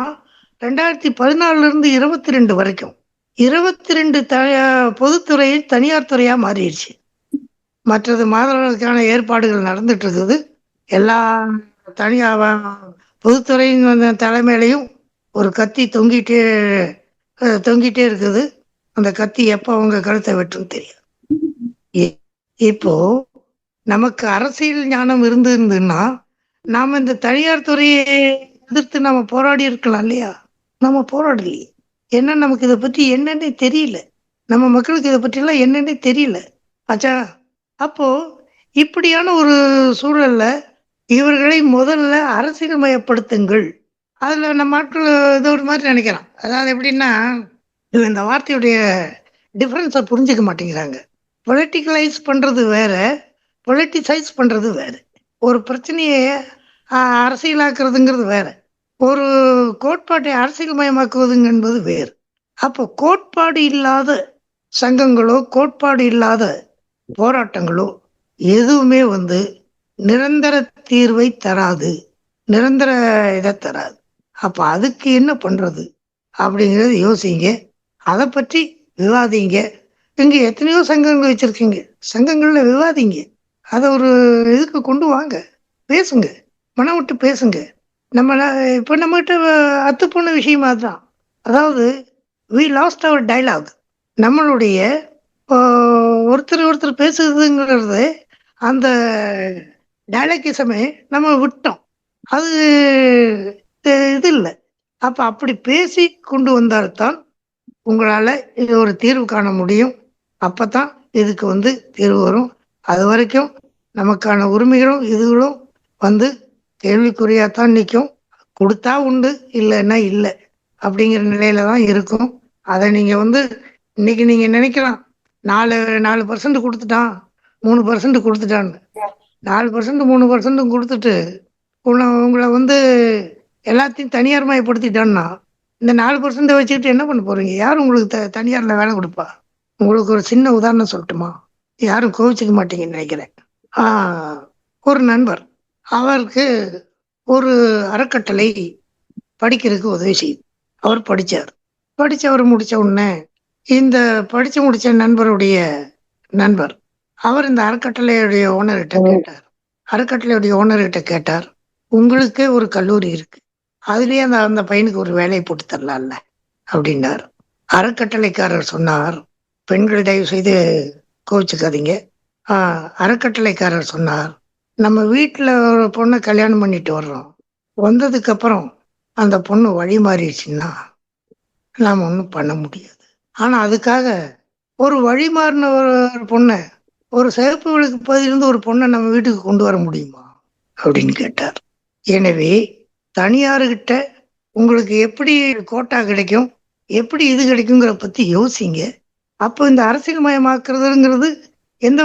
2014 இருந்து 22 வரைக்கும் 22 பொதுத்துறையில் தனியார் துறையா மாறிடுச்சு. மற்றது மாதவர்களுக்கான ஏற்பாடுகள் நடந்துட்டு இருக்குது. எல்லா பொதுத்துறையின் தலைமையிலையும் ஒரு கத்தி தொங்கிட்டே இருக்குது. அந்த கத்தி எப்ப அவங்க கழுத்தை வெட்டுன்னு தெரியாது. இப்போ நமக்கு அரசியல் ஞானம் இருந்துன்னா நாம இந்த தனியார் துறையை எதிர்த்து நம்ம போராடி இருக்கலாம் இல்லையா? நம்ம போராடலையே. ஏன்னா நமக்கு இதை பற்றி என்னன்னே தெரியல. நம்ம மக்களுக்கு இதை பற்றி எல்லாம் என்னன்னே தெரியல. ஆச்சா, அப்போ இப்படியான ஒரு சூழல்ல இவர்களை முதல்ல அரசியல் மயப்படுத்துங்கள். அதுல நம்ம ஆட்கள் இதை ஒரு மாதிரி நினைக்கிறான். அதாவது எப்படின்னா, இந்த வார்த்தையுடைய டிஃபரன்ஸை புரிஞ்சுக்க மாட்டேங்கிறாங்க. பொலிட்டிக்கலைஸ் பண்றது வேற, பொலிட்டிசைஸ் பண்றது வேற. ஒரு பிரச்சனையை அரசியலாக்குறதுங்கிறது வேற, ஒரு கோட்பாட்டை அரசியல் மயமாக்குவதுங்க என்பது வேறு. அப்போ கோட்பாடு இல்லாத சங்கங்களோ கோட்பாடு இல்லாத போராட்டங்களோ எதுவுமே நிரந்தர தீர்வை தராது, நிரந்தர இதை தராது. அப்ப அதுக்கு என்ன பண்றது அப்படிங்கறது யோசிங்க, அதை பற்றி விவாதிங்க. இங்க எத்தனையோ சங்கங்கள் வச்சிருக்கீங்க, சங்கங்கள்ல விவாதிங்க. அதை ஒரு இதுக்கு கொண்டு வாங்க, பேசுங்க, மனம் விட்டு பேசுங்க. இப்ப நம்மகிட்ட அத்து போன விஷயமா தான். அதாவது we lost our dialogue. நம்மளுடைய ஒருத்தர் பேசுறதுங்கிறது அந்த டயலாகிசமே நம்ம விட்டோம். அது இது இல்லை. அப்ப அப்படி பேசி கொண்டு வந்தால்தான் உங்களால இது ஒரு தீர்வு காண முடியும். அப்பதான் இதுக்கு தீர்வு வரும். அது வரைக்கும் நமக்கான உரிமைகளும் இதுகளும் கேள்விக்குறியாத்தான் நிற்கும். கொடுத்தா உண்டு, இல்லைன்னா இல்லை அப்படிங்கிற நிலையில தான் இருக்கும். அதை நீங்க இன்னைக்கு நீங்க நினைக்கலாம் 4% கொடுத்துட்டான், 3% கொடுத்துட்டான்னு. 4% 3% கொடுத்துட்டு உங்களை எல்லாத்தையும் தனியார் மயப்படுத்திட்டான்னா இந்த 4% வச்சுக்கிட்டு என்ன பண்ண போறீங்க? யாரும் உங்களுக்கு தனியார்ல வேலை கொடுப்பா? உங்களுக்கு ஒரு சின்ன உதாரணம் சொல்லட்டுமா? யாரும் கோவிச்சுக்க மாட்டீங்கன்னு நினைக்கிறேன். ஒரு நண்பர், அவருக்கு ஒரு அறக்கட்டளை படிக்கிறதுக்கு உதவி செய்யுது. அவர் படிச்சவர் முடிச்ச உடனே இந்த முடிச்ச நண்பருடைய நண்பர் அவர் இந்த அறக்கட்டளையுடைய ஓனர்கிட்ட கேட்டார், உங்களுக்கு ஒரு கல்லூரி இருக்கு, அதுலயே அந்த பையனுக்கு ஒரு வேலையை போட்டு தரலாம்ல அப்படின்னார். அறக்கட்டளைக்காரர் சொன்னார், பெண்கள் தயவு செய்து கோவிச்சுக்காதீங்க. அறக்கட்டளைக்காரர் சொன்னார், நம்ம வீட்டுல ஒரு பொண்ணை கல்யாணம் பண்ணிட்டு வர்றோம், வந்ததுக்கு அப்புறம் அந்த பொண்ணு வழி மாறிடுச்சுன்னா நாம ஒன்றும் பண்ண முடியாது. ஆனா அதுக்காக ஒரு வழி மாறின ஒரு பொண்ணை, ஒரு சிவப்பு விளக்கு பதிலிருந்து ஒரு பொண்ணை நம்ம வீட்டுக்கு கொண்டு வர முடியுமா அப்படின்னு கேட்டார். எனவே தனியார்கிட்ட உங்களுக்கு எப்படி கோட்டா கிடைக்கும், எப்படி இது கிடைக்குங்கிற பத்தி யோசிங்க. அப்போ இந்த அரசியல் மயமாக்குறதுங்கிறது எந்த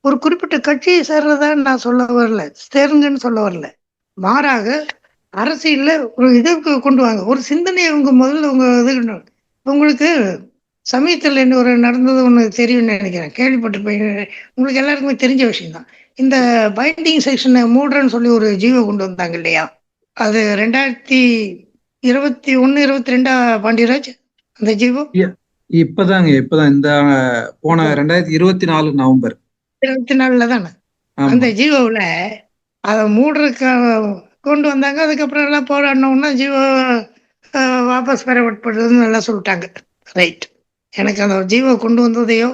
ஒரு குறிப்பிட்ட கட்சியை சேர்றதா நான் சொல்ல வரல, சேருங்கன்னு சொல்ல வரல. மாறாக அரசியல்ல ஒரு இதை கொண்டு வாங்க, ஒரு சிந்தனையை முதல்ல இது உங்களுக்கு சமயத்தில் என்ன ஒரு நடந்தது ஒன்று தெரியும்னு நினைக்கிறேன், கேள்விப்பட்டிருப்பீங்க. உங்களுக்கு எல்லாருக்குமே தெரிஞ்ச விஷயம் தான். இந்த பைண்டிங் செக்ஷனை மூடுறன்னு சொல்லி ஒரு ஜீவோ கொண்டு வந்தாங்க இல்லையா? அது 2021, 22 பாண்டியராஜ் அந்த ஜீவோ. இப்பதான் இந்த போன 2024 நவம்பர் 24 தானே ஆமா. அந்த ஜீவோவில் அதை மூடுறதுக்கு கொண்டு வந்தாங்க. அதுக்கப்புறம் எல்லாம் போராடினோம்னா ஜீவோ வாபஸ் பெறப்படுறதுன்னு நல்லா சொல்லிட்டாங்க. ரைட். எனக்கு அந்த ஜீவோ கொண்டு வந்ததையோ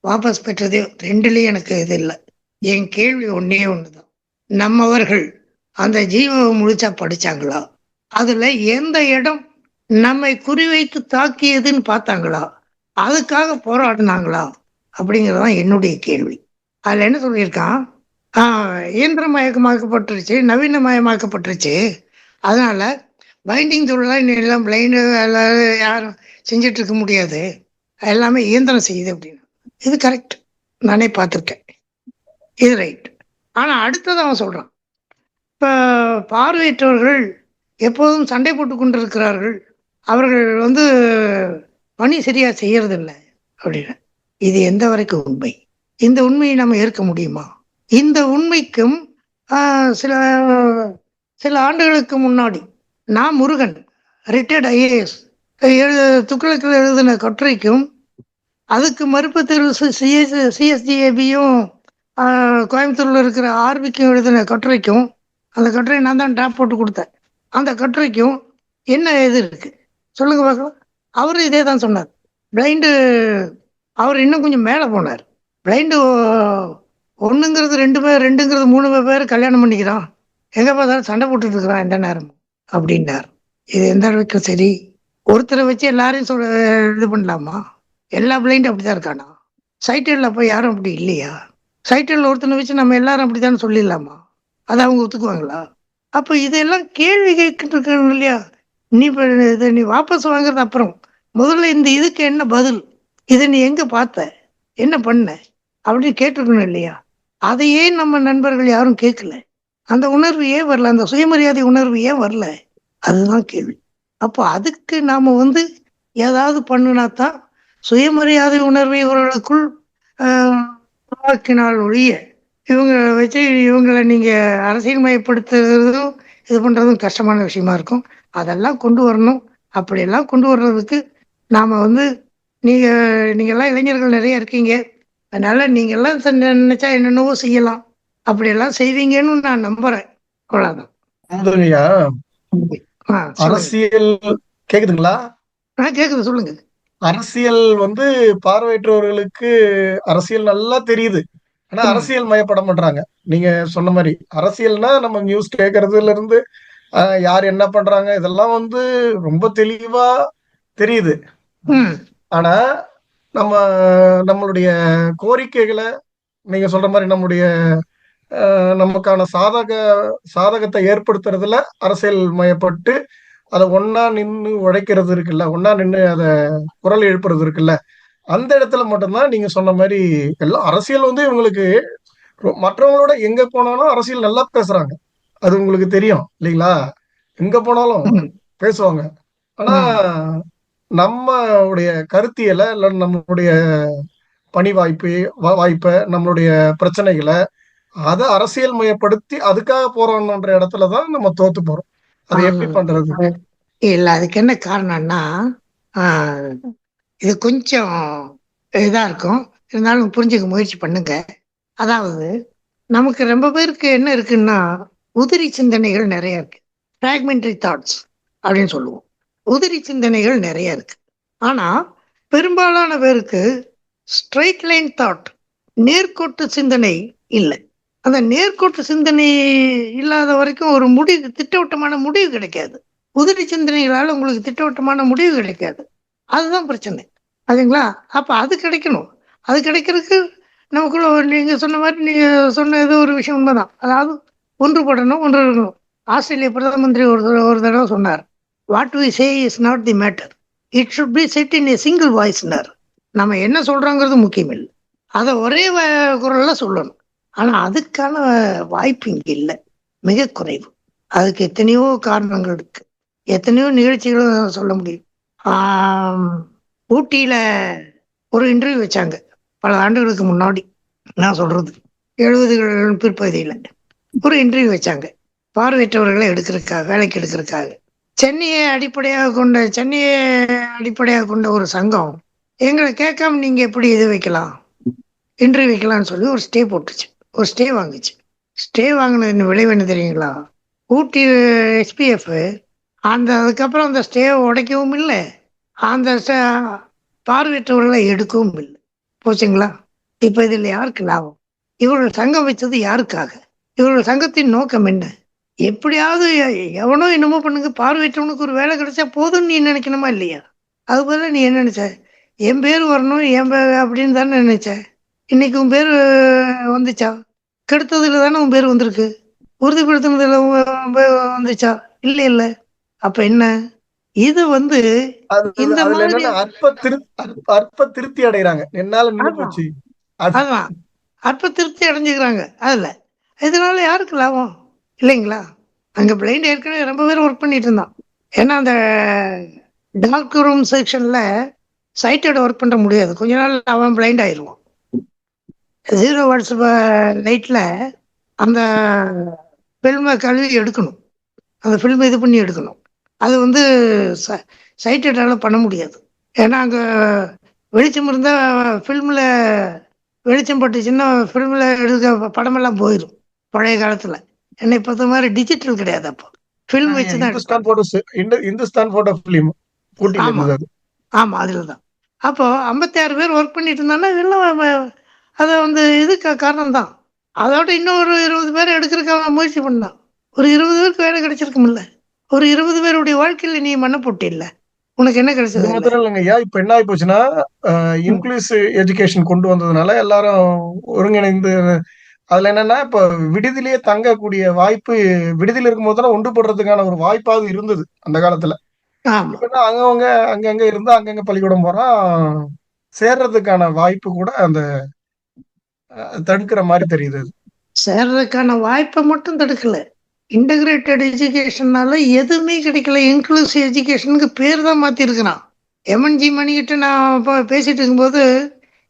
வாபஸ் பெற்றதையோ ரெண்டுலேயும் எனக்கு இது இல்லை. என் கேள்வி ஒன்றே ஒன்று தான். நம்மவர்கள் அந்த ஜீவோவை முழுச்சா படிச்சாங்களா? அதுல எந்த இடம் நம்மை குறிவைத்து தாக்கியதுன்னு பார்த்தாங்களா? அதுக்காக போராடினாங்களா? அப்படிங்கிறதான் என்னுடைய கேள்வி. அதுல என்ன சொல்லியிருக்கான், இயந்திரமயமாக்கப்பட்டுருச்சு, நவீனமயமாக்கப்பட்டுருச்சு, அதனால பைண்டிங் தொழிலாம் எல்லாம் பிளைண்டு யாரும் செஞ்சிட்டு இருக்க முடியாது, எல்லாமே இயந்திரம் செய்யுது அப்படின்னு. இது கரெக்ட், நானே பார்த்துருக்கேன், இது ரைட். ஆனா அடுத்தது அவன் சொல்றான், இப்ப பார்வையற்றவர்கள் எப்போதும் சண்டை போட்டு கொண்டிருக்கிறார்கள், அவர்கள் பணி சரியா செய்யறதில்லை அப்படின்னு. இது எந்த வரைக்கும் உண்மை? இந்த உண்மையை நம்ம ஏற்க முடியுமா? இந்த உண்மைக்கும் சில சில ஆண்டுகளுக்கு முன்னாடி நான் முருகன் ரிட்டையர்ட் ஐஏஎஸ் துக்ளக்கில் எழுதின கட்டுரைக்கும் அதுக்கு மறுப்பு தேர்வு சிஎஸ்டிஏபியும் கோயம்புத்தூர்ல இருக்கிற ஆர்பிக்கும் எழுதின கட்டுரைக்கும், அந்த கட்டுரை நான் தான் டாப் போட்டு கொடுத்தேன், அந்த கட்டுரைக்கும் என்ன இது இருக்கு சொல்லுங்க பார்க்கலாம். அவரும் இதே தான் சொன்னார். பிளைண்டு அவர் இன்னும் கொஞ்சம் மேலே போனார். பிளைண்டு ஒன்றுங்கிறது 2 பேர், 2ங்கிறது 3 பேர் கல்யாணம் பண்ணிக்கிறான், எங்கே பார்த்தாலும் சண்டை போட்டுட்டு இருக்கிறான் எந்த நேரமும் அப்படின்னார். இது எந்த அளவுக்கு சரி? ஒருத்தரை வச்சு எல்லாரையும் இது பண்ணலாமா? எல்லா பிளைண்டும் அப்படிதான் இருக்கானா? சைட்டில் போய் யாரும் அப்படி இல்லையா? சைட்டில் ஒருத்தனை வச்சு நம்ம எல்லாரும் அப்படித்தானே சொல்லிடலாமா? அதை அவங்க ஒத்துக்குவாங்களா? அப்போ இதெல்லாம் கேள்வி கேட்கிட்டு இருக்காங்க இல்லையா? நீ இதை நீ வாபஸ் வாங்குறது அப்புறம், முதல்ல இந்த இதுக்கு என்ன பதில், இதை நீ எங்க பார்த்த, என்ன பண்ண அப்படின்னு கேட்டிருக்கணும் இல்லையா? அதையே நம்ம நண்பர்கள் யாரும் கேட்கல. அந்த உணர்வு ஏன் வரல? அந்த சுயமரியாதை உணர்வு ஏன் வரல? அதுதான் கேள்வி. அப்போ அதுக்கு நாம ஏதாவது பண்ணுனா தான் சுயமரியாதை உணர்வை இவர்களுக்குள் உருவாக்கினால் ஒழிய, இவங்க வச்சு இவங்களை நீங்க அரசியல் மயப்படுத்துறதும் இது பண்றதும் கஷ்டமான விஷயமா இருக்கும். அதெல்லாம் கொண்டு வரணும். அப்படியெல்லாம் கொண்டு வர்றதுக்கு நாம நீங்கெல்லாம் இளைஞர்கள் நிறைய இருக்கீங்க, அதனால நீங்கெல்லாம் நினைச்சா என்னென்னவோ செய்யலாம், அப்படியெல்லாம் செய்வீங்கன்னு நான் நம்புறேன். அவ்வளவுதான். அரசியல் கேக்குதுங்களா? கேக்குது, சொல்லுங்க. அரசியல் பார்வையற்றவர்களுக்கு அரசியல் நல்லா தெரியுது, ஆனா அரசியல் மயப்பட மாட்டாங்க. நீங்க சொன்ன மாதிரி அரசியல்னா நம்ம நியூஸ் கேட்கறதுல இருந்து யார் என்ன பண்றாங்க இதெல்லாம் ரொம்ப தெளிவா தெரியுது. ஆனா நம்மளுடைய கோரிக்கைகளை நீங்க சொல்ற மாதிரி நமக்கான சாதகத்தை ஏற்படுத்துறதுல அரசியல் மயப்பட்டு அதை ஒன்னா நின்று உழைக்கிறது இருக்குல்ல, ஒன்னா நின்று அதை குரல் எழுப்புறது இருக்குல்ல, அந்த இடத்துல மட்டும்தான் நீங்க சொன்ன மாதிரி எல்லாம் அரசியல் இவங்களுக்கு மற்றவங்களோட எங்க போனாலும் அரசியல் நல்லா பேசுறாங்க, அது உங்களுக்கு தெரியும் இல்லைங்களா? எங்க போனாலும் பேசுவாங்க. ஆனா நம்மளுடைய கருத்தியலை இல்ல நம்மளுடைய பணி வாய்ப்பை நம்மளுடைய பிரச்சனைகளை அதை அரசியல் மயப்படுத்தி அதுக்காக போறோம்ன்ற இடத்துலதான் நம்ம தோத்து போறோம். அது எப்படி பண்றது? இல்ல, அதுக்கு என்ன காரணம்னா இது கொஞ்சம் இதா இருக்கும், இருந்தாலும் புரிஞ்சுக்க முயற்சி பண்ணுங்க. அதாவது நமக்கு ரொம்ப பேருக்கு என்ன இருக்குன்னா, உதிரி சிந்தனைகள் நிறைய இருக்கு, ஃப்ராக்மெண்டரி தாட்ஸ் அப்படின்னு சொல்லுவோம். உதிரி சிந்தனைகள் நிறைய இருக்கு. ஆனா பெரும்பாலான பேருக்கு ஸ்ட்ரைட் லைன் தாட், நேர்கோட்டு சிந்தனை இல்லை. அந்த நேர்கோட்டு சிந்தனை இல்லாத வரைக்கும் ஒரு முடிவு, திட்டவட்டமான முடிவு கிடைக்காது. உதிரி சிந்தனைகளால் உங்களுக்கு திட்டவட்டமான முடிவு கிடைக்காது. அதுதான் பிரச்சனை, அதுங்களா? அப்ப அது கிடைக்கணும். அது கிடைக்கிறதுக்கு நமக்குள்ள நீங்க சொன்ன மாதிரி, நீங்க சொன்ன ஏதோ ஒரு விஷயம் உண்மைதான். அதாவது ஒன்றுபடணும், ஒன்று இருக்கணும். ஆஸ்திரேலிய பிரதம மந்திரி ஒரு தடவை சொன்னார், what we say is not the matter, it should be said in a single வாய்ஸ்னார். நம்ம என்ன சொல்றோங்கிறது முக்கியம் இல்லை, அதை ஒரே குரல்ல சொல்லணும். ஆனா அதுக்கான வாய்ப்பு இங்க இல்லை, மிக குறைவு. அதுக்கு எத்தனையோ காரணங்கள் இருக்கு, எத்தனையோ நிகழ்ச்சிகளும் சொல்ல முடியும். ஊட்டியில ஒரு இன்டர்வியூ வச்சாங்க பல ஆண்டுகளுக்கு முன்னாடி, நான் சொல்றது 70கள் பிற்பகுதியில ஒரு இன்டர்வியூ வச்சாங்க. பார்வையற்றவர்களை எடுக்கிறதுக்காக, வேலைக்கு எடுக்கிறதுக்காக. சென்னையை அடிப்படையாக கொண்ட ஒரு சங்கம் எங்களை கேட்காம நீங்க எப்படி இது வைக்கலாம், இன்டர்வியூ வைக்கலாம்னு சொல்லி ஒரு ஸ்டே போட்டுச்சு, ஒரு ஸ்டே வாங்குச்சு. ஸ்டே வாங்கினது விளைவு என்ன தெரியுங்களா? ஊட்டி எஸ்பிஎஃப் அதுக்கப்புறம் அந்த ஸ்டேவை உடைக்கவும் இல்லை, அந்த பார்வையற்றவர்களை எடுக்கவும் இல்லை. போச்சுங்களா? இப்ப இதில் யாருக்கு லாபம்? இவர்கள் சங்கம் வச்சது யாருக்காக? இவர்கள் சங்கத்தின் நோக்கம் என்ன? எப்படியாவது எவனோ என்னமோ பண்ணுங்க, பார்வையற்றவனுக்கு ஒரு வேலை கிடைச்சா போதும்னு நீ நினைக்கணுமா இல்லையா? அது போல நீ என்ன நினைச்ச? என் பேர் வரணும், என் பேர் அப்படின்னு தானே நினைச்ச. இன்னைக்கு உன் பேர் வந்துச்சா? கெடுத்ததுல தானே உன் பேர் வந்திருக்கு. உறுதிப்படுத்தினதுல வந்துச்சா? இல்ல இல்ல. அப்ப என்ன இது இந்த மாதிரி அற்ப திருப்தி அடைகிறாங்க. என்னால நின்று போச்சு, அதான் அற்ப திருப்தி அடைஞ்சுக்கிறாங்க. அதுல இதனால யாருக்கு லாபம் இல்லைங்களா? அங்க பிளைண்ட் ஏற்கனவே ரொம்ப பேர் ஒர்க் பண்ணிட்டு இருந்தான். ஏன்னா அந்த டார்க் ரூம் செக்ஷன்ல சைட்டோட ஒர்க் பண்ண முடியாது, கொஞ்ச நாள் அவன் பிளைண்ட் ஆயிடுவான். 0 வாட்ஸ் லைட்ல அந்த ஃபில்மை கழுவி எடுக்கணும், அந்த ஃபில்மை இது பண்ணி எடுக்கணும். அது சைட்டடால பண்ண முடியாது. ஏன்னா அங்கே வெளிச்சம் இருந்தால் ஃபில்மில் வெளிச்சம் பட்டுச்சுன்னா ஃபில்மில் எடுக்க படமெல்லாம் போயிடும் பழைய காலத்தில். ஏன்னா இப்போ மாதிரி டிஜிட்டல் கிடையாது. அப்போ ஃபில்ம் வச்சு தான் இந்துஸ்தான் போட்டோ ஃபிலிம். ஆமாம், அதில் தான். அப்போ 56 பேர் ஒர்க் பண்ணிட்டு இருந்தாங்கன்னா இதெல்லாம் அதை இதுக்கு காரணம் தான். அதோட இன்னும் ஒரு 20 பேர் எடுக்கிறதுக்காக முயற்சி பண்ணான். ஒரு 20 பேருக்கு வேலை கிடைச்சிருக்கும்ல. ஒரு 20 பேருடைய வாழ்க்கையில நீ மண்ணை போட்டி இல்ல, உனக்கு என்ன கிடைச்சது? இல்லைங்கய்யா, இப்ப என்ன ஆகி போச்சுன்னா இன்க்ளூசிவ் எஜுகேஷன் கொண்டு வந்ததுனால எல்லாரும் ஒருங்கிணைந்து அதுல என்னன்னா இப்ப விடுதியிலேயே தங்கக்கூடிய வாய்ப்பு, விடுதியில் இருக்கும்போது தான் ஒன்றுபடுறதுக்கான ஒரு வாய்ப்பாவது இருந்தது அந்த காலத்துல. அங்கவங்க அங்கங்க இருந்து அங்கங்க பள்ளிக்கூடம் போறான், சேர்றதுக்கான வாய்ப்பு கூட அந்த தடுக்கிற மாதிரி தெரியுது. சேர்றதுக்கான வாய்ப்பை மட்டும் தடுக்கல, இன்டகிரேட்டட் எஜுகேஷன்னால எதுவுமே கிடைக்கல. இன்க்ளூசிவ் எஜுகேஷனுக்கு பேர் தான் மாத்திருக்கிறான். எம்என்ஜி மணிக்கிட்ட நான் இப்போ பேசிட்டு இருக்கும்போது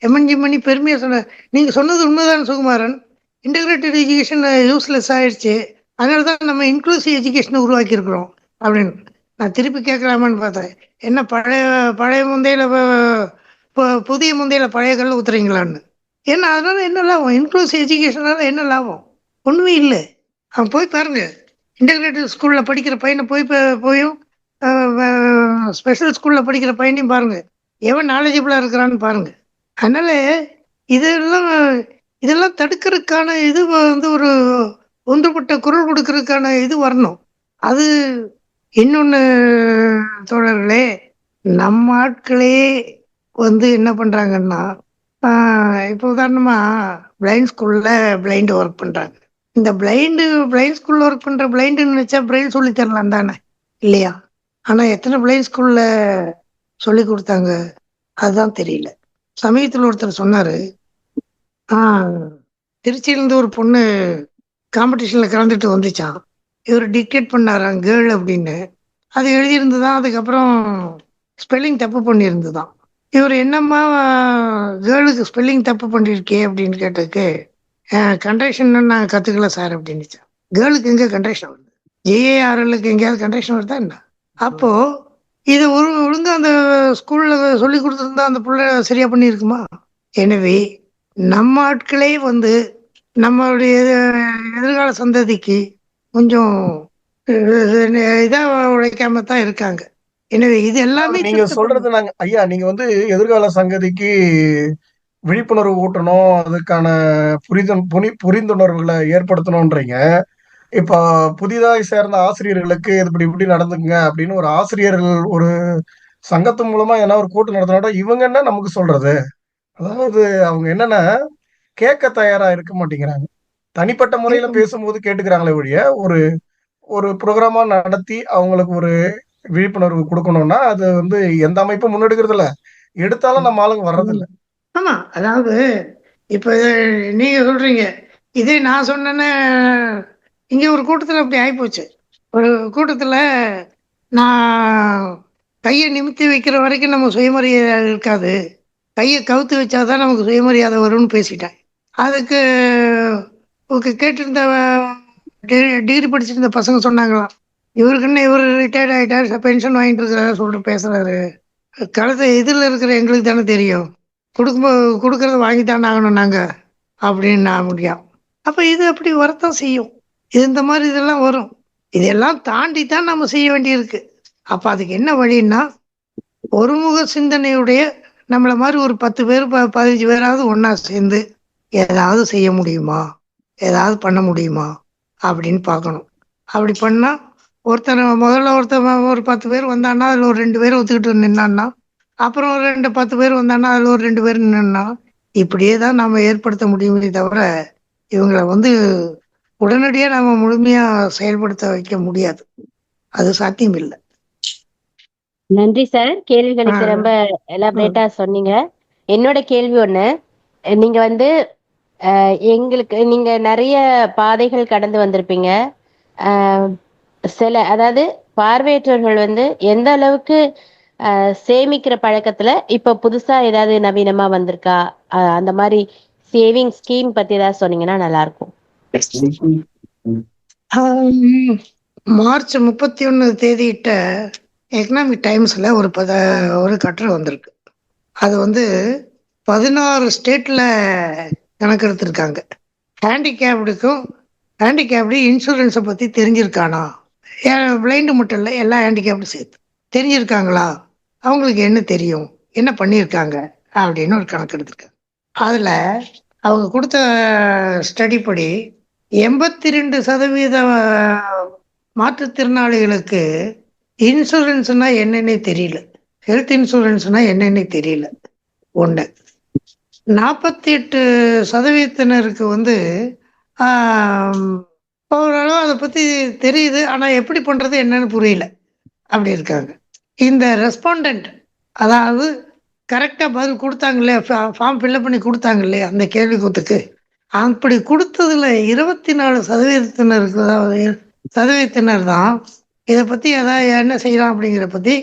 எம்என்ஜி மணி பெருமையா சொன்ன, நீங்க சொன்னது உண்மைதான் சுகுமாரன், இன்டகிரேட்டட் எஜுகேஷன் யூஸ்லெஸ் ஆயிடுச்சு, அதனால தான் நம்ம இன்க்ளூசிவ் எஜுகேஷனை உருவாக்கி இருக்கிறோம் அப்படின்னு. நான் திருப்பி கேட்கலாமான்னு பார்த்தேன், என்ன பழைய முந்தையில புதிய முந்தையில பழைய கல்ல ஊத்துறீங்களான்னு. ஏன்னா அதனால என்ன லாபம்? இன்க்ளூசிவ் எஜுகேஷனால என்ன லாபம்? ஒண்ணுமே இல்லை. அவன் போய் பாருங்க, இன்டகிரேட்டட் ஸ்கூல்ல படிக்கிற பையனை போயும் ஸ்பெஷல் ஸ்கூல்ல படிக்கிற பையனையும் பாருங்க, எவன் நாலேஜபிளா இருக்கிறான்னு பாருங்க. அதனால இதெல்லாம் தடுக்கிறதுக்கான இது ஒரு ஒன்றுபட்ட குரல் கொடுக்கறதுக்கான இது வரணும். அது இன்னொன்னு தோழர்களே, நம்ம ஆட்களே என்ன பண்றாங்கன்னா, இப்போ உதாரணமா பிளைண்ட் ஸ்கூல்ல பிளைண்ட் ஒர்க் பண்றாங்க. இந்த பிளைண்ட் ஸ்கூல்ல ஒர்க் பண்ற பிளைண்டுன்னு நினைச்சா பிரெயின் சொல்லி தரலாம் தானே இல்லையா? ஆனா எத்தனை பிளைண்ட் ஸ்கூல்ல சொல்லி கொடுத்தாங்க அதுதான் தெரியல. சமயத்துல ஒருத்தர் சொன்னாரு, திருச்சியிலிருந்து ஒரு பொண்ணு காம்படிஷன்ல கலந்துட்டு வந்துச்சான், இவர் டிக்டேட் பண்ணாராம் கேர்ள் அப்படின்னு. அது எழுதியிருந்துதான், அதுக்கப்புறம் ஸ்பெல்லிங் தப்பு பண்ணியிருந்துதான். இவர் என்னம்மா கேர்ளுக்கு ஸ்பெல்லிங் தப்பு பண்ணிருக்கே அப்படின்னு கேட்டதுக்கு, கண்ட்ரேஷன் நான் கத்துக்கல சார் அப்படின்னுச்சா. கேர்ளுக்கு எங்க கண்ட்ரேஷன் வருது? ஜேஏஆர்எல்லுக்கு எங்கேயாவது கண்ட்ரேஷன் வருதா என்ன? அப்போ இதை ஒழுங்கா அந்த ஸ்கூல்ல சொல்லி கொடுத்துருந்தா அந்த பிள்ளை சரியா பண்ணியிருக்குமா? எனவே நம்ம ஆட்களே நம்மளுடைய எதிர்கால சந்ததிக்கு கொஞ்சம் இதா உழைக்காம தான் இருக்காங்க. எனவே இது எல்லாமே நீங்க சொல்றது ஐயா, நீங்க எதிர்கால சங்கதிக்கு விழிப்புணர்வு ஊட்டணும், அதுக்கான புரிந்துணர்வுகளை ஏற்படுத்தணும்ன்றீங்க. இப்ப புதிதாக சேர்ந்த ஆசிரியர்களுக்கு இப்படி இப்படி நடந்துங்க அப்படின்னு ஒரு ஆசிரியர்கள் ஒரு சங்கத்து மூலமா ஏன்னா ஒரு கூட்டம் நடத்தினோட இவங்க என்ன நமக்கு சொல்றது? அதாவது அவங்க என்னன்னா கேட்க தயாரா இருக்க மாட்டேங்கிறாங்க. தனிப்பட்ட முறையில பேசும்போது கேட்டுக்கிறாங்களே ஒழிய ஒரு ப்ரோக்ராமா நடத்தி அவங்களுக்கு ஒரு விழிப்புணர்வு கொடுக்கணும்னா அது எந்த அமைப்பும் முன்னெடுக்கிறது இல்ல, எடுத்தாலும் நம்ம ஆளுங்க வர்றதில்ல. ஆமா, அதாவது இப்ப நீங்க சொல்றீங்க, இதே நான் சொன்னேன்னு இங்க ஒரு கூட்டத்துல அப்படி ஆயிப்போச்சு. ஒரு கூட்டத்துல நான் கையை நிமித்தி வைக்கிற வரைக்கும் நம்ம சுயமரியாதை இருக்காது, கையை கவுத்து வச்சாதான் நமக்கு சுயமரியாதை வரும்னு பேசிட்டேன். அதுக்கு கேட்டிருந்த டிகிரி படிச்சிருந்த பசங்க சொன்னாங்களாம், இவருக்குன்னு இவர் ரிட்டையர்ட் ஆகிட்டார், பென்ஷன் வாங்கிட்டு இருக்கிறாரு சொல்லிட்டு பேசுறாரு. கழுத்தை இதில் இருக்கிற எங்களுக்கு தானே தெரியும், கொடுக்கறத வாங்கித்தானே ஆகணும் நாங்கள் அப்படின்னு நான் முடியும். அப்போ இது அப்படி வரத்தான் செய்யும். இது இந்த மாதிரி இதெல்லாம் வரும். இதெல்லாம் தாண்டி தான் நம்ம செய்ய வேண்டியிருக்கு. அப்போ அதுக்கு என்ன வழின்னா, ஒருமுக சிந்தனையுடைய நம்மளை மாதிரி ஒரு 10 பேர் 15 பேராவது ஒன்றா சேர்ந்து ஏதாவது செய்ய முடியுமா, ஏதாவது பண்ண முடியுமா அப்படின்னு பார்க்கணும். அப்படி பண்ணால் முதல்ல ஒருத்தர் ஒரு 10 பேர் வந்தான்னா அதில் ஒரு 2 பேர் ஒத்துக்கிட்டு நின்னான்னா, அப்புறம் ஒரு 10 பேர் வந்தான்னா அதில் ஒரு 2 பேர் நின்னா, இப்படியே தான் நம்ம ஏற்படுத்த முடியுமே தவிர இவங்களை உடனடியாக நம்ம முழுமையாக செயல்படுத்த வைக்க முடியாது. அது சாத்தியம் இல்லை. நன்றி சார், கேள்விகளுக்கு ரொம்ப எலாபரேட்டா சொன்னீங்க. என்னோட கேள்வி ஒண்ணு, நீங்க எங்களுக்கு நீங்க நிறைய பாதைகள் கடந்து வந்திருப்பீங்க. அதாவது பார்வையற்றவர்கள் எந்த அளவுக்கு சேமிக்கிற பழக்கத்துல இப்ப புதுசா ஏதாவது நவீனமா வந்திருக்கா, அந்த மாதிரி சேவிங் ஸ்கீம் பத்தி ஏதாவது சொன்னீங்கன்னா நல்லா இருக்கும். மார்ச் 31 தேதியிட்ட எக்கனாமிக் டைம்ஸ்ல ஒரு கட்டுரை வந்திருக்கு. அது 16 ஸ்டேட்ல கணக்கெடுத்திருக்காங்க. ஹேண்டிகேப்டு இன்சூரன்ஸை பத்தி தெரிஞ்சிருக்கானா, பிளைண்டு மட்டும் இல்லை, எல்லா ஹேண்டிகேப்டும் சேர்த்து தெரிஞ்சிருக்காங்களா, அவங்களுக்கு என்ன தெரியும், என்ன பண்ணியிருக்காங்க அப்படின்னு ஒரு கணக்கு எடுத்திருக்காங்க. அதுல அவங்க கொடுத்த ஸ்டடி படி 82% மாற்றுத்திறனாளிகளுக்கு இன்சூரன்ஸ்னா என்னன்னே தெரியல, ஹெல்த் இன்சூரன்ஸ்னா என்னன்னே தெரியல. ஒன்று. 48% ஓரளவு அதை பற்றி தெரியுது, ஆனால் எப்படி பண்ணுறது என்னன்னு புரியல, அப்படி இருக்காங்க. இந்த ரெஸ்பாண்டன்ட், அதாவது கரெக்டாக பதில் கொடுத்தாங்களே, ஃபார்ம் ஃபில்அப் பண்ணி கொடுத்தாங்களே அந்த கேள்வி கூத்துக்கு, அப்படி கொடுத்ததுல 24% தான் இதை பற்றி ஏதாவது என்ன செய்யலாம் அப்படிங்கிற பற்றி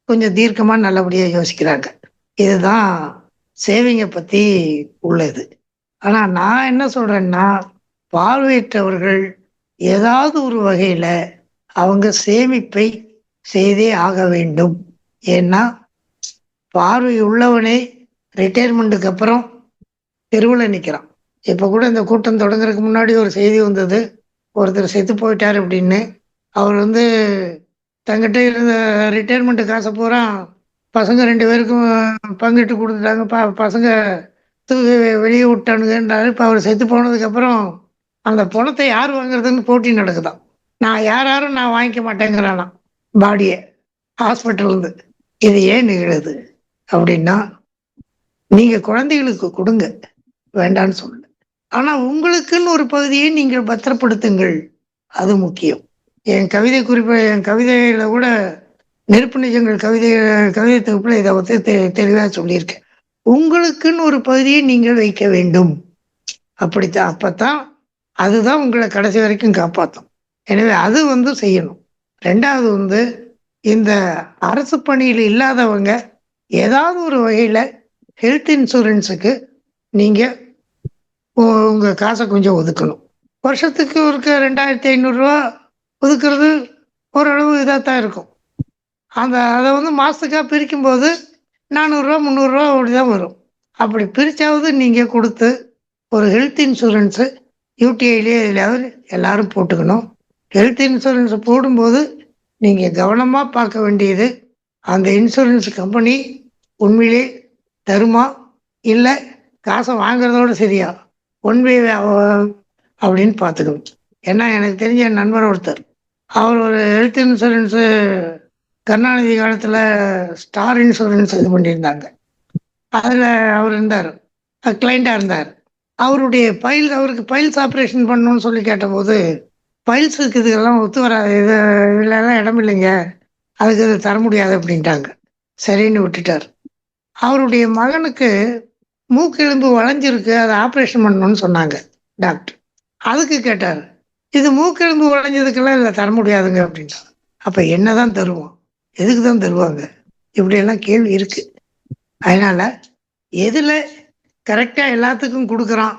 கொஞ்சம் தீர்க்கமாக நல்லபடியாக யோசிக்கிறாங்க. இதுதான் சேவிங்கை பற்றி உள்ளது. ஆனால் நான் என்ன சொல்கிறேன்னா, பார்வையற்றவர்கள் ஏதாவது ஒரு வகையில் அவங்க சேமிப்பை செய்தே ஆக வேண்டும். ஏன்னா பார்வை உள்ளவனே ரிட்டையர்மெண்ட்டுக்கு அப்புறம் தெருவில் நிற்கிறான். இப்போ கூட இந்த கூட்டம் தொடங்குறதுக்கு முன்னாடி ஒரு செய்தி வந்தது, ஒருத்தர் செத்து போயிட்டார் அப்படின்னு. அவர் தங்கிட்ட இருந்த ரிட்டையர்மெண்ட்டு காசை பூரா பசங்க 2 பேருக்கும் பங்கிட்டு கொடுத்துட்டாங்க. பசங்க வெளியே விட்டானுங்கன்றாரு. இப்போ அவர் செத்து போனதுக்கப்புறம் அந்த பணத்தை யார் வாங்குறதுன்னு போட்டி நடக்குதான். யாரும் நான் வாங்கிக்க மாட்டேங்கிறானா பாடியை ஹாஸ்பிட்டல்லேருந்து. இது ஏன் நிகழுது அப்படின்னா, நீங்கள் குழந்தைகளுக்கு கொடுங்க, வேண்டான்னு சொல்ல, ஆனால் உங்களுக்குன்னு ஒரு பகுதியை நீங்கள் பத்திரப்படுத்துங்கள், அது முக்கியம். என் கவிதையில கூட நெருப்பு நிஜங்கள் கவிதை தொகுப்புல இதை தெளிவாக சொல்லியிருக்கேன். உங்களுக்குன்னு ஒரு பகுதியை நீங்கள் வைக்க வேண்டும். அப்படித்தான், அப்பத்தான் அதுதான் உங்களை கடைசி வரைக்கும் காப்பாற்றும். எனவே அது செய்யணும். ரெண்டாவது இந்த அரசு பணியில் இல்லாதவங்க ஏதாவது ஒரு வகையில் ஹெல்த் இன்சூரன்ஸுக்கு நீங்கள் உங்கள் காசை கொஞ்சம் ஒதுக்கணும். வருஷத்துக்கு ஒரு 2500 ரூபா ஒதுக்குறது ஓரளவு இதாக தான் இருக்கும். அதை மாதத்துக்காக பிரிக்கும்போது 400 ரூபா 300 ரூபா அப்படி தான் வரும். அப்படி பிரித்தாவது நீங்கள் கொடுத்து ஒரு ஹெல்த் இன்சூரன்ஸு யூடிஐலேயே எதுலையாவது எல்லாரும் போட்டுக்கணும். ஹெல்த் இன்சூரன்ஸ் போடும்போது நீங்கள் கவனமாக பார்க்க வேண்டியது, அந்த இன்சூரன்ஸ் கம்பெனி உண்மையிலே தருமா, இல்லை காசை வாங்குறதோடு சரியா, ஒன்வே அப்படின்னு பார்த்துக்கணும். ஏன்னா எனக்கு தெரிஞ்ச என் நண்பர் ஒருத்தர், அவர் ஒரு ஹெல்த் இன்சூரன்ஸு கருணாநிதி காலத்தில் ஸ்டார் இன்சூரன்ஸ் இது பண்ணியிருந்தாங்க. அதில் அவர் இருந்தார், கிளைண்டாக இருந்தார். அவருக்கு பைல்ஸ் ஆப்ரேஷன் பண்ணணும்னு சொல்லி கேட்டபோது, பைல்ஸுக்கு இதுக்கெல்லாம் ஒத்து வராது, இதெல்லாம் இடம் இல்லைங்க, அதுக்கு இது தர முடியாது அப்படின்ட்டாங்க. சரின்னு விட்டுட்டார். அவருடைய மகனுக்கு மூக்கெலும்பு வளைஞ்சிருக்கு, அதை ஆப்ரேஷன் பண்ணணும்னு சொன்னாங்க டாக்டர். அதுக்கு கேட்டார், இது மூக்கெலும்பு வளைஞ்சதுக்கெல்லாம் இல்லை தர முடியாதுங்க அப்படின்னா. அப்போ என்னதான் தருவோம், எதுக்கு தான் தருவாங்க, இப்படியெல்லாம் கேள்வி இருக்கு. அதனால எதில் கரெக்டாக எல்லாத்துக்கும் கொடுக்குறான்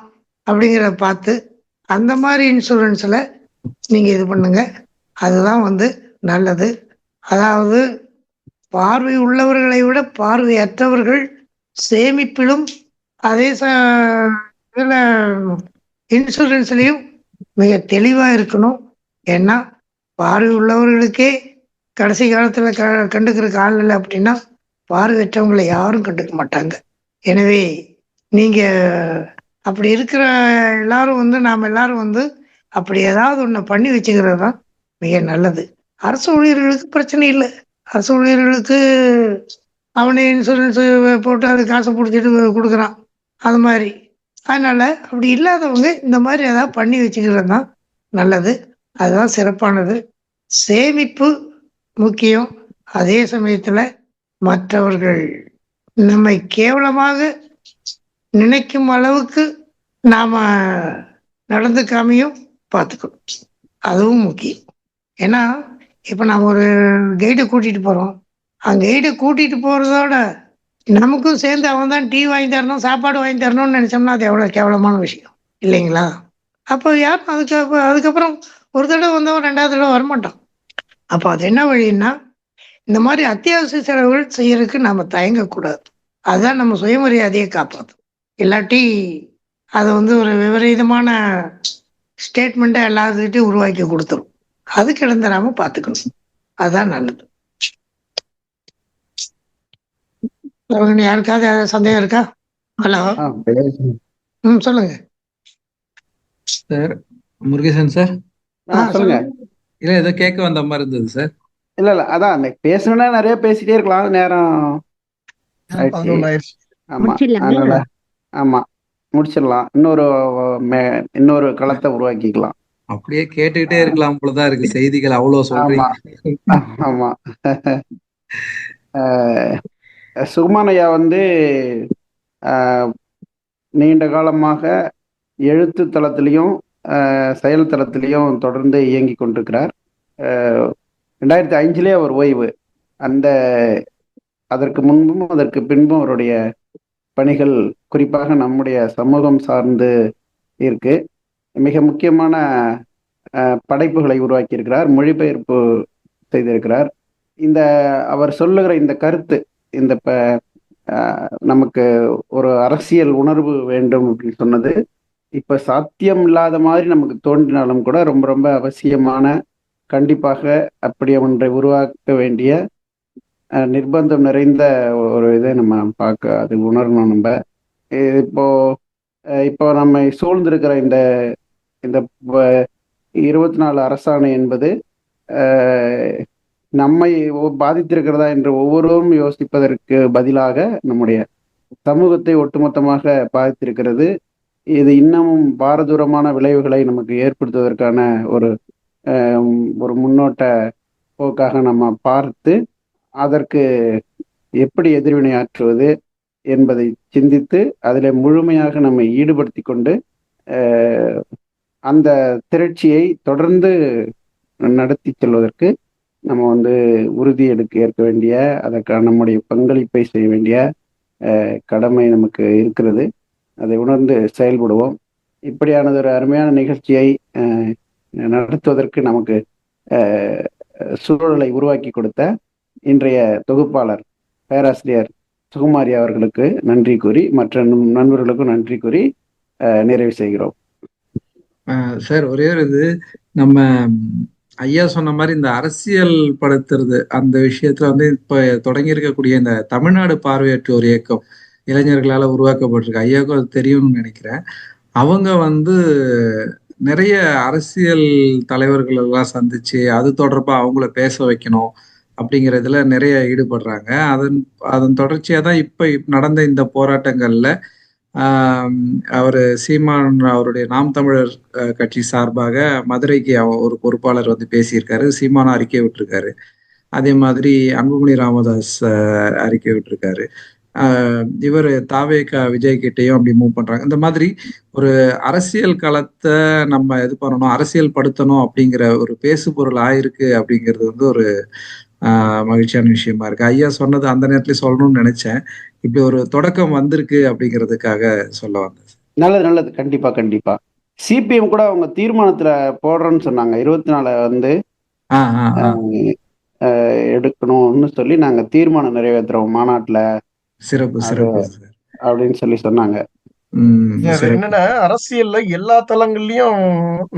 அப்படிங்கிறத பார்த்து அந்த மாதிரி இன்சூரன்ஸில் நீங்க இது பண்ணுங்க. அதுதான் நல்லது. அதாவது பார்வை உள்ளவர்களை விட பார்வையற்றவர்கள் சேமிப்பிலும் அதே இதுல இன்சூரன்ஸ்லயும் மிக தெளிவா இருக்கணும். ஏன்னா பார்வை உள்ளவர்களுக்கே கடைசி காலத்துல கண்டுக்கிறதுக்கு ஆள் இல்லை அப்படின்னா பார்வையற்றவங்களை யாரும் கண்டுக்க மாட்டாங்க. எனவே நீங்க அப்படி இருக்கிற எல்லாரும் நாம் எல்லாரும் அப்படி ஏதாவது ஒண்ணு பண்ணி வச்சுக்கிறது தான் மிக நல்லது. அரசு ஊழியர்களுக்கு பிரச்சனை இல்லை. அரசு ஊழியர்களுக்கு அவனே இன்சூரன்ஸ் போட்டு அது காசை பிடிச்சிட்டு கொடுக்குறான், அது மாதிரி. அதனால அப்படி இல்லாதவங்க இந்த மாதிரி ஏதாவது பண்ணி வச்சுக்கிறது தான் நல்லது. அதுதான் சிறப்பானது. சேமிப்பு முக்கியம். அதே சமயத்துல மற்றவர்கள் நம்மை கேவலமாக நினைக்கும் அளவுக்கு நாம நடந்துக்காமையும் பார்த்துக்கணும். அதுவும் முக்கியம். ஏன்னா இப்ப நம்ம ஒரு கைடை கூட்டிட்டு போறோம். அந்த கைடை கூட்டிட்டு போறதோட நமக்கும் சேர்ந்து அவன் தான் டீ வாங்கி தரணும், சாப்பாடு வாங்கி தரணும்னு நினைச்சோம்னா அது எவ்வளவு கேவலமான விஷயம் இல்லைங்களா? அப்போ யாரும் அதுக்கப்புறம் ஒரு தடவை வந்தவன் 2வது தடவை வரமாட்டான். அப்போ அது என்ன வழின்னா, இந்த மாதிரி அத்தியாவசிய செலவுகள் செய்யறதுக்கு நாம தயங்கக்கூடாது. அதுதான் நம்ம சுயமரியாதையை காப்பாற்றும். இல்லாட்டி அதை ஒரு விபரீதமான ஸ்டேட்மெண்ட்டை எல்லாத்துக்கிட்டையும் உருவாக்கி கொடுத்துரும். அது கிடந்துடாம பார்த்துக்கணும். அதுதான் நல்லது. யாருக்காவது ஏதாவது சந்தேகம் இருக்கா? ஹலோ, சொல்லுங்க சார். முருகேசன் சார். சொல்லுங்க. இல்ல ஏதோ கேட்க வந்த மாதிரி இருந்தது சார். இல்ல அதான் பேசணும்னா நிறைய பேசிட்டே இருக்கலாம், நேரம் ஆயிடுச்சு. ஆமா, அதனால ஆமா முடிச்சிடலாம். இன்னொரு களத்தை உருவாக்கிக்கலாம். அப்படியே கேட்டுக்கிட்டே இருக்கலாம் போலதான் இருக்கு. செய்திகள் அவ்வளவு சொல்றீங்க. ஆமா. சுகுமானையா நீண்ட காலமாக எழுத்து தளத்திலையும் செயல் தளத்திலையும் தொடர்ந்து இயங்கி கொண்டிருக்கிறார். 2005 அவர் ஓய்வு. அதற்கு முன்பும் அதற்கு பின்பும் அவருடைய பணிகள் குறிப்பாக நம்முடைய சமூகம் சார்ந்து இருக்கு. மிக முக்கியமான படைப்புகளை உருவாக்கி இருக்கிறார், மொழிபெயர்ப்பு செய்திருக்கிறார். அவர் சொல்லுகிற இந்த கருத்து, நமக்கு ஒரு அரசியல் உணர்வு வேண்டும் அப்படின்னு சொன்னது இப்ப சாத்தியம் இல்லாத மாதிரி நமக்கு தோன்றினாலும் கூட ரொம்ப ரொம்ப அவசியமான, கண்டிப்பாக அப்படி ஒன்றை உருவாக்க வேண்டிய நிர்பந்தம் நிறைந்த ஒரு இதை நம்ம அது உணரணும். நம்ம இப்போ நம்மை சூழ்ந்திருக்கிற இந்த 24 அரசாணை என்பது நம்மை பாதித்திருக்கிறதா என்று ஒவ்வொருவரும் யோசிப்பதற்கு பதிலாக நம்முடைய சமூகத்தை ஒட்டுமொத்தமாக பாதித்திருக்கிறது. இது இன்னமும் பாரதூரமான விளைவுகளை நமக்கு ஏற்படுத்துவதற்கான ஒரு முன்னோட்ட போக்காக நம்ம பார்த்து அதற்கு எப்படி எதிர்வினையாற்றுவது என்பதை சிந்தித்து அதில் முழுமையாக நம்மை ஈடுபடுத்தி கொண்டு அந்த திரட்சியை தொடர்ந்து நடத்தி செல்வதற்கு நம்ம உறுதி ஏற்க வேண்டிய, அதற்கான நம்முடைய பங்களிப்பை செய்ய வேண்டிய கடமை நமக்கு இருக்கிறது. அதை உணர்ந்து செயல்படுவோம். இப்படியானது ஒரு அருமையான நிகழ்ச்சியை நடத்துவதற்கு நமக்கு சூழலை உருவாக்கி கொடுத்த இன்றைய தொகுப்பாளர் பேராசிரியர் சுகுமாரி அவர்களுக்கு நன்றி கூறி, மற்ற நண்பர்களுக்கும் நன்றி கூறி நிறைவு செய்கிறோம். சார், ஒரே ஒரு இது, நம்ம ஐயா சொன்ன மாதிரி இந்த அரசியல் படுத்துறது அந்த விஷயத்துல இப்ப தொடங்கி இருக்கக்கூடிய இந்த தமிழ்நாடு பார்வையற்றோர் இயக்கம் இளைஞர்களால உருவாக்கப்பட்டிருக்கு. ஐயாவுக்கும் அது தெரியும்னு நினைக்கிறேன். அவங்க நிறைய அரசியல் தலைவர்கள் எல்லாம் சந்திச்சு அது தொடர்பா அவங்கள பேச வைக்கணும் அப்படிங்கிறதுல நிறைய ஈடுபடுறாங்க. அதன் தொடர்ச்சியா தான் இப்ப நடந்த இந்த போராட்டங்கள்ல அவரு சீமான் அவருடைய நாம் தமிழர் கட்சி சார்பாக மதுரைக்கு ஒரு பொறுப்பாளர் பேசியிருக்காரு. சீமான் அறிக்கை விட்டுருக்காரு. அதே மாதிரி அன்புமணி ராமதாஸ் அறிக்கை விட்டுருக்காரு. இவர் தாவேகா விஜய் கிட்டையும் அப்படி மூவ் பண்றாங்க. இந்த மாதிரி ஒரு அரசியல் களத்தை நம்ம இது பண்ணணும், அரசியல் படுத்தணும் அப்படிங்கிற ஒரு பேசு பொருள் ஆயிருக்கு அப்படிங்கிறது ஒரு மகிழ்ச்சியான விஷயமா இருக்கு. ஐயா சொன்னது அந்த நேரத்துல சொல்லணும்னு நினைச்சேன். இப்படி ஒரு தொடக்கம் வந்திருக்கு அப்படிங்கிறதுக்காக சொல்ல வந்தேன். நல்லது, கண்டிப்பா. சிபிஎம் கூட அவங்க தீர்மானத்துல போடுறோன்னு சொன்னாங்க, 24 வந்து ஆ ஆ ஆ எடுக்கணும்னு சொல்லி நாங்க தீர்மானம் நிறைவேற்றுறோம் மாநாட்டுல சிறப்பு அது சிறப்பு சார். அப்படின்னு சொல்லி சொன்னாங்க. அது சிறப்பு. என்னன்னா அரசியல்ல எல்லா தளங்கள்லயும்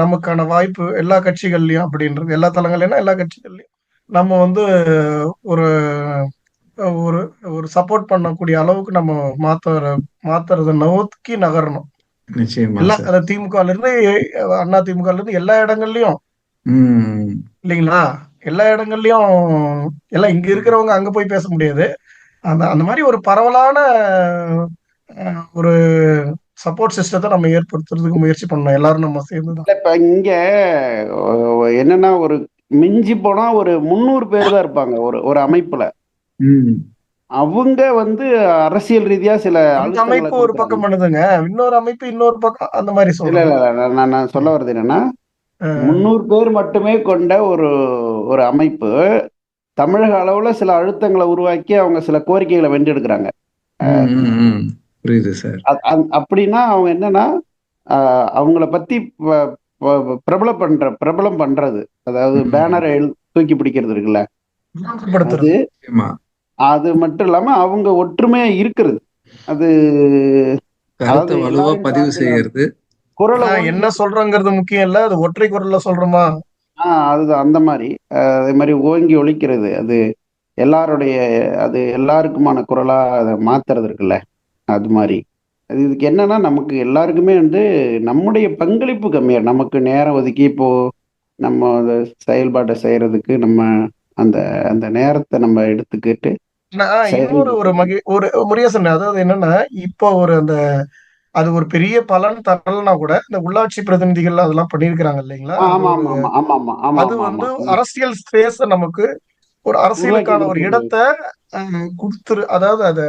நமக்கான வாய்ப்பு, எல்லா கட்சிகள்லயும் அப்படின்றது, எல்லா தளங்கள்லயும் எல்லா கட்சிகள்லயும் நம்ம வந்து ஒரு ஒரு ஒரு சப்போர்ட் பண்ணக்கூடிய அளவுக்கு நம்ம மாத்துறத நோக்கி நகரணும். நிச்சயமா எல்லாம் சார். அத திமுகல இருந்து அண்ணா திமுகல இருந்து எல்லா இடங்கள்லயும் ம் இல்லைங்களா? எல்லா இடங்கள்லயும் எல்லாம் இங்க இருக்கிறவங்க அங்க போய் பேச முடியாது. அந்த அந்த மாதிரி ஒரு பரவலான ஒரு சப்போர்ட் சிஸ்டத்தை நம்ம ஏற்படுத்துறதுக்கு முயற்சி பண்ணணும், எல்லாரும் நம்ம சேர்ந்துதான். இப்ப இங்க என்னன்னா ஒரு மிஞ்சி போனா ஒரு 300 பேர் தான் இருப்பாங்க ஒரு ஒரு அமைப்புல. ம் அவங்க வந்து அரசியல் ரீதியா சில அந்த அழுத்தங்களை அமைப்பு ஒரு கொடுக்குறாங்க. பக்கம் பண்ணுதுங்க, இன்னொரு அமைப்பு இன்னொரு பக்கம், அந்த மாதிரி இல்ல சொல்றேன். இல்ல இல்ல, நான் சொல்ல வர்றது என்னன்னா, அஹ் 300 பேர் மட்டுமே கொண்ட ஒரு ஒரு அமைப்பு தமிழக அளவுல சில அழுத்தங்களை உருவாக்கி அவங்க சில கோரிக்கைகளை வென்றெடுக்கிறாங்க. ம், ம், ம். புரியுது சார். அப்படின்னா அவங்க என்னன்னா அவங்கள பத்தி பிரபலம் பண்றது, அதாவது பேனரை தூக்கி பிடிக்கிறது இருக்குல்ல, விளம்பரப்படுத்துறது. அது நிச்சயமா. அது மட்டும் இல்லாம அவங்க ஒற்றுமையா இருக்கிறது, அது கருத்தை அதாவது வலுவா எல்லாரையும் பதிவு சார்ந்து செய்யறது. குரலை என்ன சொல்றோங்கிறது முக்கியம் இல்ல, அது ஒற்றை குரல்ல சொல்றோமா. அதுதான் அந்த மாதிரி அதே மாதிரி ஓங்கி ஒலிக்கிறது, அது எல்லாருடைய அது எல்லாருக்குமான குரலா அதை மாத்துறது இருக்குல்ல, அது மாதிரி. அது இதுக்கு என்னன்னா நமக்கு எல்லாருக்குமே வந்து நம்முடைய பங்களிப்பு கம்மியா, நமக்கு நேரம் ஒதுக்கி இப்போ நம்ம அந்த செயல்பாட்டை செய்யறதுக்கு நம்ம அந்த அந்த நேரத்தை நம்ம எடுத்துக்கிட்டு இன்னொரு ஒரு ஒரு முருகேசன், அதாவது என்னன்னா இப்போ ஒரு அந்த அது ஒரு பெரிய பலன் தரலனா கூட இந்த உள்ளாட்சி பிரதிநிதிகள் அதெல்லாம் பண்ணியிருக்கிறாங்க இல்லைங்களா, ஆமா ஆமா ஆமா ஆமா ஆமா ஆமா அது ஆமா வந்து ஆமா அரசியல் ஸ்பேஸ நமக்கு ஒரு உருவாக்கி அரசியலுக்கான ஒரு கொடுக்குறது. இடத்தை கொடுத்துரு, அதாவது அதை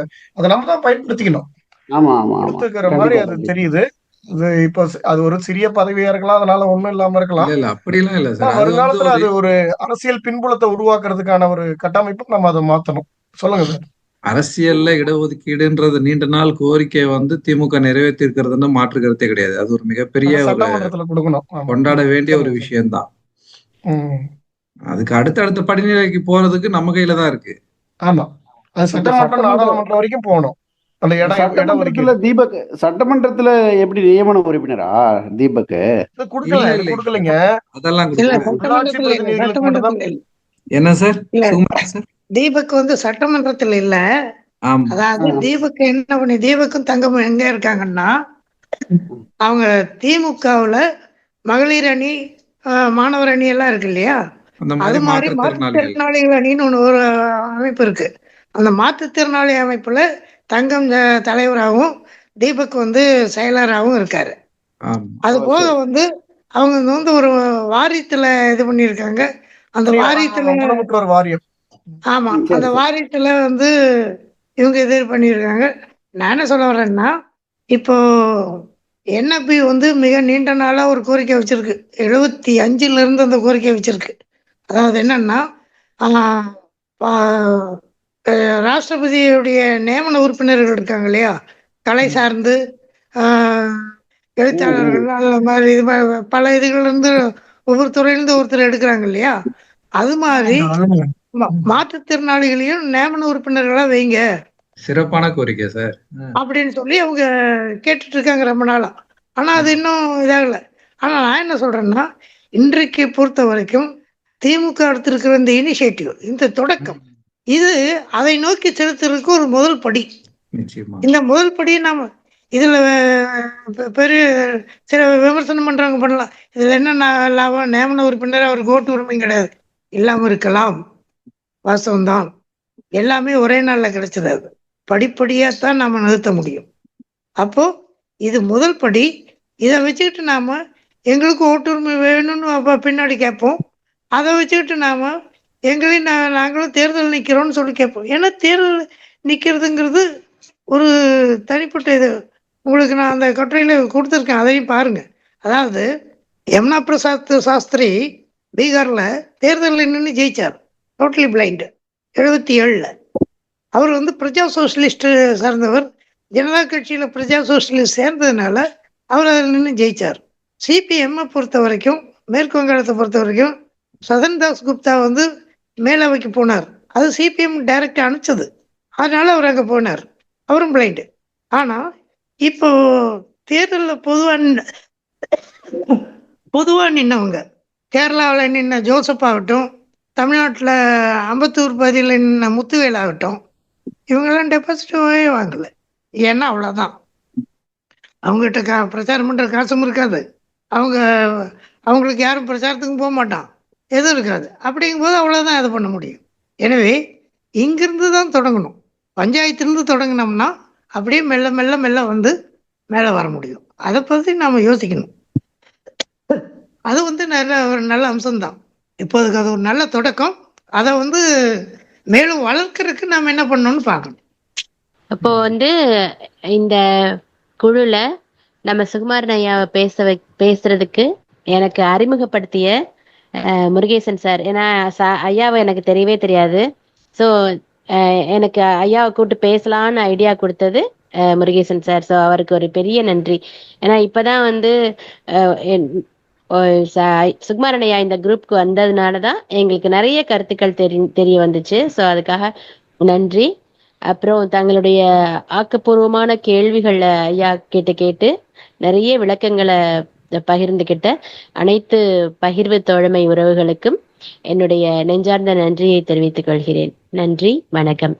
நம்ம தான் பயன்படுத்திக்கணும், ஆமா ஆமா ஆமா கொடுத்துக்கிற மாதிரி கண்டிப்பா அது கண்டிப்பா. தெரியுது. இது இப்போ அது ஒரு சிறிய பதவியா இருக்கலாம், அதனால ஒண்ணும் இல்லாம இல்ல இருக்கலாம். இல்ல அப்படிலாம் இல்ல ஆனா சார். அது வந்து வருங்காலத்துல ஒரு அது ஒரு அரசியல் பின்புலத்தை உருவாக்குறதுக்கான ஒரு கட்டமைப்பு நம்ம அதை மாத்தணும். சொல்லுங்க சார். அரசியல்ல இடஒதுக்கீடுன்றது நீண்ட நாள் கோரிக்கை வந்து திமுக நிறைவேற்றிருக்கிறதுன்னு மாற்று கருத்தே கிடையாது. அது ஒரு மிகப்பெரிய அதை ஒரு சட்டமன்றத்துல கொடுக்கணும். ஆமா. கொண்டாட வேண்டிய ஒரு சொல்லுங்க சார். விஷயம்தான். ம். அதுக்கு அடுத்த படிநிலைக்கு போறதுக்கு நம்ம கையில தான் இருக்கு. ஆமா, அது இப்ப சட்டமன்றம் நாடாளுமன்றம் வரைக்கும் போகணும். அந்த இட சட்டமன்றத்துல ஒதுக்கீடு சட்டமன்றத்துல எப்படி நியமன உறுப்பினரா தீபக்? இது கொடுக்கல, இல்ல இது இல்ல கொடுக்கலைங்க. அதெல்லாம் இல்ல கொடுக்கல. உள்ளாட்சி சட்டமன்றத்துல இல்ல, பிரதிநிதிகளுக்கு மட்டும்தான். சட்டமன்றத்துல இல்ல. என்ன சார் இல்ல சுகுமார் சார்? தீபக் வந்து சட்டமன்றத்துல இல்ல. ஆமா. அதாவது தீபக் என்ன பண்ணி, தீபக்கும் தங்கமும் எங்க இருக்காங்கன்னா, அவங்க திமுகவுல மகளிர் அணி, மாணவர் அணி எல்லாம் இருக்கு இல்லையா, அந்த அது மாதிரி மாதிரி மாற்றுத்திறனாளிகள். மாற்றுத்திறனாளிகள் அணின்னு ஒன்று ஒரு அமைப்பு இருக்கு. அந்த மாற்றுத்திறனாளி அமைப்புல தங்கம் தலைவராகவும் தீபக் வந்து செயலராகவும் இருக்காரு. ஆமா. அது போக வந்து அவங்க வந்து ஒரு வாரியத்துல இது பண்ணியிருக்காங்க. அந்த வாரியத்துல ஊனமுற்றோர் வாரியம். ஆமா, சரி, அந்த சரி. வாரியத்துல வந்து இவங்க இது பண்ணியிருக்காங்க. நான் என்ன சொல்ல வர்றேன்னா, இப்போ என்எப்பி வந்து மிக நீண்ட நாளா ஒரு கோரிக்கை வச்சிருக்கு. 75ல இருந்து அந்த கோரிக்கை வச்சிருக்கு. அதாவது என்னன்னா, ஆஹ், பா- ராஷ்டிரபதியுடைய நியமன உறுப்பினர்கள் இருக்காங்க இல்லையா, கலை சார்ந்து எழுத்தாளர்கள், அந்த மாதிரி இது பல இதுகள்ல இருந்து ஒவ்வொரு துறையிலிருந்து ஒருத்தர் எடுக்கிறாங்க இல்லையா, அது மாதிரி மாற்றுத்திறனாளிகளையும் நியமன உறுப்பினர்களா வைங்க சிறப்பான கோரிக்கை சார். அப்படின்னு சொல்லி அவங்க கேட்டுட்டு இருக்காங்க ரொம்ப நாளா. ஆனா அது இன்னும் இதாகல. ஆனா நான் என்ன சொல்றேன்னா, இன்றைக்கு பொறுத்த வரைக்கும் திமுக எடுத்திருக்கிற இந்த இனிஷியேட்டிவ், இந்த தொடக்கம், இது அதை நோக்கி செலுத்துறதுக்கு ஒரு முதல் படி. நிச்சயமா. இந்த முதல் படி நாம இதுல பெரிய சில விமர்சனம் பண்றவங்க பண்ணலாம், இதுல என்ன லாபம், நியமன உறுப்பினர் அவருக்கு ஓட்டு உரிமை கிடையாது, இல்லாம இருக்கலாம், வாஸ்தவம்தான். எல்லாமே ஒரே நாள்ல கிடைச்சது, அது படிப்படியாத்தான் நாம நிறுத்த முடியும். அப்போ இது முதல் படி. இதை வச்சுக்கிட்டு நாம எங்களுக்கு ஓட்டுரிமை வேணும்னு அப்ப பின்னாடி கேட்போம். அதை வச்சுக்கிட்டு நாம எங்களையும் நாங்களும் தேர்தல் நிற்கிறோம்னு சொல்லி கேட்போம். ஏன்னா தேர்தல் நிற்கிறதுங்கிறது ஒரு தனிப்பட்ட இது. உங்களுக்கு நான் அந்த கட்டுரையில கொடுத்துருக்கேன், அதையும் பாருங்க. அதாவது யமுனா பிரசாத் சாஸ்திரி பீகார்ல தேர்தலில் நின்று ஜெயிச்சார், டோட்டலி பிளைண்ட், 77ல. அவர் வந்து பிரஜா சோசியலிஸ்ட் சார்ந்தவர். ஜனதா கட்சியில பிரஜா சோசியலிஸ்ட் சேர்ந்ததுனால அவர் அதில் நின்று ஜெயிச்சார். சிபிஎம்மை பொறுத்த வரைக்கும், மேற்கு வங்காளத்தை பொறுத்த வரைக்கும் சதன் தாஸ் குப்தா வந்து மேலவைக்கு போனார். அது சிபிஎம் டைரக்டா அனுப்பிச்சது. அதனால அவர் அங்கே போனார். அவரும் பிளைண்டு. ஆனால் இப்போ தேர்தலில் பொதுவாக நின்னவங்க, கேரளாவில் நின்ன ஜோசப் ஆகட்டும், தமிழ்நாட்டில் அம்பத்தூர் பகுதியில் நின்ன முத்துவேல் ஆகட்டும், இவங்கெல்லாம் டெபாசிட்டிவே வாங்கலை. ஏன்னா அவ்வளோதான், அவங்ககிட்ட பிரச்சாரம் பண்ணுற காசும் இருக்காது, அவங்களுக்கு யாரும் பிரச்சாரத்துக்கும் போக மாட்டான், எதுவும் இருக்காது. அப்படிங்கும்போது அவ்வளோதான் இது பண்ண முடியும். எனவே இங்கிருந்து தான் தொடங்கணும். பஞ்சாயத்திலிருந்து தொடங்கினோம்னா அப்படியே மெல்ல மெல்ல மெல்ல வந்து மேலே வர முடியும். அதை பற்றி நாம் யோசிக்கணும். அது வந்து ஒரு நல்ல அம்சம்தான். இப்போதுக்கு அது ஒரு நல்ல தொடக்கம். அதை வந்து மேலும் வளர்க்கறதுக்கு நாம் என்ன பண்ணணும்னு பார்க்கணும். அப்போ வந்து இந்த குழுல நம்ம சுகுமாரன் ஐயாவை பேசுறதுக்கு எனக்கு அறிமுகப்படுத்திய முருகேசன் சார், ஏன்னா ஐயாவை எனக்கு தெரியவே தெரியாது. ஸோ எனக்கு ஐயாவை கூப்பிட்டு பேசலான்னு ஐடியா கொடுத்தது முருகேசன் சார். ஸோ அவருக்கு ஒரு பெரிய நன்றி. ஏன்னா இப்பதான் வந்து சுகுமாரன் ஐயா இந்த குரூப்க்கு வந்ததுனாலதான் எங்களுக்கு நிறைய கருத்துக்கள் தெரிய வந்துச்சு. ஸோ அதுக்காக நன்றி. அப்புறம் தங்களுடைய ஆக்கப்பூர்வமான கேள்விகளை ஐயா கேட்டு நிறைய விளக்கங்களை பகிர்ந்துகிட்ட அனைத்து பகிர்வு தோழமை உறவுகளுக்கும் என்னுடைய நெஞ்சார்ந்த நன்றியை தெரிவித்துக் கொள்கிறேன். நன்றி, வணக்கம்.